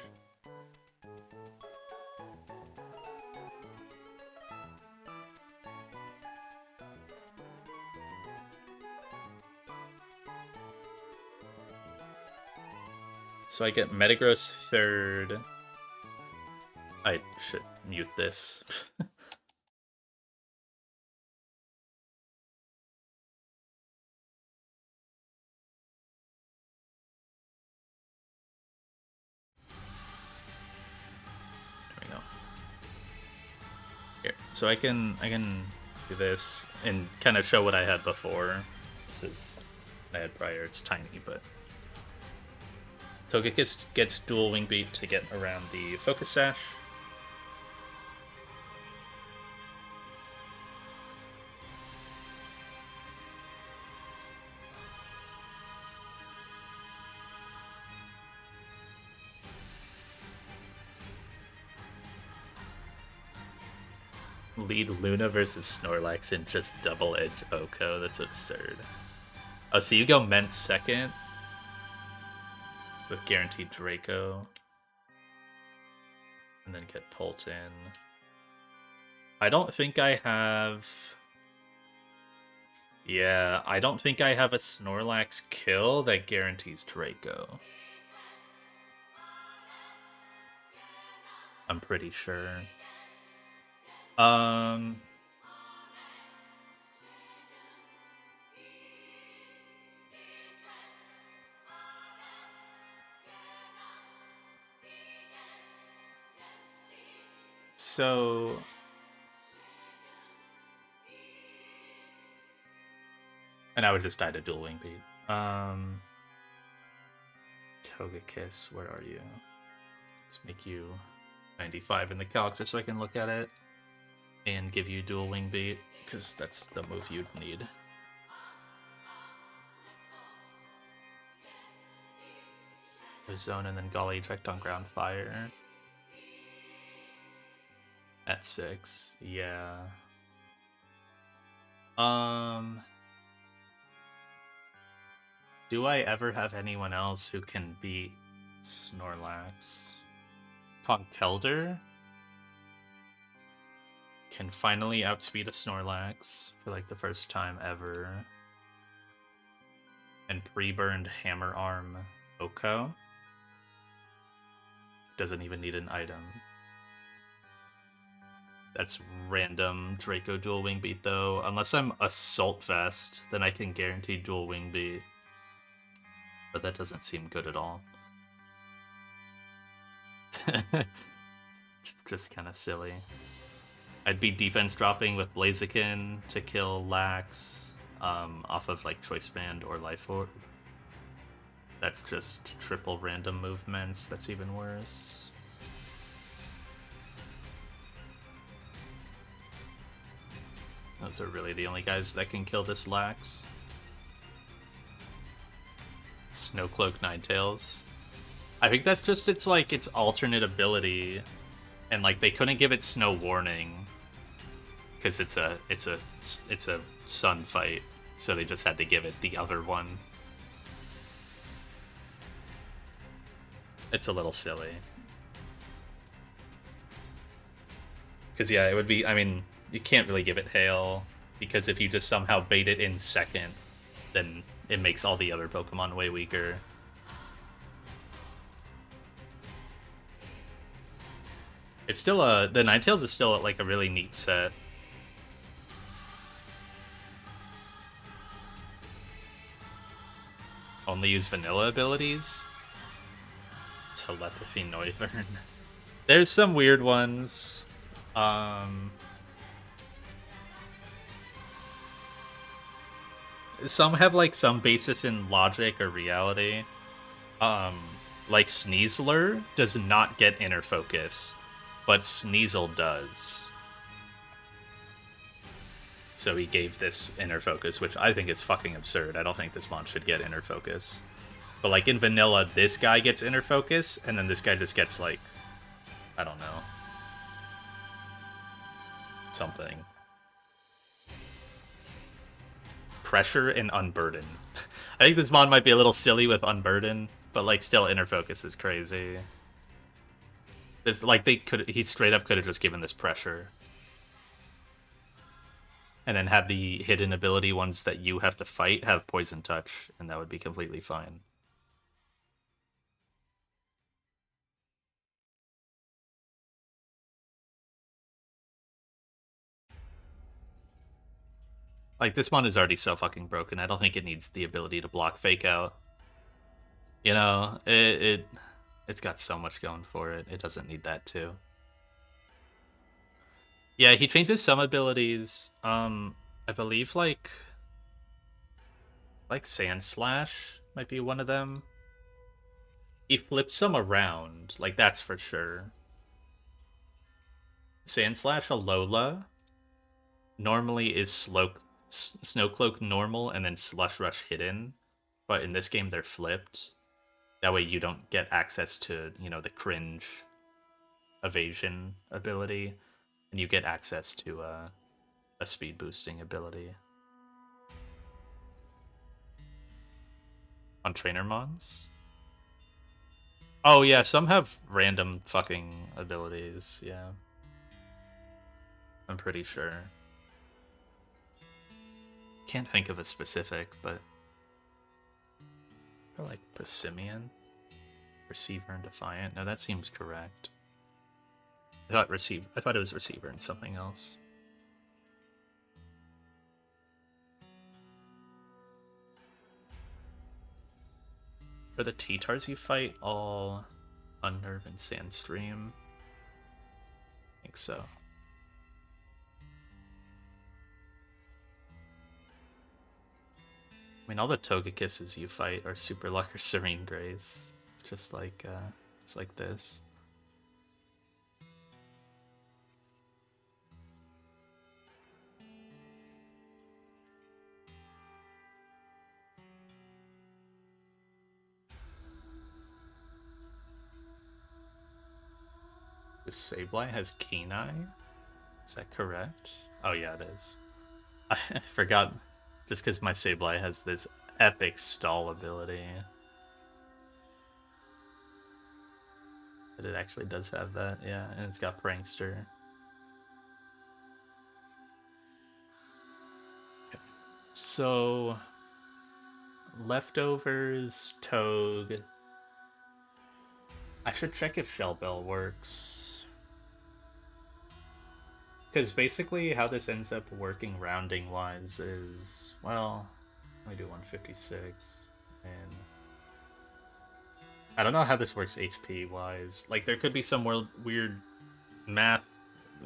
So I get Metagross third. I should mute this. There we go. Here, so I can do this and kind of show what I had before. This is what I had prior. It's tiny, but Togekiss gets dual Wing Beat to get around the Focus Sash. Lead Luna versus Snorlax and just double edge Oko. That's absurd. Oh, so you go Mence second with guaranteed Draco, and then get Pult in. I don't think I have. Yeah, I don't think I have a Snorlax kill that guarantees Draco. I'm pretty sure. So and I would just die to dual Wing Beat. Togekiss, where are you? Let's make you 95 in the calc just so I can look at it and give you dual Wing Beat, because that's the move you'd need. Zone and then Golly Eject on Ground Fire. At 6, yeah. Do I ever have anyone else who can beat Snorlax? Conkeldurr can finally outspeed a Snorlax for like the first time ever. And pre-burned hammer arm Oko. Doesn't even need an item. That's random Draco dual wing beat though. Unless I'm Assault Vest, then I can guarantee dual wing beat. But that doesn't seem good at all. It's just kind of silly. I'd be defense dropping with Blaziken to kill Lax off of like Choice Band or Life Orb. That's just triple random movements. That's even worse. Those are really the only guys that can kill this Lax. Snowcloak Ninetales. I think that's just its like its alternate ability, and like they couldn't give it Snow Warning because it's a sun fight, so they just had to give it the other one. It's a little silly. Because yeah, it would be. I mean, you can't really give it Hail because if you just somehow bait it in second, then it makes all the other Pokemon way weaker. It's still the Ninetales is still like a really neat set. Only use vanilla abilities. Telepathy Noivern. There's some weird ones. Some have like some basis in logic or reality. Like Sneasler does not get inner focus, but Sneasel does. So he gave this inner focus, which I think is fucking absurd. I don't think this mod should get inner focus. But like in vanilla, this guy gets inner focus, and then this guy just gets like, I don't know, something. Pressure and Unburden. I think this mod might be a little silly with Unburden, but like still inner focus is crazy. It's like he straight up could have just given this pressure. And then have the hidden ability ones that you have to fight have Poison Touch, and that would be completely fine. Like, this mod is already so fucking broken, I don't think it needs the ability to block Fake Out. You know, it's got so much going for it, it doesn't need that too. Yeah, he changes some abilities, I believe, like Sand Slash might be one of them. He flips some around, like, that's for sure. Sand Slash Alola normally is Snowcloak normal and then Slush Rush hidden, but in this game they're flipped. That way you don't get access to, you know, the cringe evasion ability, and you get access to a speed boosting ability. On trainer mons? Oh yeah, some have random fucking abilities, yeah. I'm pretty sure. Can't think of a specific, but I feel like Passimian? Receiver and Defiant? No, that seems correct. I thought it was Receiver and something else. Are the T-Tars you fight all Unnerve and Sandstream? I think so. I mean, all the Togekisses you fight are Super Luck or Serene Grace. It's just like this. This Sableye has Kenai? Is that correct? Oh yeah, it is. I forgot, just because my Sableye has this epic stall ability. But it actually does have that, yeah, and it's got Prankster. Okay. So, Leftovers, Toad. I should check if Shell Bell works. Because basically how this ends up working rounding-wise is, well, let me do 156, and I don't know how this works HP-wise. Like, there could be some weird math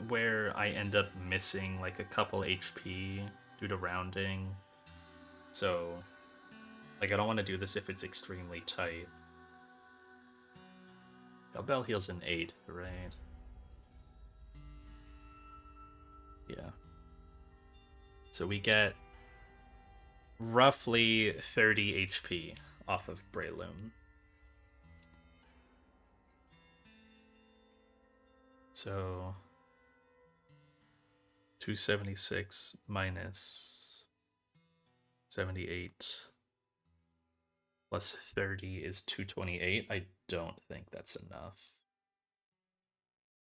where I end up missing, like, a couple HP due to rounding. So, like, I don't want to do this if it's extremely tight. Bell heals an 8, right? Yeah. So we get roughly 30 HP off of Breloom. So 276 minus 78 plus 30 is 228. I don't think that's enough.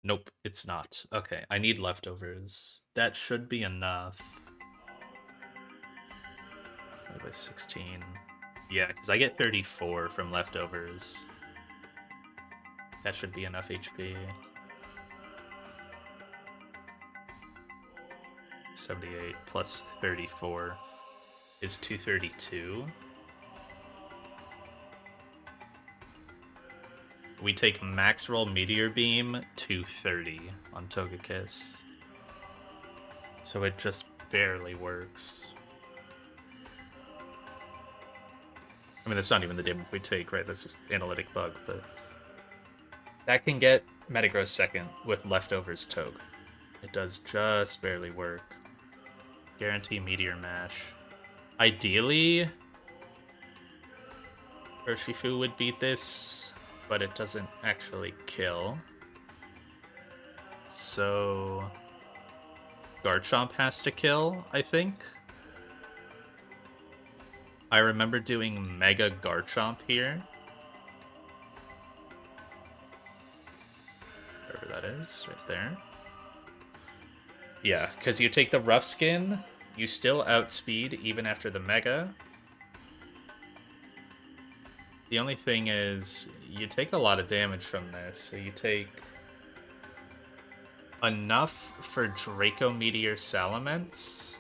Nope, it's not. Okay, I need leftovers. That should be enough. By 16. Yeah, because I get 34 from leftovers. That should be enough HP. 78 plus 34 is 232. We take max roll Meteor Beam 230 on Togekiss. So it just barely works. I mean, that's not even the damage we take, right? That's just analytic bug, but that can get Metagross second with leftovers Toge. It does just barely work. Guarantee Meteor Mash. Ideally, Urshifu would beat this, but it doesn't actually kill. So Garchomp has to kill, I think. I remember doing Mega Garchomp here. Wherever that is, right there. Yeah, because you take the Rough Skin, you still outspeed even after the Mega. The only thing is, you take a lot of damage from this, so you take enough for Draco Meteor Salamence.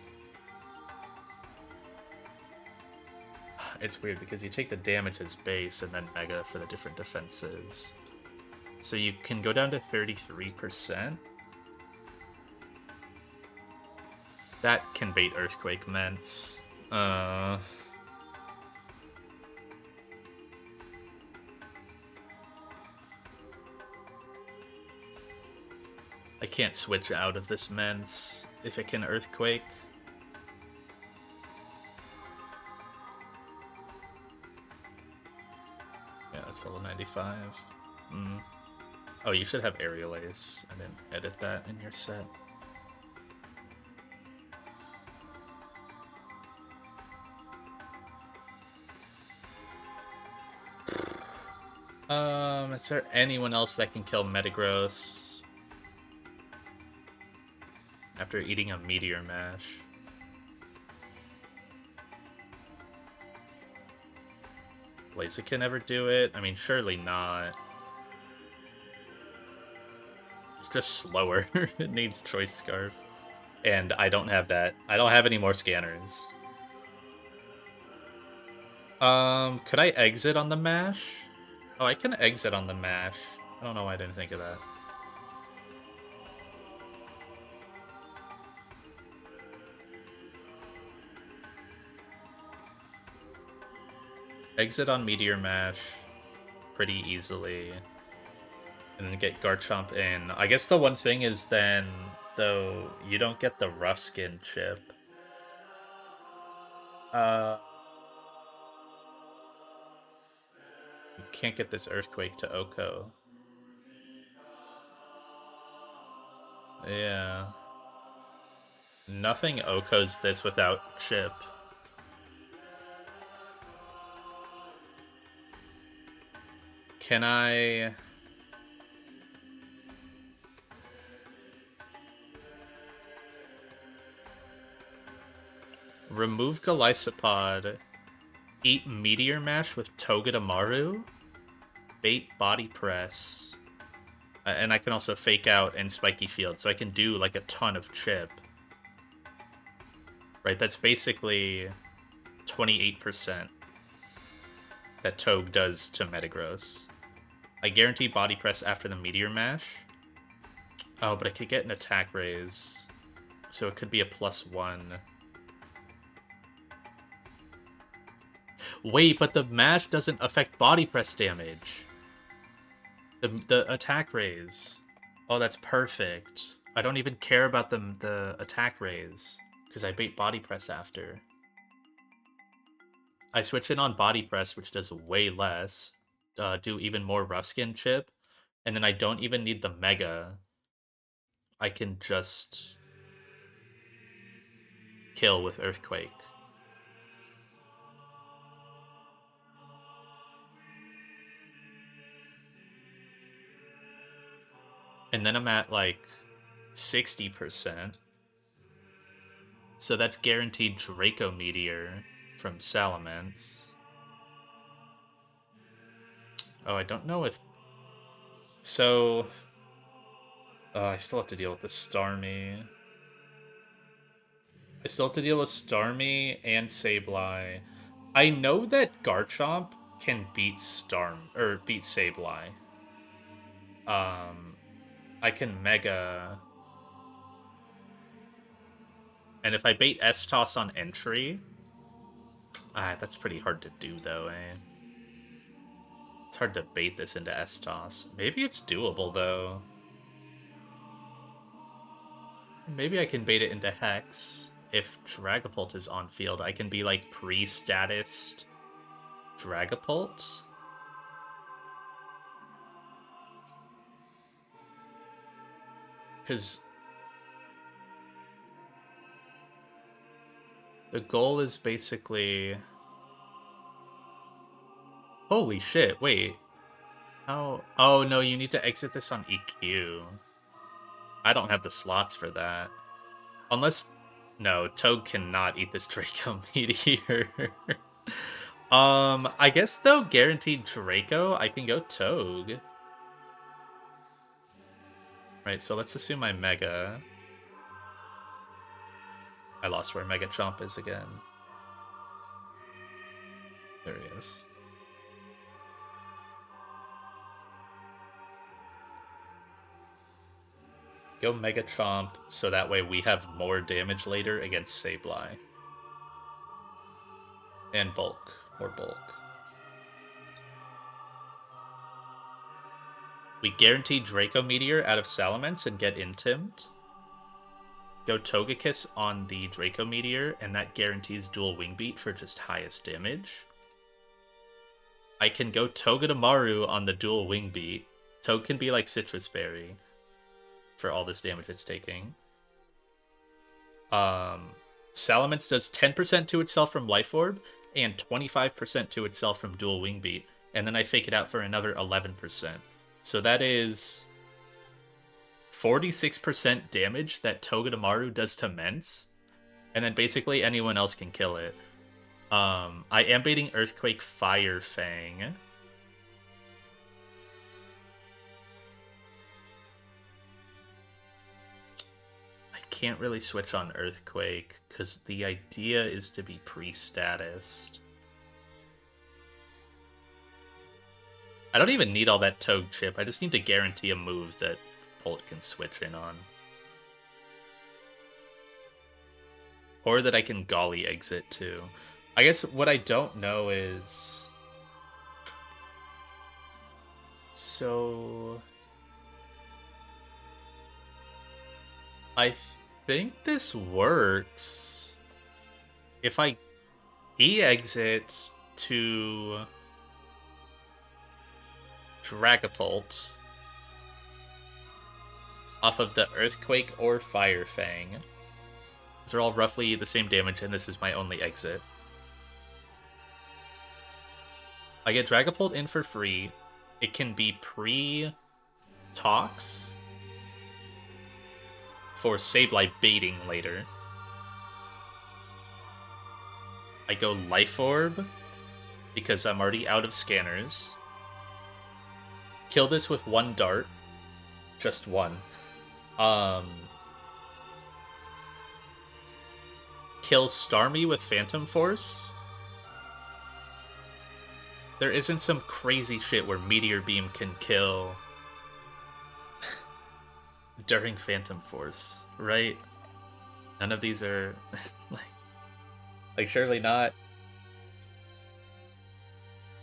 It's weird because you take the damage as base and then Mega for the different defenses. So you can go down to 33%. That can bait Earthquake Ments. I can't switch out of this Ments if it can Earthquake. Yeah, that's level 95. Oh, you should have Aerial Ace. I didn't edit that in your set. Is there anyone else that can kill Metagross after eating a Meteor Mash? Blaziken ever do it? I mean, surely not. It's just slower. It needs Choice Scarf. And I don't have that. I don't have any more scanners. Could I exit on the mash? Oh, I can exit on the mash. I don't know why I didn't think of that. Exit on Meteor Mash pretty easily. And then get Garchomp in. I guess the one thing is then, though, you don't get the Rough Skin chip. You can't get this Earthquake to Oko. Yeah. Nothing Okos this without chip. Can I... remove Golisopod Eat Meteor Mash with Togedemaru. Bait Body Press. And I can also Fake Out and Spiky Shield, so I can do like a ton of chip. Right, that's basically 28% that Toge does to Metagross. I guarantee Body Press after the Meteor Mash. Oh, but I could get an attack raise. So it could be a +1. Wait, but the mash doesn't affect Body Press damage. The attack raise. Oh, that's perfect. I don't even care about the attack raise, because I bait Body Press after. I switch in on Body Press, which does way less. Do even more Rough Skin chip. And then I don't even need the Mega. I can just kill with Earthquake. And then I'm at like 60%. So that's guaranteed Draco Meteor from Salamence. Oh, I don't know if... So... I still have to deal with the Starmie. I still have to deal with Starmie and Sableye. I know that Garchomp can beat beat Sableye. I can Mega... And if I bait S-Toss on entry... that's pretty hard to do, though, eh? It's hard to bait this into S-Toss. Maybe it's doable, though. Maybe I can bait it into Hex. If Dragapult is on field, I can be, like, pre-statused Dragapult? Because the goal is basically... Holy shit, wait. Oh, no, you need to exit this on EQ. I don't have the slots for that. Unless... No, Toad cannot eat this Draco Meteor. I guess, though, guaranteed Draco, I can go Toad. Right, so let's assume I Mega. I lost where Mega Chomp is again. There he is. Go Mega Chomp, so that way we have more damage later against Sableye. And Bulk, or Bulk. We guarantee Draco Meteor out of Salamence and get Intimed. Go Togekiss on the Draco Meteor, and that guarantees dual Wing Beat for just highest damage. I can go Togedemaru on the dual Wing Beat. Toge can be like Citrus Berry for all this damage it's taking. Salamence does 10% to itself from Life Orb and 25% to itself from dual Wing Beat, and then I fake it out for another 11%. So that is 46% damage that Togedemaru does to Mence, and then basically anyone else can kill it. I am baiting Earthquake Fire Fang. Can't really switch on Earthquake, because the idea is to be pre-statused. I don't even need all that Toge chip, I just need to guarantee a move that Bolt can switch in on. Or that I can Golly exit too. I guess what I don't know is... So... I think this works. If I E-exit to Dragapult off of the Earthquake or Fire Fang, these are all roughly the same damage, and this is my only exit. I get Dragapult in for free. It can be pre-Tox for Sableye baiting later. I go Life Orb because I'm already out of scanners. Kill this with one dart. Just one. Kill Starmie with Phantom Force. There isn't some crazy shit where Meteor Beam can kill during Phantom Force, right? None of these are like surely not.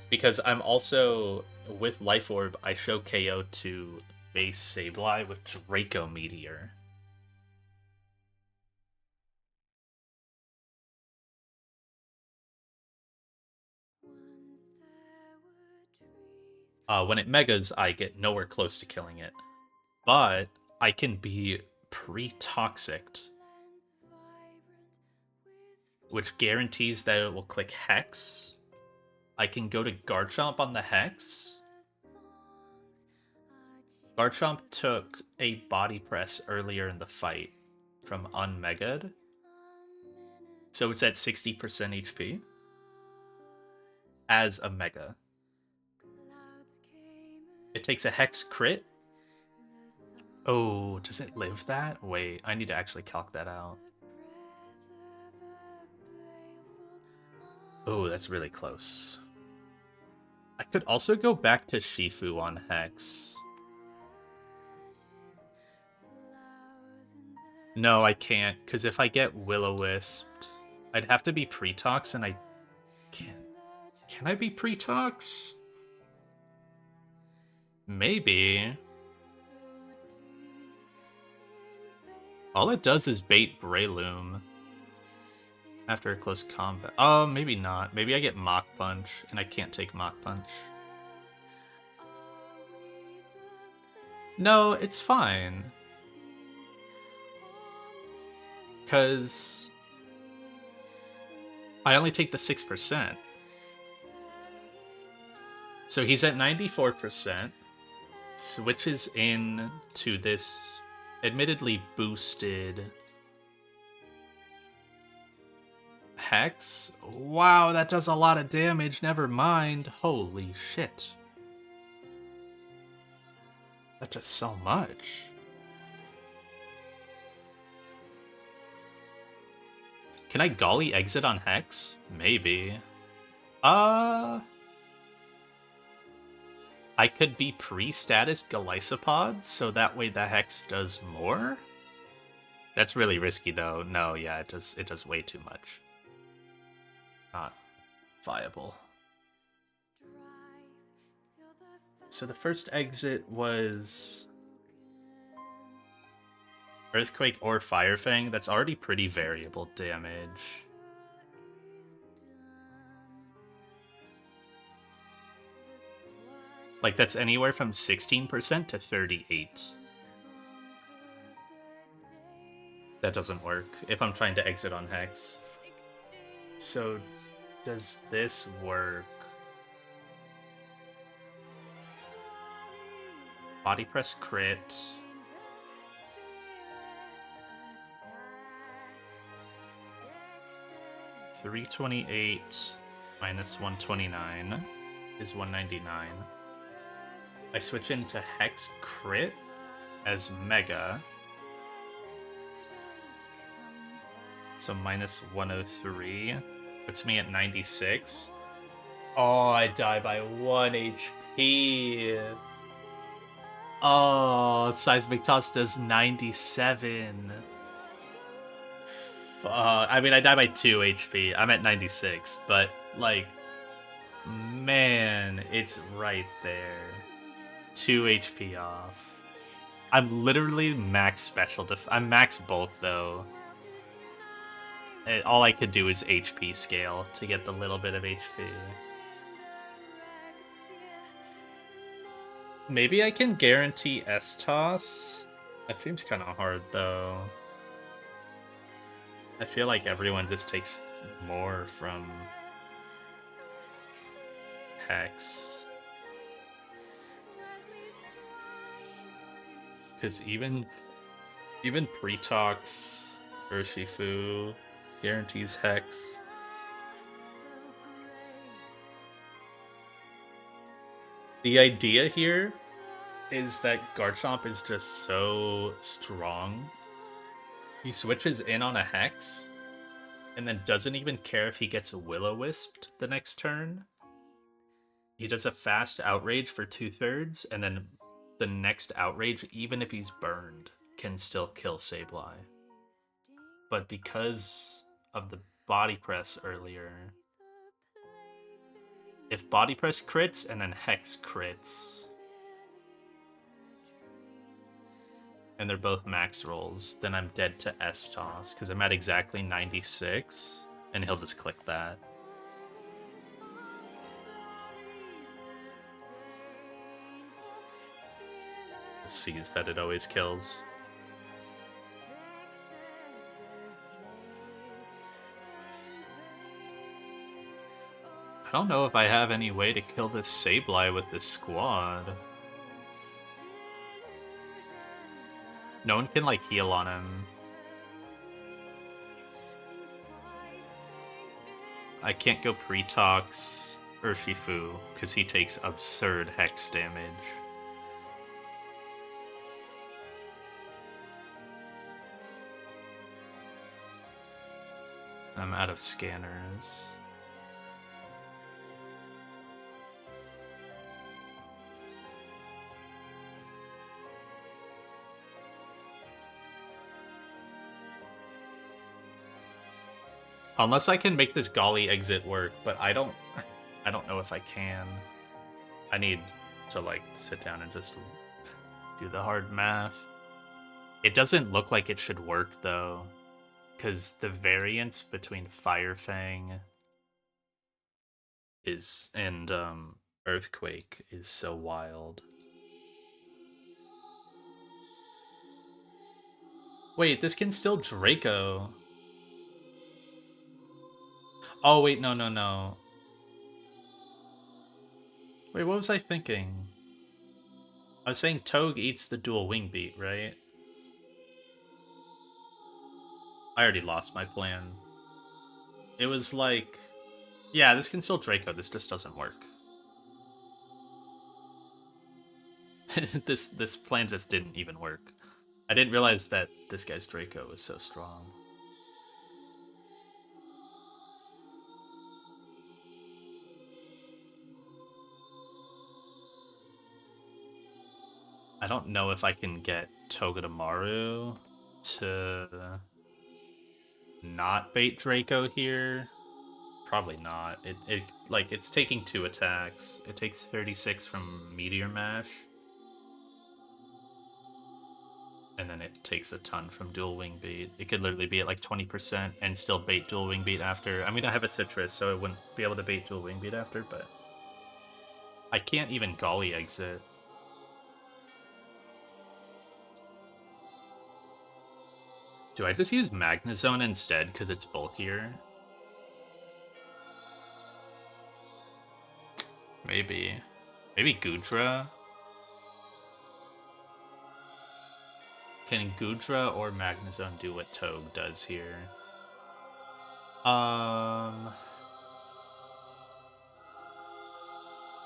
Because I'm also with Life Orb, I show KO to base Sableye with Draco Meteor. When it megas, I get nowhere close to killing it. But I can be pre-toxicked, which guarantees that it will click Hex. I can go to Garchomp on the Hex. Garchomp took a body press earlier in the fight from Unmegad. So it's at 60% HP as a Mega. It takes a Hex crit. Oh, does it live that? Wait, I need to actually calc that out. Oh, that's really close. I could also go back to Shifu on Hex. No, I can't, because if I get Will-O-Wisped, I'd have to be pre-tox, and I can't. Can I be pre-tox? Maybe. All it does is bait Breloom after a close combat. Oh, maybe not. Maybe I get Mach Punch, and I can't take Mach Punch. No, it's fine. Because I only take the 6%. So he's at 94%. Switches in to this admittedly boosted Hex. Wow, that does a lot of damage. Never mind. Holy shit. That does so much. Can I Golly exit on Hex? Maybe. I could be pre-status Golisopod, so that way the Hex does more? That's really risky though. No, yeah, it does way too much. Not viable. So the first exit was Earthquake or Fire Fang. That's already pretty variable damage. Like, that's anywhere from 16% to 38%. That doesn't work if I'm trying to exit on Hex. So, does this work? Body Press crit. $328 minus 129 is 199. I switch into Hex crit as Mega. So minus 103 puts me at 96. Oh, I die by 1 HP. Oh, Seismic Toss does 97. I mean, I die by 2 HP. I'm at 96, but, like, man, it's right there. 2 HP off. I'm literally max special I'm max bulk, though. All I could do is HP scale to get the little bit of HP. Maybe I can guarantee S-Toss? That seems kind of hard, though. I feel like everyone just takes more from Hex. Because even Pretox Urshifu guarantees Hex. The idea here is that Garchomp is just so strong. He switches in on a Hex, and then doesn't even care if he gets Will-O-Wisped the next turn. He does a fast Outrage for 2/3, and then the next Outrage, even if he's burned, can still kill Sableye. But because of the Body Press earlier, if Body Press crits and then Hex crits, and they're both max rolls, then I'm dead to S-Toss, because I'm at exactly 96, and he'll just click that. Sees that it always kills. I don't know if I have any way to kill this Sableye with this squad. No one can, like, heal on him. I can't go Pretox Urshifu, because he takes absurd Hex damage. I'm out of scanners. Unless I can make this Golly exit work, but I don't know if I can. I need to, like, sit down and just do the hard math. It doesn't look like it should work, though, because the variance between Fire Fang and Earthquake is so wild. Wait, this can still Draco. Oh, wait, no. Wait, what was I thinking? I was saying Toge eats the dual wing beat, right? I already lost my plan. It was like... Yeah, this can still Draco, this just doesn't work. this plan just didn't even work. I didn't realize that this guy's Draco was so strong. I don't know if I can get Togedemaru to not bait Draco here. Probably not. It's taking 2 attacks. It takes 36 from Meteor Mash. And then it takes a ton from Dual Wing Beat. It could literally be at like 20% and still bait Dual Wing Beat after. I mean, I have a Citrus, so I wouldn't be able to bait Dual Wing Beat after, but I can't even Golly exit. Do I just use Magnezone instead because it's bulkier? Maybe. Maybe Goodra? Can Goodra or Magnezone do what Toge does here?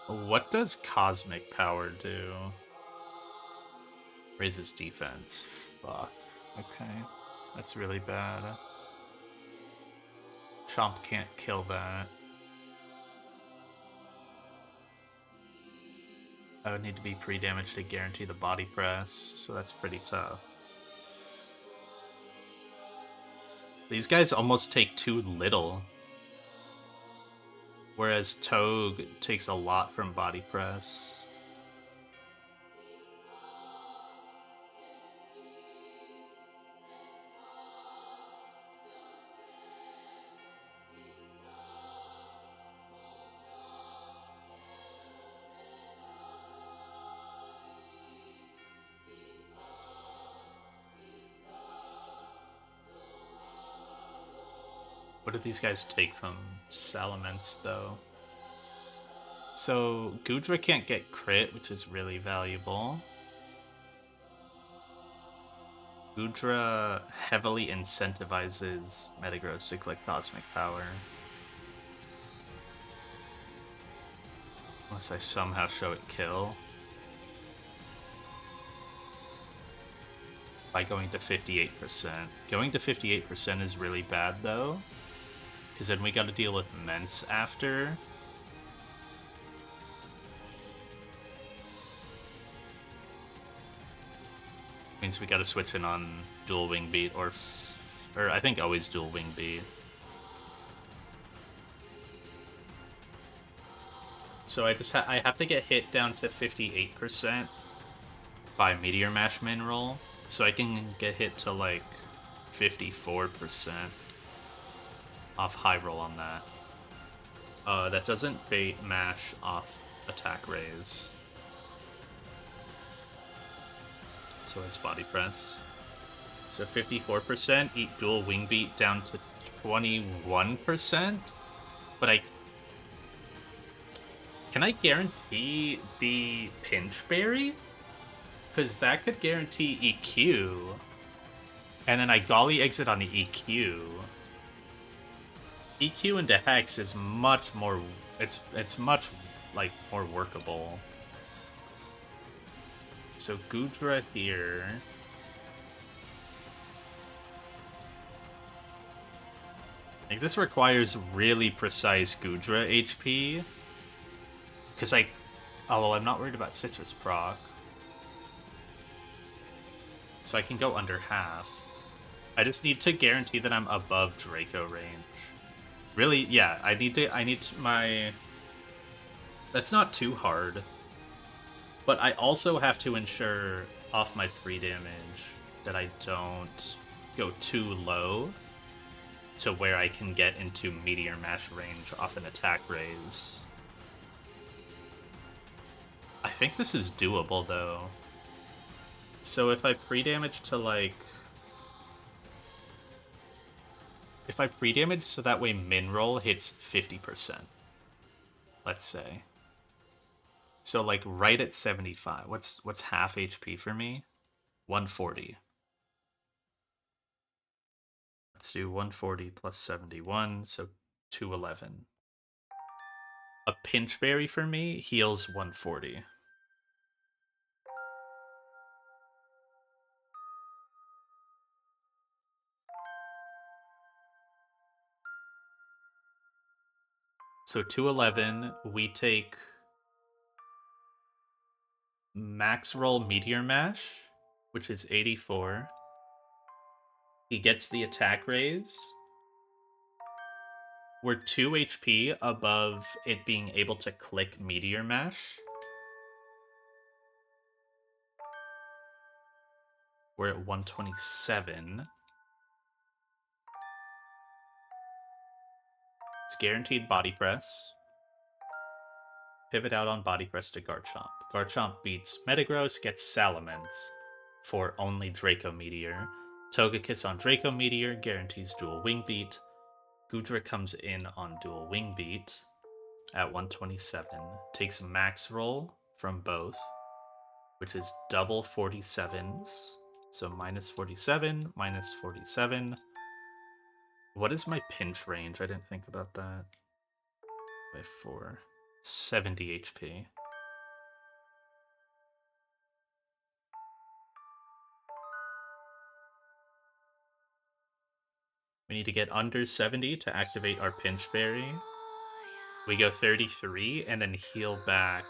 What does Cosmic Power do? Raises defense. Fuck. Okay. That's really bad. Chomp can't kill that. I would need to be pre-damaged to guarantee the body press, so that's pretty tough. These guys almost take too little. Whereas Toge takes a lot from body press. What do these guys take from Salamence, though? So, Goodra can't get crit, which is really valuable. Goodra heavily incentivizes Metagross to click Cosmic Power. Unless I somehow show it kill. By going to 58%. Going to 58% is really bad, though. Because then we gotta deal with Ments after. Means we gotta switch in on dual wing beat, or I think always dual wing beat. So I have to get hit down to 58% by Meteor Mash Mineral, so I can get hit to like 54% off high roll on that. That doesn't bait mash off attack raise. So it's body press. So 54%, eat dual wing beat down to 21%. But can I guarantee the pinch berry? Because that could guarantee EQ. And then I golly exit on the EQ. EQ into Hex is much more... It's much, like, more workable. So Gudra here. I think this requires really precise Gudra HP. Because oh, well, I'm not worried about Citrus proc. So I can go under half. I just need to guarantee that I'm above Draco range. Really, yeah, I need my... That's not too hard. But I also have to ensure off my pre-damage that I don't go too low to where I can get into Meteor Mash range off an attack raise. I think this is doable, though. So if I pre-damage to, like... If I pre-damage so that way min roll hits 50%, let's say. So, like, right at 75. What's half HP for me? 140. Let's do 140 plus 71, so 211. A pinch berry for me heals 140. So 211, we take max roll Meteor Mash, which is 84. He gets the attack raise. We're 2 HP above it being able to click Meteor Mash. We're at 127. It's guaranteed body press. Pivot out on body press to Garchomp. Garchomp beats Metagross, gets Salamence for only Draco Meteor. Togekiss on Draco Meteor guarantees dual wing beat. Gudra comes in on dual wing beat at 127. Takes max roll from both, which is double 47s. So minus 47, minus 47. What is my pinch range? I didn't think about that. By 4. 70 HP. We need to get under 70 to activate our Pinch Berry. We go 33 and then heal back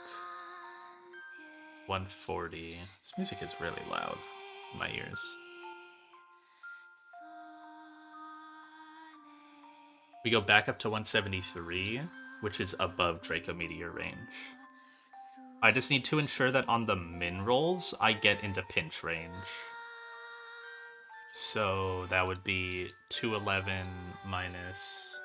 140. This music is really loud in my ears. We go back up to 173, which is above Draco Meteor range. I just need to ensure that on the min rolls, I get into pinch range. So that would be 211 minus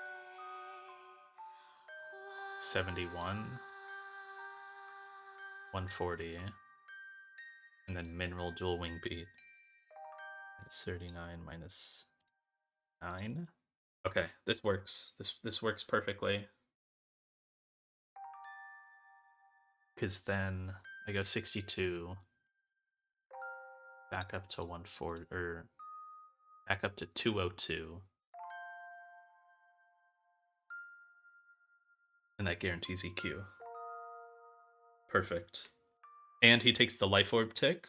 71, 140, and then min roll dual wing beat. 39 minus 9. Okay, this works. This works perfectly. Because then I go 62, back up to 140, or back up to 202. And that guarantees EQ. Perfect. And he takes the life orb tick.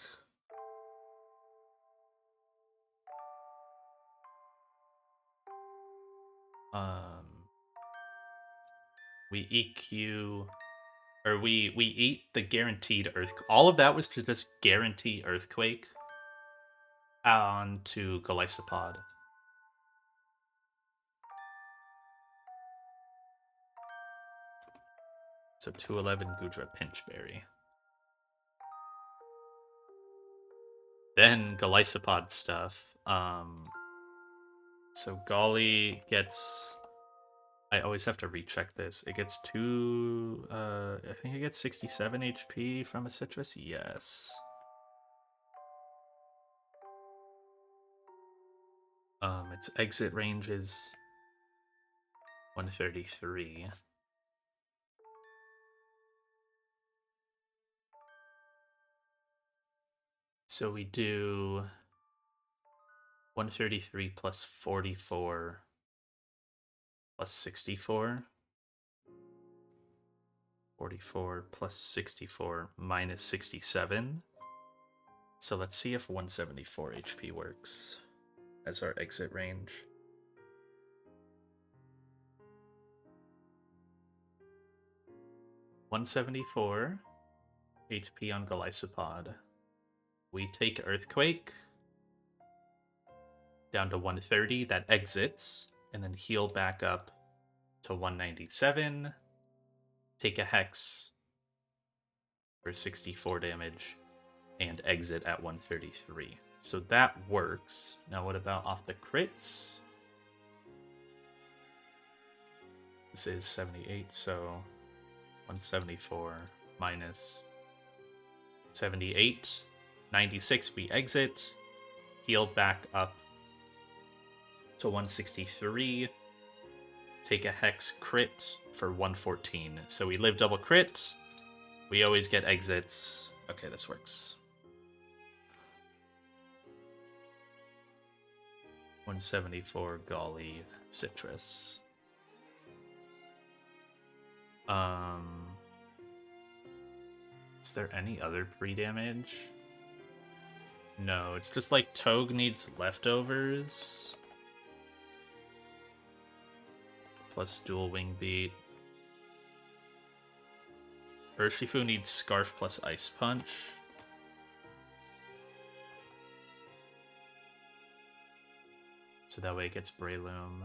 We EQ, or we eat the guaranteed earth. All of that was to just guarantee earthquake onto Golisopod. So 211 Gudra Pinchberry. Then Golisopod stuff. So Golly gets. I always have to recheck this. It gets I think it gets 67 HP from a citrus. Yes. Its exit range is 133. So we do 133 plus 44 plus 64. 44 plus 64 minus 67. So let's see if 174 HP works as our exit range. $174 HP on Golisopod. We take Earthquake down to 130. That exits, and then heal back up to 197. Take a Hex for 64 damage, and exit at 133. So that works. Now what about off the crits? This is 78, so 174 minus 78. 96, we exit. Heal back up to 163. Take a Hex crit for 114. So we live double crit. We always get exits. Okay, this works. 174 Golly Citrus. Is there any other pre-damage? No, it's just like Togue needs leftovers. Plus dual wing beat. Urshifu needs Scarf plus Ice Punch. So that way it gets Breloom.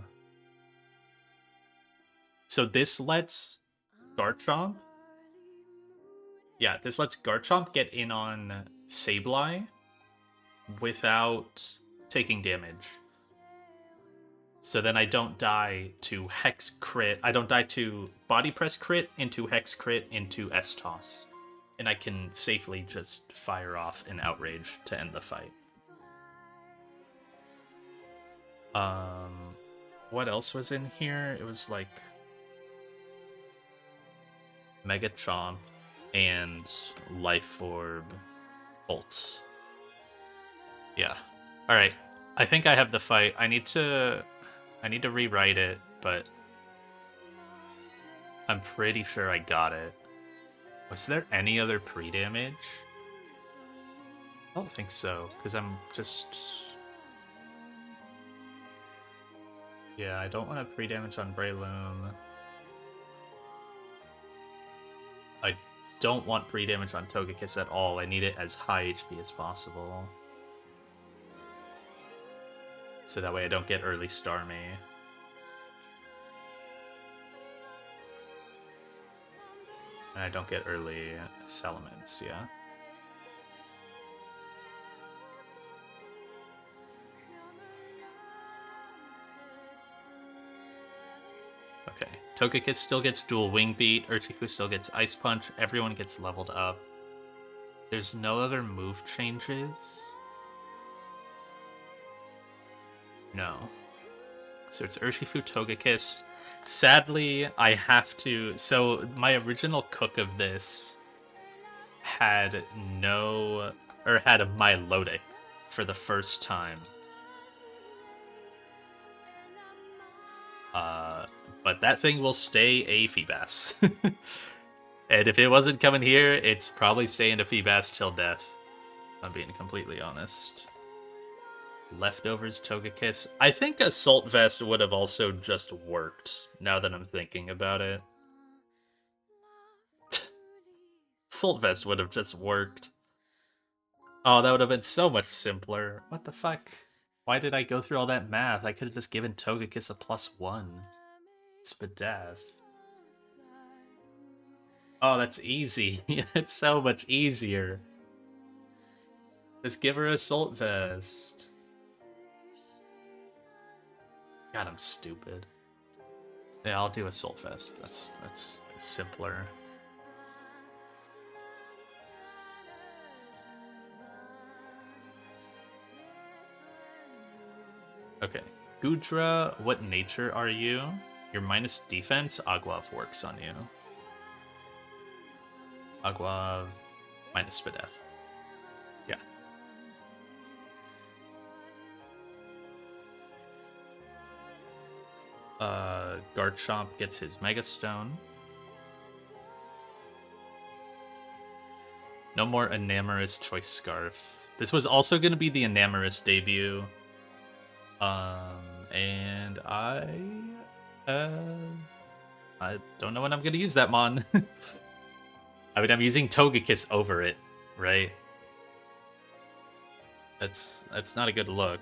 So this lets Garchomp. Yeah, this lets Garchomp get in on Sableye without taking damage. So then I don't die to Hex crit. I don't die to Body Press crit into Hex crit into S-Toss. And I can safely just fire off an Outrage to end the fight. What else was in here? It was like Mega Chomp and Life Orb Bolt. Yeah. Alright. I think I have the fight. I need to rewrite it, but I'm pretty sure I got it. Was there any other pre-damage? I don't think so, because I'm just... Yeah, I don't want to pre-damage on Breloom. I don't want pre-damage on Togekiss at all. I need it as high HP as possible. So that way I don't get early Starmie. And I don't get early Salamence, yeah. Okay, Togekiss still gets dual wing beat, Urshifu still gets Ice Punch, everyone gets leveled up. There's no other move changes? No. So it's Urshifu, Togekiss. Sadly, I have to... So my original cook of this had no... Or had a Milotic for the first time. But that thing will stay a Feebas. And if it wasn't coming here, it's probably staying to Feebas till death. I'm being completely honest. Leftovers Togekiss. I think Assault Vest would have also just worked, now that I'm thinking about it. Assault Vest would have just worked. Oh, that would have been so much simpler. What the fuck? Why did I go through all that math? I could have just given Togekiss a +1. Spadaf. Oh, that's easy. It's so much easier. Just give her Assault Vest. God, I'm stupid. Yeah, I'll do Assault Vest. That's simpler. Okay. Gudra, what nature are you? Your minus defense, Agwav works on you. Agwav minus Spadef. Yeah. Garchomp gets his Mega Stone. No more Enamorous Choice Scarf. This was also going to be the Enamorous debut. And I don't know when I'm going to use that Mon. I mean, I'm using Togekiss over it, right? That's not a good look.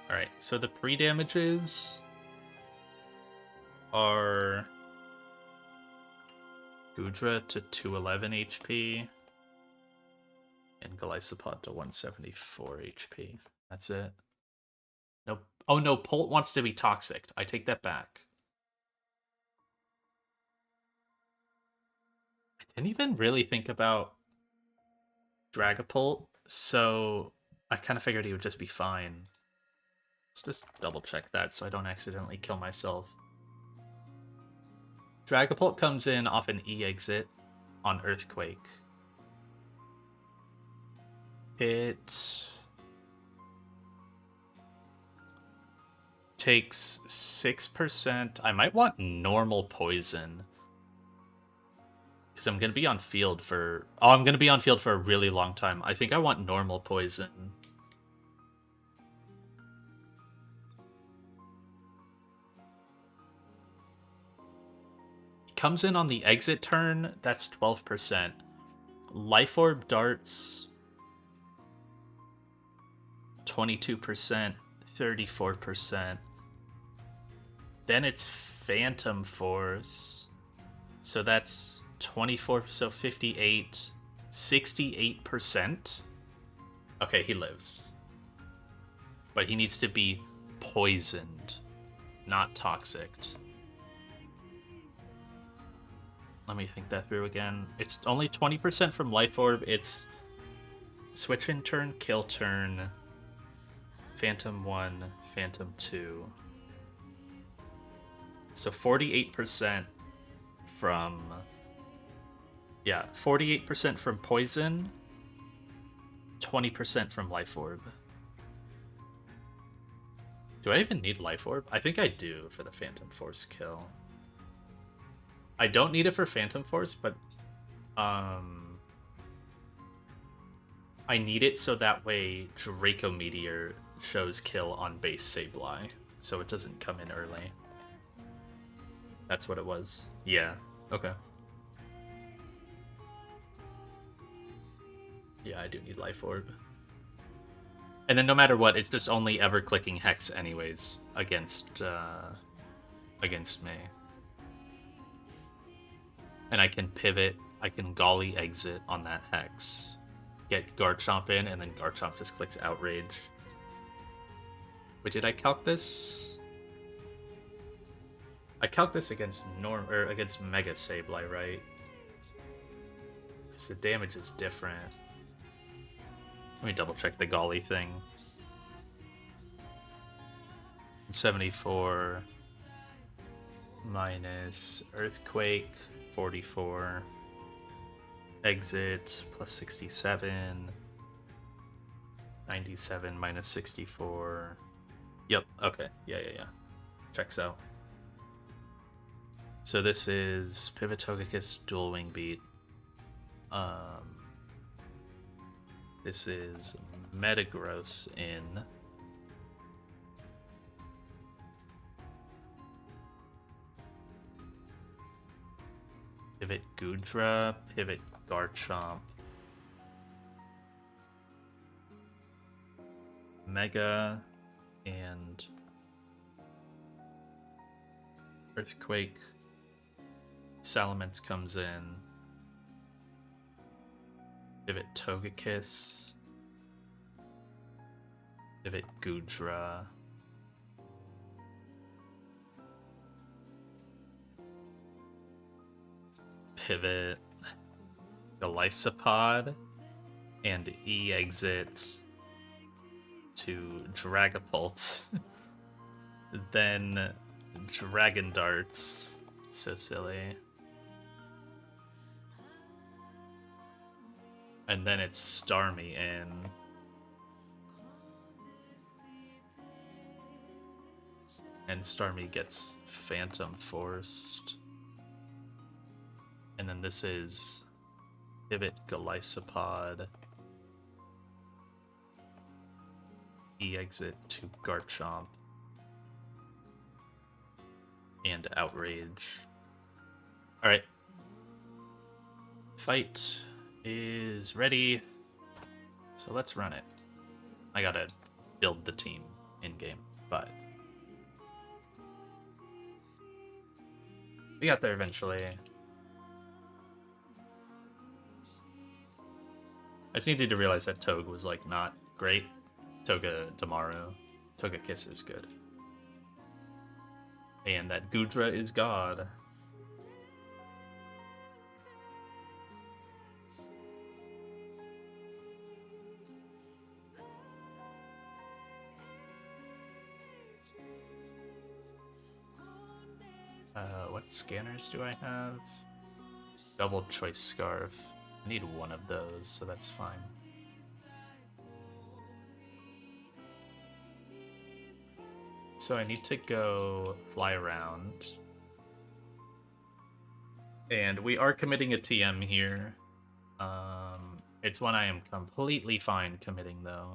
Alright, so the pre-damages are Gudra to 211 HP and Golisopod to 174 HP. That's it. Nope. Oh no, Polt wants to be toxic. I take that back. I didn't even really think about Dragapult, so I kind of figured he would just be fine. Let's just double check that so I don't accidentally kill myself. Dragapult comes in off an E-exit on Earthquake. It takes 6%. I might want normal poison. Because I'm going to be on field for... Oh, I'm going to be on field for a really long time. I think I want normal poison. Comes in on the exit turn, that's 12%. Life Orb darts, 22%, 34%. Then it's Phantom Force, so that's 24, so 58, 68%. Okay, he lives. But he needs to be poisoned, not toxic. Let me think that through again. It's only 20% from Life Orb. It's switch in turn, kill turn, Phantom 1, Phantom 2. So 48% from... Yeah, 48% from Poison, 20% from Life Orb. Do I even need Life Orb? I think I do for the Phantom Force kill. I don't need it for Phantom Force, but I need it so that way Draco Meteor shows kill on base Sableye, so it doesn't come in early. That's what it was. Yeah, okay. Yeah, I do need Life Orb. And then no matter what, it's just only ever clicking Hex anyways against me. And I can pivot, I can Golly exit on that Hex. Get Garchomp in, and then Garchomp just clicks Outrage. Wait, did I calc this? I calc this against against Mega Sableye, right? Because the damage is different. Let me double check the Golly thing. 74 minus Earthquake, 44. Exit plus 67. 97 minus 64. Yep, okay. Yeah. Checks out. So this is Pivotogicus Dual Wing Beat. This is Metagross in Pivot Goodra, Pivot Garchomp, Mega, and Earthquake. Salamence comes in. Pivot Togekiss. Pivot Goodra. Pivot Golisopod. And E-exit to Dragapult. Then Dragon Darts. So silly. And then it's Starmie in. And Starmie gets Phantom Forced. And then this is Pivot Golisopod. E-exit to Garchomp. And Outrage. Alright. Fight is ready. So let's run it. I gotta build the team in-game, but we got there eventually. I just needed to realize that Toge was, like, not great. Togedemaru. Togekiss is good. And that Goodra is God. What scanners do I have? Double choice scarf. I need one of those, so that's fine. So I need to go fly around. And we are committing a TM here. It's one I am completely fine committing, though.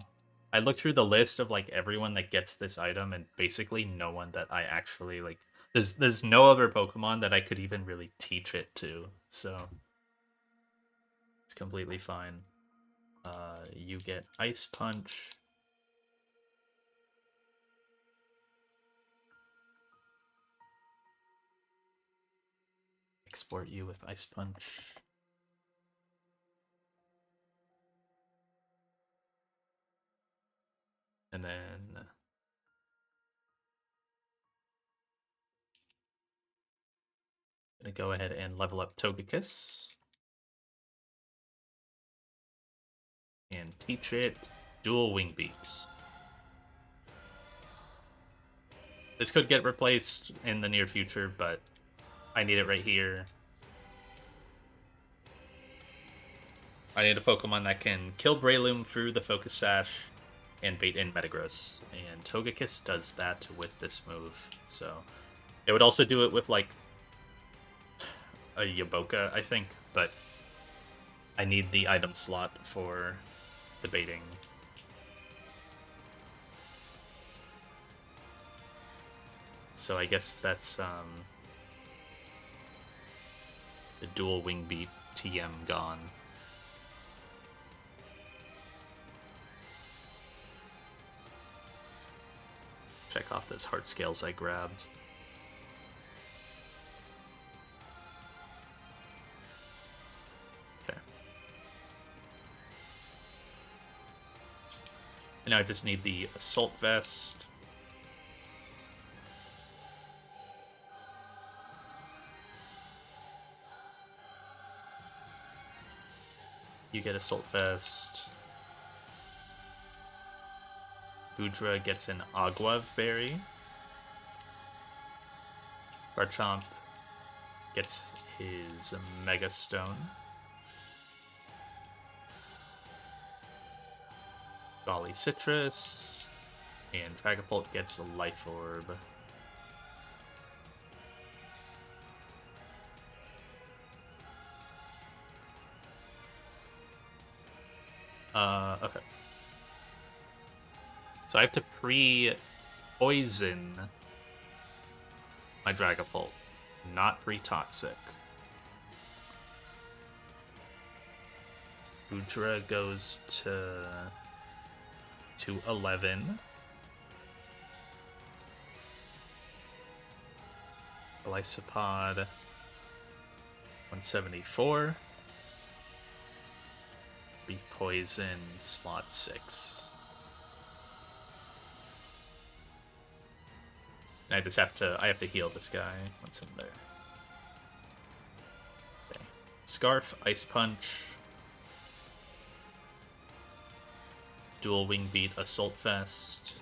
I looked through the list of, like, everyone that gets this item, and basically no one that I actually, like... There's no other Pokemon that I could even really teach it to, so... It's completely fine. You get Ice Punch. Export you with Ice Punch. And then... Gonna go ahead and level up Togekiss. And teach it Dual Wing Beats. This could get replaced in the near future, but I need it right here. I need a Pokemon that can kill Breloom through the Focus Sash and bait in Metagross. And Togekiss does that with this move. So it would also do it with, like, a Yaboka, I think, but I need the item slot for the baiting. So I guess that's the Dual Wing Beat TM gone. Check off those heart scales I grabbed. Okay. And now I just need the Assault Vest. You get Assault Vest. Goodra gets an Aguav Berry. Garchomp gets his Mega Stone. Golly Citrus. And Dragapult gets a Life Orb. Okay. So I have to pre-poison my Dragapult, not pre-toxic. Udra goes to 11. Lysopod 174. Re-poison slot 6. And I just have to heal this guy once I'm there. Okay. Scarf, Ice Punch. Dual Wing Beat, Assault Vest.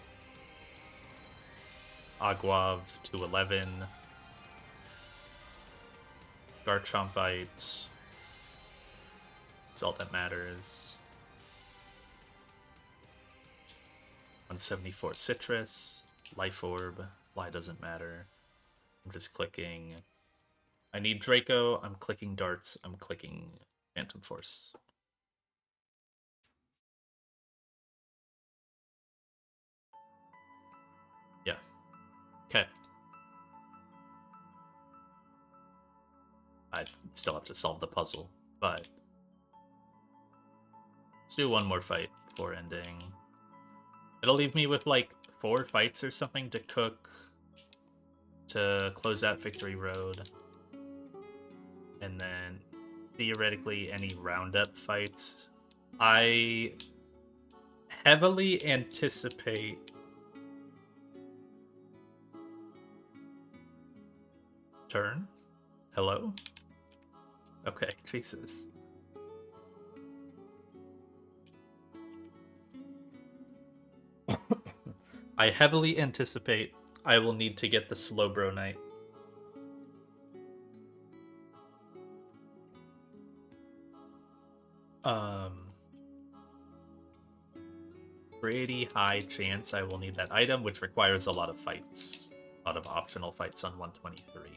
Aguav to 11. Garchomp Bite. That's all that matters. 174 Citrus. Life Orb. Fly doesn't matter. I'm just clicking. I need Draco. I'm clicking Darts. I'm clicking Phantom Force. Yeah. Okay. I still have to solve the puzzle, but let's do one more fight before ending. It'll leave me with like 4 fights or something to cook to close out Victory Road. And then theoretically any roundup fights. I heavily anticipate turn. Hello? Okay, Jesus. I heavily anticipate I will need to get the Slowbro Knight. Pretty high chance I will need that item, which requires a lot of fights. A lot of optional fights on 123.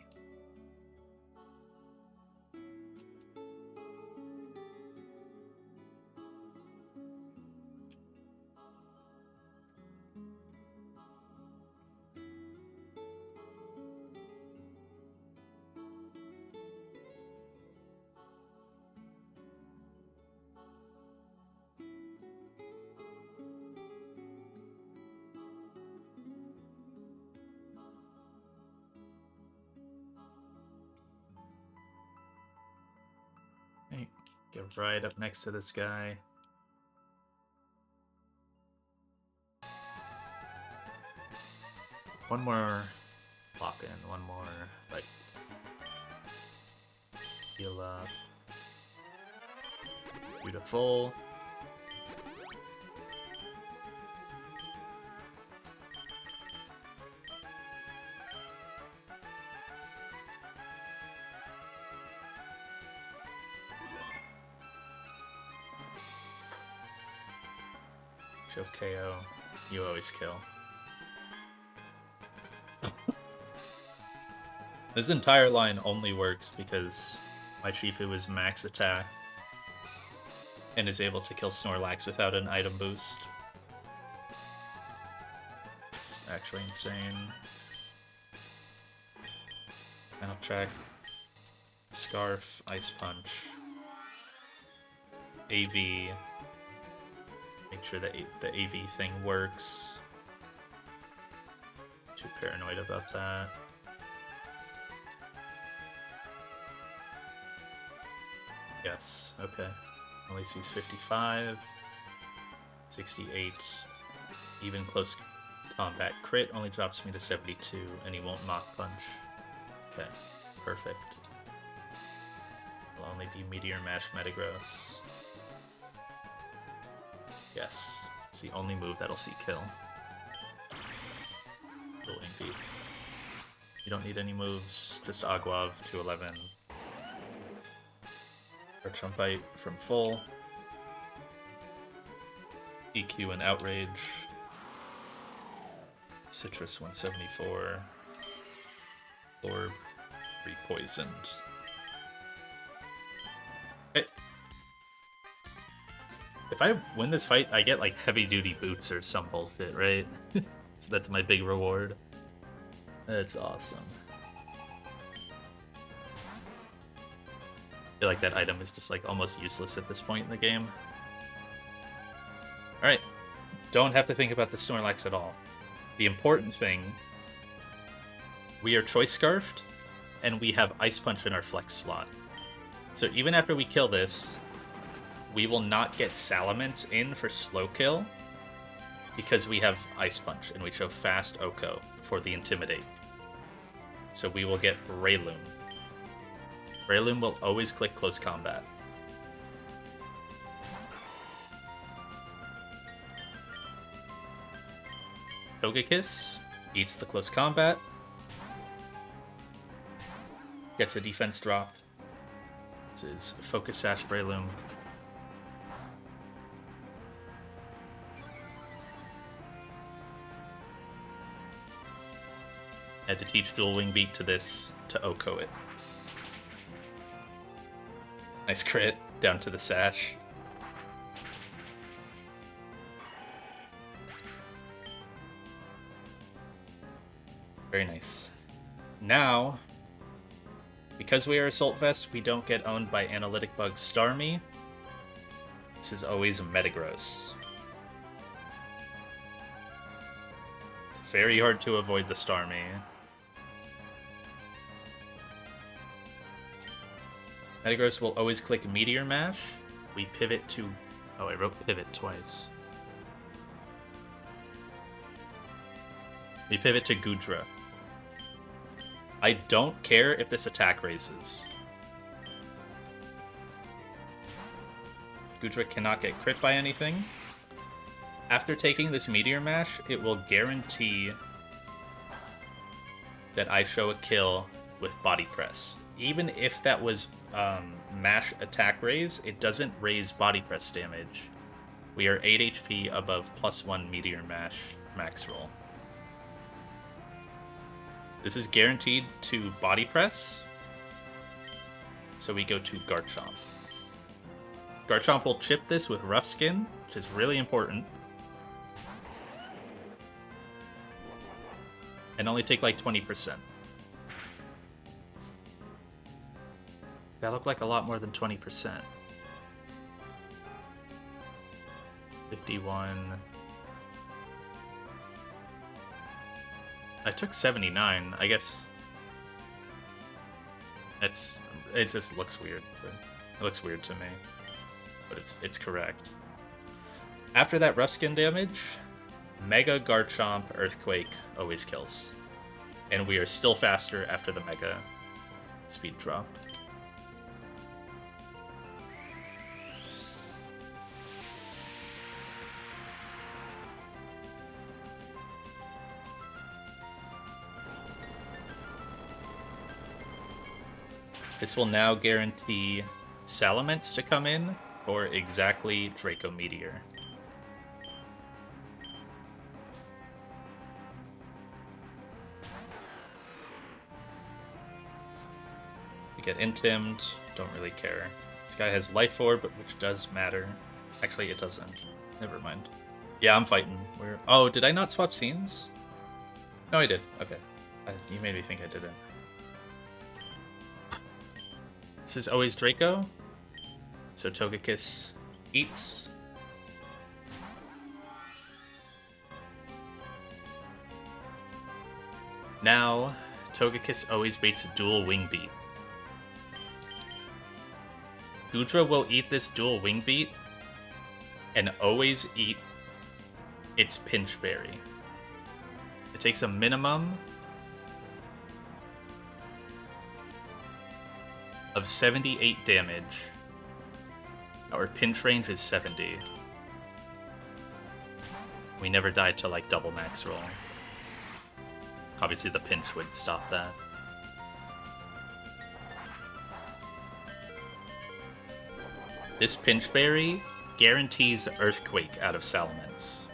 Okay, get right up next to this guy. One more lock in, one more fight. Heal up. Beautiful. Show KO. You always kill. This entire line only works because my Shifu is max attack and is able to kill Snorlax without an item boost. It's actually insane. Now check. Scarf, Ice Punch. AV. Make sure that the AV thing works. Too paranoid about that. Yes, okay. Only sees 55. 68. Even close combat crit only drops me to 72, and he won't Mach Punch. Okay, perfect. Will only be Meteor Mash Metagross. Yes, it's the only move that'll see kill. Dueling Beat. You don't need any moves, just Aguav to 11. Garchomp Bite from full. EQ and Outrage. Citrus 174. Orb re-poisoned. If I win this fight, I get like heavy-duty boots or some bullshit, right? So that's my big reward. That's awesome. I feel like that item is just like almost useless at this point in the game. Alright. Don't have to think about the Snorlax at all. The important thing, we are Choice Scarfed, and we have Ice Punch in our Flex slot. So even after we kill this, we will not get Salamence in for slow kill, because we have Ice Punch, and we show fast Oko for the Intimidate. So we will get Breloom. Breloom will always click Close Combat. Togekiss eats the Close Combat. Gets a defense drop. This is Focus Sash Breloom. Had to teach Dual Wing Beat to this to Oko it. Nice crit down to the Sash. Very nice. Now, because we are Assault Vest, we don't get owned by Analytic Bug Starmie. This is always Metagross. It's very hard to avoid the Starmie. Metagross will always click Meteor Mash. We pivot to... Oh, I wrote pivot twice. We pivot to Goodra. I don't care if this attack raises. Goodra cannot get crit by anything. After taking this Meteor Mash, it will guarantee that I show a kill with Body Press. Even if that was Mash attack raise, it doesn't raise Body Press damage. We are 8 HP above +1 Meteor Mash max roll. This is guaranteed to Body Press, so we go to Garchomp. Garchomp will chip this with Rough Skin, which is really important. And only take like 20%. That looked like a lot more than 20%. 51... I took 79. I guess it just looks weird. It looks weird to me, but it's correct. After that rough skin damage, Mega Garchomp Earthquake always kills, and we are still faster after the Mega speed drop. This will now guarantee Salamence to come in for exactly Draco Meteor. We get Intimed, don't really care. This guy has Life Orb, which does matter. Actually, it doesn't. Never mind. Yeah, I'm fighting. Oh, did I not swap scenes? No, I did. Okay. You made me think I didn't. This is always Draco, so Togekiss eats. Now, Togekiss always baits a dual Wing Beat. Goodra will eat this dual Wing Beat and always eat its Pinch Berry. It takes a minimum of 78 damage. Our pinch range is 70. We never died to like double max roll. Obviously the pinch would stop that. This Pinch Berry guarantees Earthquake out of Salamence.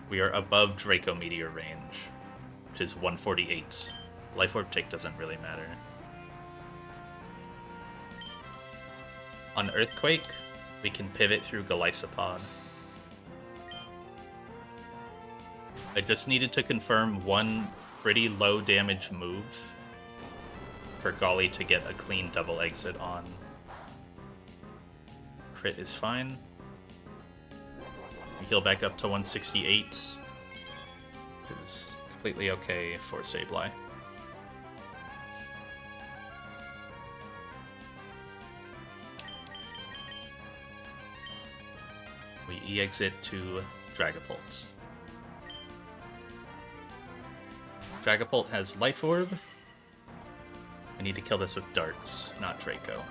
We are above Draco Meteor range, which is 148. Life Orb take doesn't really matter. On Earthquake, we can pivot through Golisopod. I just needed to confirm one pretty low damage move for Golly to get a clean double exit on. Crit is fine. We heal back up to 168, which is completely okay for Sableye. We E-exit to Dragapult. Dragapult has Life Orb. I need to kill this with darts, not Draco.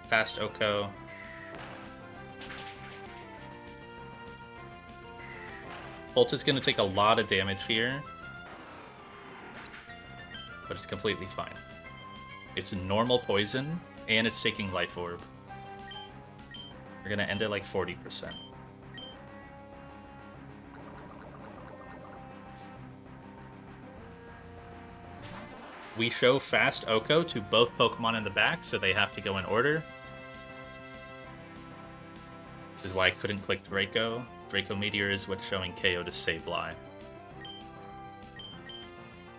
Fast Oko. Bolt is going to take a lot of damage here, but it's completely fine. It's normal poison, and it's taking Life Orb. We're going to end it like 40%. We show Fast Oko to both Pokemon in the back, so they have to go in order. This is why I couldn't click Draco. Draco Meteor is what's showing KO to Sableye.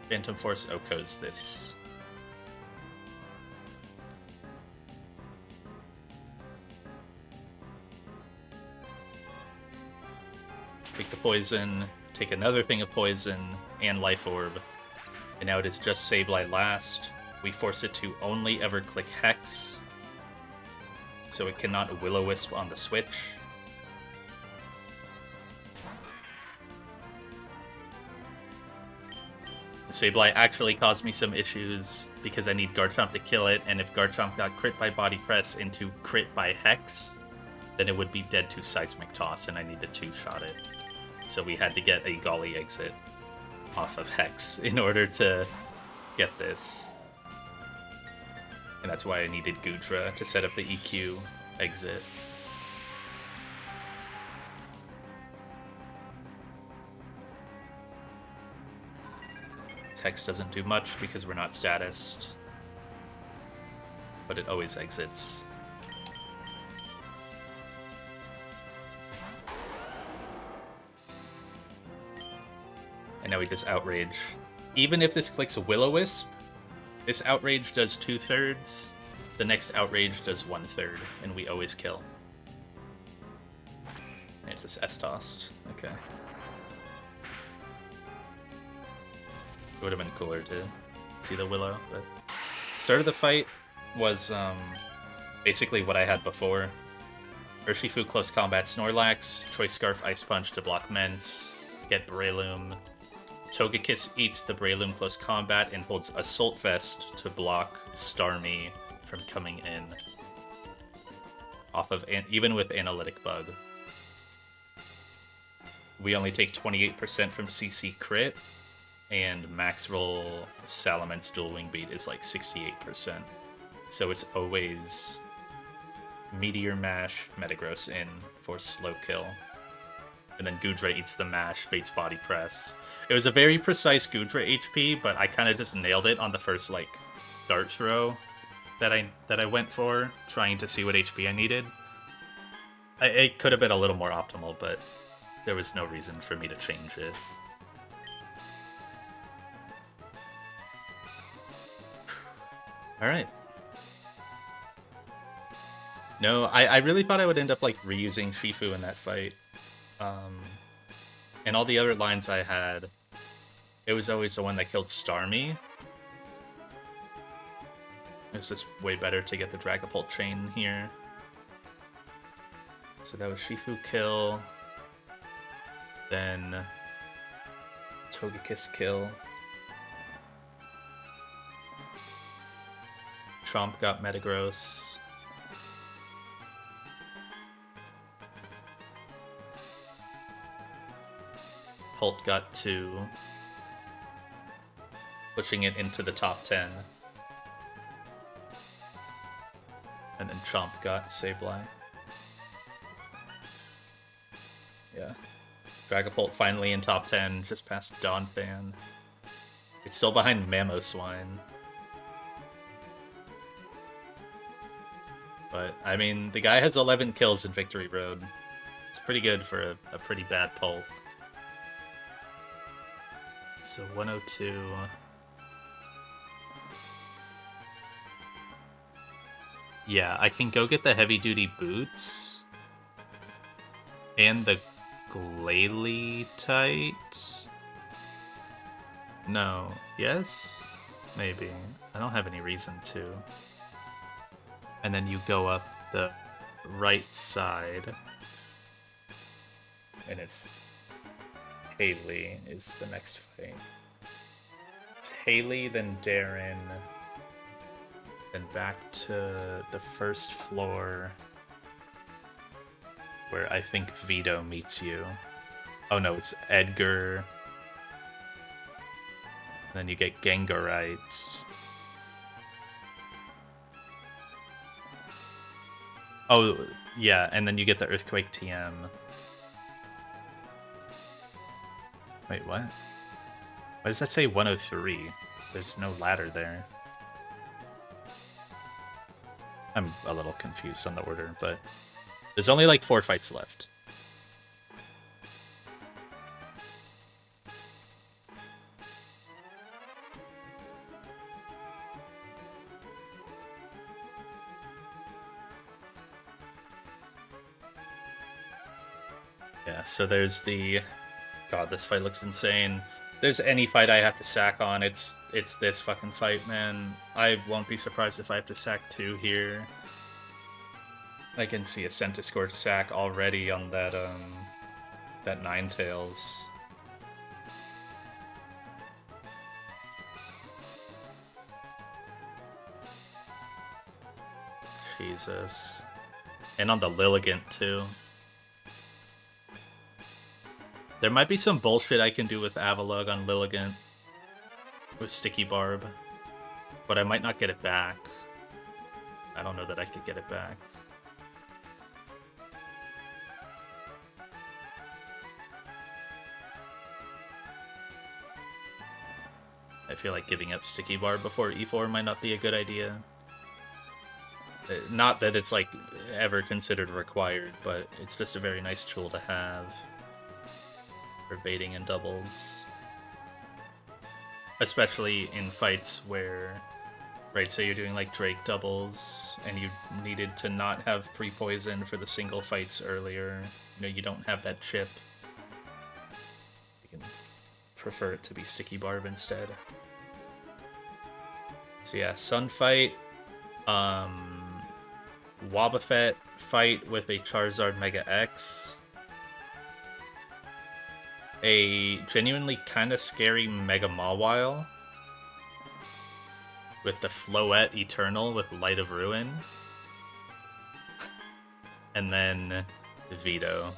Phantom Force Oko's this. Take the poison, take another thing of poison, and Life Orb. And now it is just Sableye last. We force it to only ever click Hex, so it cannot Will-O-Wisp on the switch. Sableye actually caused me some issues because I need Garchomp to kill it, and if Garchomp got crit by Body Press into crit by Hex, then it would be dead to Seismic Toss, and I need to two-shot it. So we had to get a Golly exit off of Hex in order to get this. And that's why I needed Goodra to set up the EQ exit. Hex doesn't do much because we're not statused, but it always exits. And now we just Outrage. Even if this clicks Will-O-Wisp, this Outrage does 2/3, the next Outrage does 1/3, and we always kill. And it just S-tossed. Okay. It would have been cooler to see the Willow, but... Start of the fight was basically what I had before. Urshifu Close Combat Snorlax, Choice Scarf Ice Punch to block Mence, get Breloom. Togekiss eats the Breloom Close Combat and holds Assault Vest to block Starmie from coming in. Off of even with Analytic Bug. We only take 28% from CC Crit, and max roll Salamence Dual Wing Beat is like 68%. So it's always Meteor Mash, Metagross in for slow kill. And then Goodra eats the mash, baits Body Press. It was a very precise Goodra HP, but I kind of just nailed it on the first, like, dart throw that I went for, trying to see what HP I needed. It could have been a little more optimal, but there was no reason for me to change it. Alright. No, I really thought I would end up, like, reusing Shifu in that fight. And all the other lines I had, it was always the one that killed Starmie. It's just way better to get the Dragapult chain here. So that was Shifu kill. Then Togekiss kill. Chomp got Metagross. Holt got 2. Pushing it into the top 10. And then Chomp got Sableye. Dragapult finally in top 10, just past Donphan. It's still behind Mamoswine. But, I mean, the guy has 11 kills in Victory Road. It's pretty good for a pretty bad Pult. So 102. Yeah, I can go get the heavy-duty boots. And the Glalie-tite? No. Yes? Maybe. I don't have any reason to. And then you go up the right side. And it's Haley is the next fight. It's Haley, then Darren. Then back to the first floor, where I think Vito meets you. Oh no, it's Edgar. Then you get Gengarite. Oh, yeah, and then you get the Earthquake TM. Wait, what? Why does that say 103? There's no ladder there. I'm a little confused on the order, but there's only like 4 fights left. Yeah, so there's the... God, this fight looks insane. If there's any fight I have to sack on, it's this fucking fight, man. I won't be surprised if I have to sack 2 here. I can see a Centiskorch sack already on that, that Ninetales. Jesus. And on the Lilligant, too. There might be some bullshit I can do with Avalugg on Lilligant. With Sticky Barb. But I might not get it back. I don't know that I could get it back. I feel like giving up Sticky Barb before E4 might not be a good idea. Not that it's, like, ever considered required, but it's just a very nice tool to have for baiting in doubles. Especially in fights where, right, say you're doing, like, Drake doubles, and you needed to not have pre-poison for the single fights earlier. You know, you don't have that chip. You can prefer it to be Sticky Barb instead. So yeah, Sun fight, Wobbuffet fight with a Charizard Mega X, a genuinely kind of scary Mega Mawile with the Floette Eternal with Light of Ruin, and then Vito.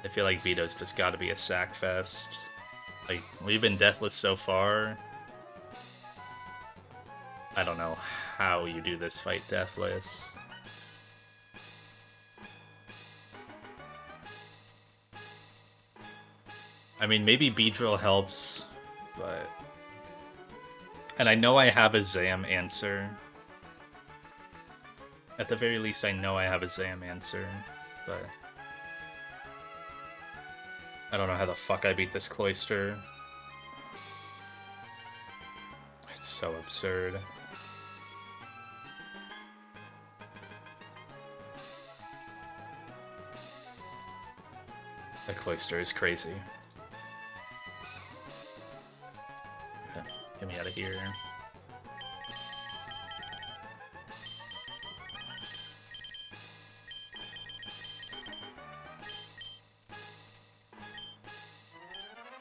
I feel like Vito's just got to be a sack fest. Like, we've been deathless so far. I don't know how you do this fight deathless. I mean, maybe Beedrill helps, but... And I know I have a Zam answer. At the very least, I know I have a Zam answer, but... I don't know how the fuck I beat this Cloyster. It's so absurd. The Cloyster is crazy. Okay, get me out of here.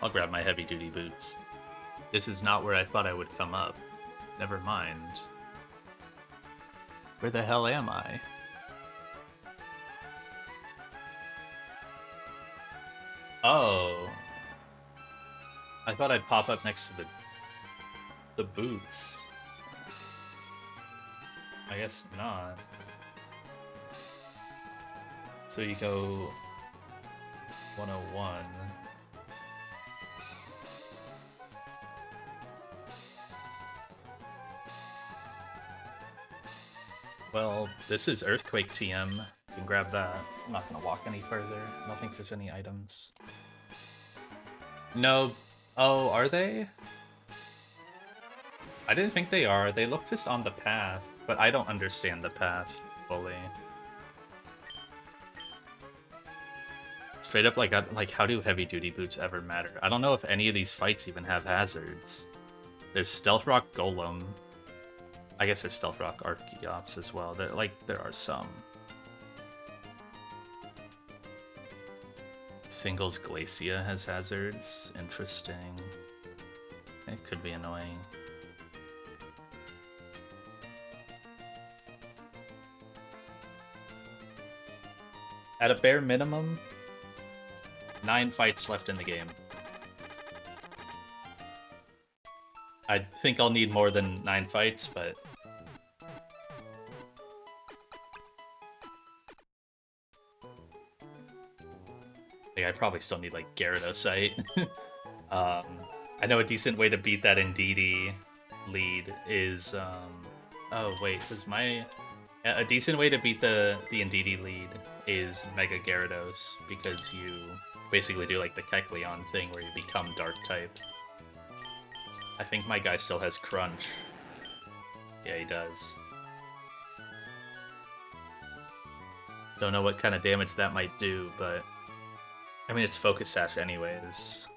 I'll grab my heavy-duty boots. This is not where I thought I would come up. Never mind. Where the hell am I? Oh. I thought I'd pop up next to the boots. I guess not. So you go 101. Well, this is Earthquake TM. You can grab that. I'm not gonna walk any further. I don't think there's any items. No. Oh, are they? I didn't think they are. They look just on the path, but I don't understand the path fully. Straight up, like how do heavy duty boots ever matter? I don't know if any of these fights even have hazards. There's Stealth Rock Golem. I guess there's Stealth Rock Archeops as well. There are some. Singles Glacia has hazards. Interesting. It could be annoying. At a bare minimum, 9 fights left in the game. I think I'll need more than 9 fights, but... I probably still need, like, Gyarados. I know a decent way to beat that Indeedee lead is... Oh, wait, does my... A decent way to beat the Indeedee lead is Mega Gyarados, because you basically do, like, the Kecleon thing where you become Dark-type. I think my guy still has Crunch. Yeah, he does. Don't know what kind of damage that might do, but... I mean, it's Focus Sash anyways.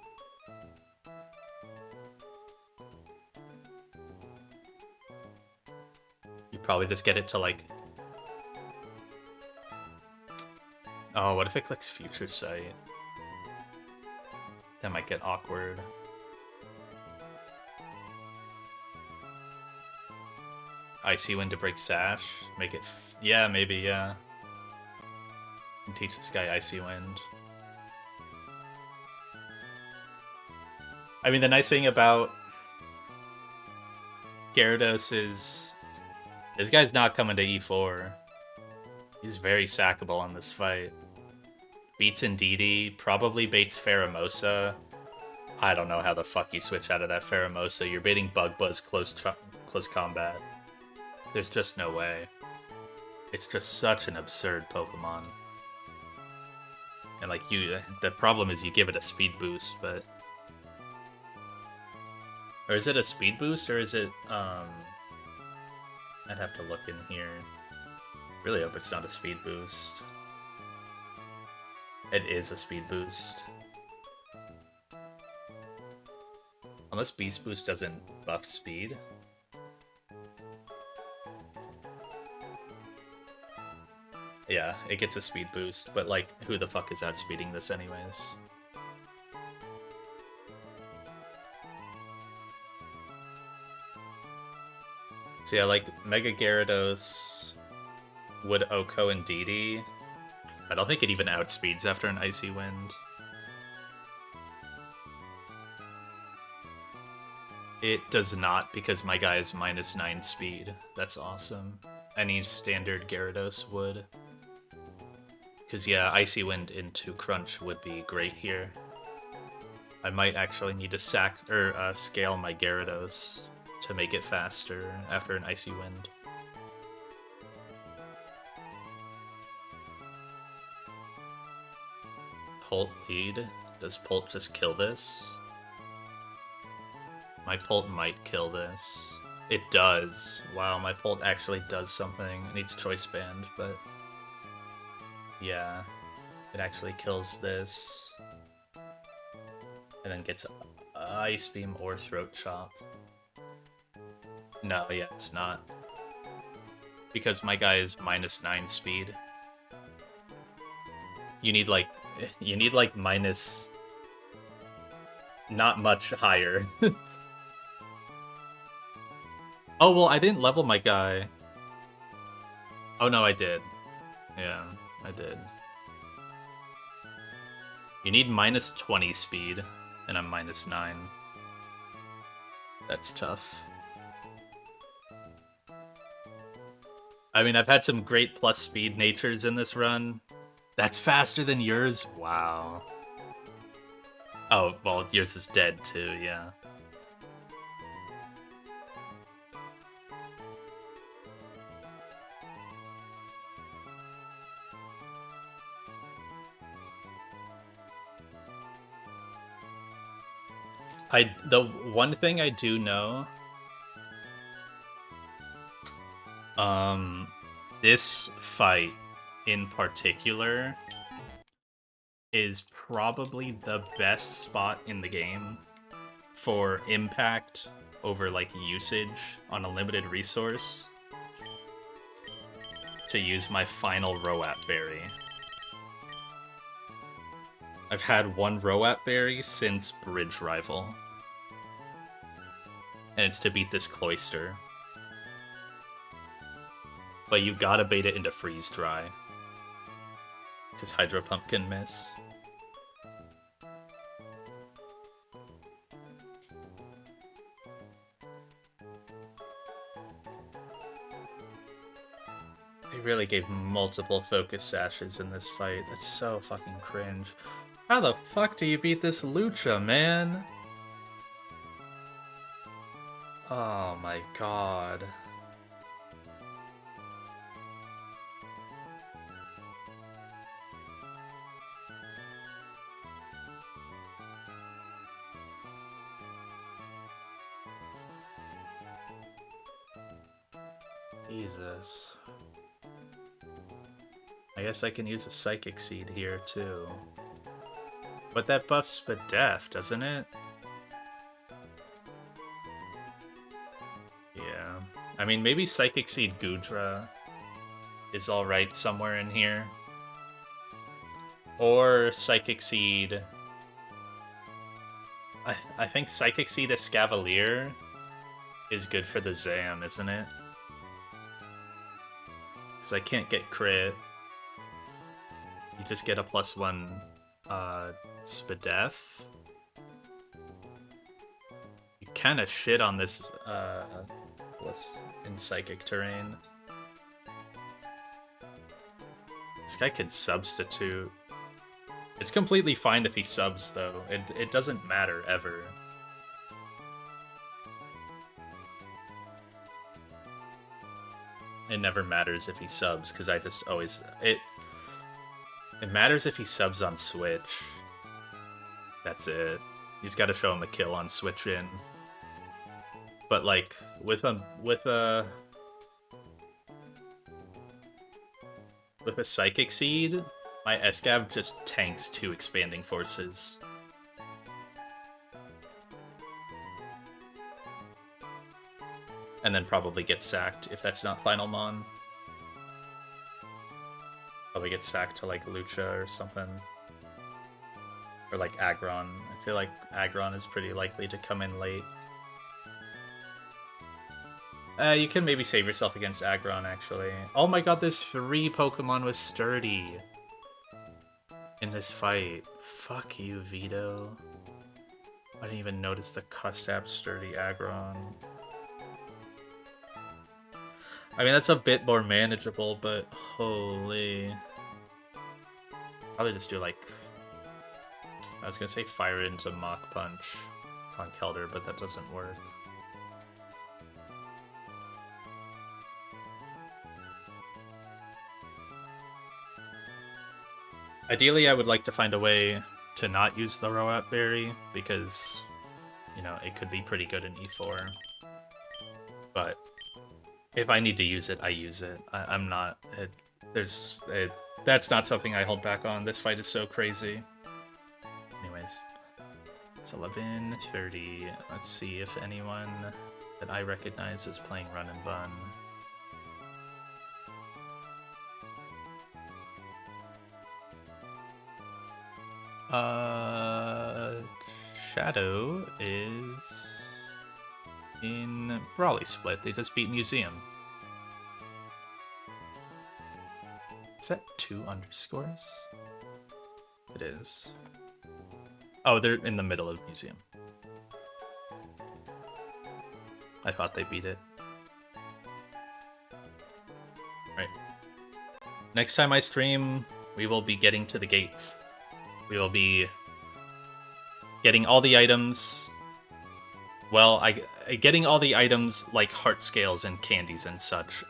You probably just get it to, like... Oh, what if it clicks Future Sight? That might get awkward. Icy Wind to break Sash? Make it... Yeah, maybe, yeah. And teach this guy Icy Wind. I mean, the nice thing about Gyarados is this guy's not coming to E4. He's very sackable on this fight. Beats Indeedee, probably baits Pheromosa. I don't know how the fuck you switch out of that Pheromosa. You're baiting Bug Buzz close combat. There's just no way. It's just such an absurd Pokemon. And like the problem is you give it a speed boost, but... Or is it a speed boost, or is it, I'd have to look in here. Really hope it's not a speed boost. It is a speed boost. Unless Beast Boost doesn't buff speed. Yeah, it gets a speed boost, but like, who the fuck is outspeeding this anyways? So yeah, like, Mega Gyarados would Oko and Indeedee. I don't think it even outspeeds after an Icy Wind. It does not, because my guy is -9 speed. That's awesome. Any standard Gyarados would. Because yeah, Icy Wind into Crunch would be great here. I might actually need to scale my Gyarados to make it faster after an Icy Wind. Pult lead? Does Pult just kill this? My Pult might kill this. It does. Wow, my Pult actually does something. It needs Choice Band, but... Yeah. It actually kills this. And then gets Ice Beam or Throat Chop. No, yeah, it's not. Because my guy is -9 speed. You need like minus... Not much higher. Oh, well, I didn't level my guy. Oh, no, I did. Yeah, I did. You need -20 speed, and I'm -9. That's tough. I mean, I've had some great plus speed natures in this run. That's faster than yours? Wow. Oh, well, yours is dead too, yeah. The one thing I do know, this fight in particular is probably the best spot in the game for impact over like usage on a limited resource to use my final Roat Berry. I've had one Roat Berry since Bridge Rival. And it's to beat this Cloister. But you gotta bait it into Freeze Dry. Because Hydro Pump can miss. They really gave multiple focus sashes in this fight. That's so fucking cringe. How the fuck do you beat this Lucha, man? Oh my god. Jesus. I guess I can use a Psychic Seed here, too. But that buffs Spadef, doesn't it? Yeah. I mean, maybe Psychic Seed Gudra is alright somewhere in here. Or Psychic Seed... I think Psychic Seed Escavalier is good for the Zam, isn't it? Because I can't get crit. You just get a +1 Spadef. You kind of shit on this what's in Psychic Terrain. This guy could substitute. It's completely fine if he subs, though. It doesn't matter, ever. It never matters if he subs, because I just always... It matters if he subs on Switch. That's it. He's got to show him a kill on Switch in. But, like, with a Psychic Seed, my Escav just tanks 2 Expanding Forces. And then probably gets sacked if that's not Final Mon. Probably gets sacked to like Lucha or something. Or like Aggron. I feel like Aggron is pretty likely to come in late. You can maybe save yourself against Aggron, actually. Oh my god, this 3 Pokemon was sturdy in this fight. Fuck you, Vito. I didn't even notice the Custap sturdy Aggron. I mean, that's a bit more manageable, but holy. Probably just do like... I was gonna say fire into Mach Punch on Kelder, but that doesn't work. Ideally, I would like to find a way to not use the Roat Berry, because, you know, it could be pretty good in E4. But if I need to use it, I use it. I'm not... that's not something I hold back on. This fight is so crazy. Anyways, it's 11:30. Let's see if anyone that I recognize is playing Run and Bun. Shadow is in Brawly Split. They just beat Museum. Is that 2 underscores? It is. Oh, they're in the middle of Museum. I thought they beat it. Right. Next time I stream, we will be getting to the gates. We will be getting all the items. Well, getting all the items like heart scales and candies and such.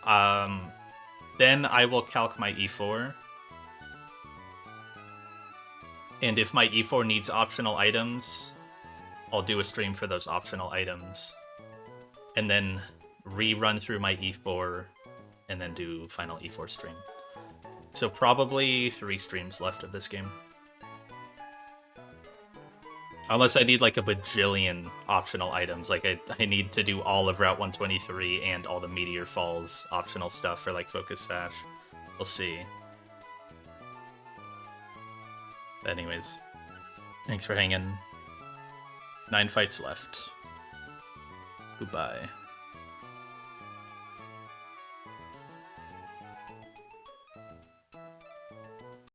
Then I will calc my E4. And if my E4 needs optional items, I'll do a stream for those optional items. And then rerun through my E4 and then do final E4 stream. So probably 3 streams left of this game. Unless I need like a bajillion optional items. Like I need to do all of Route 123 and all the Meteor Falls optional stuff for like Focus Sash. We'll see. But anyways, thanks for hanging. 9 fights left. Goodbye.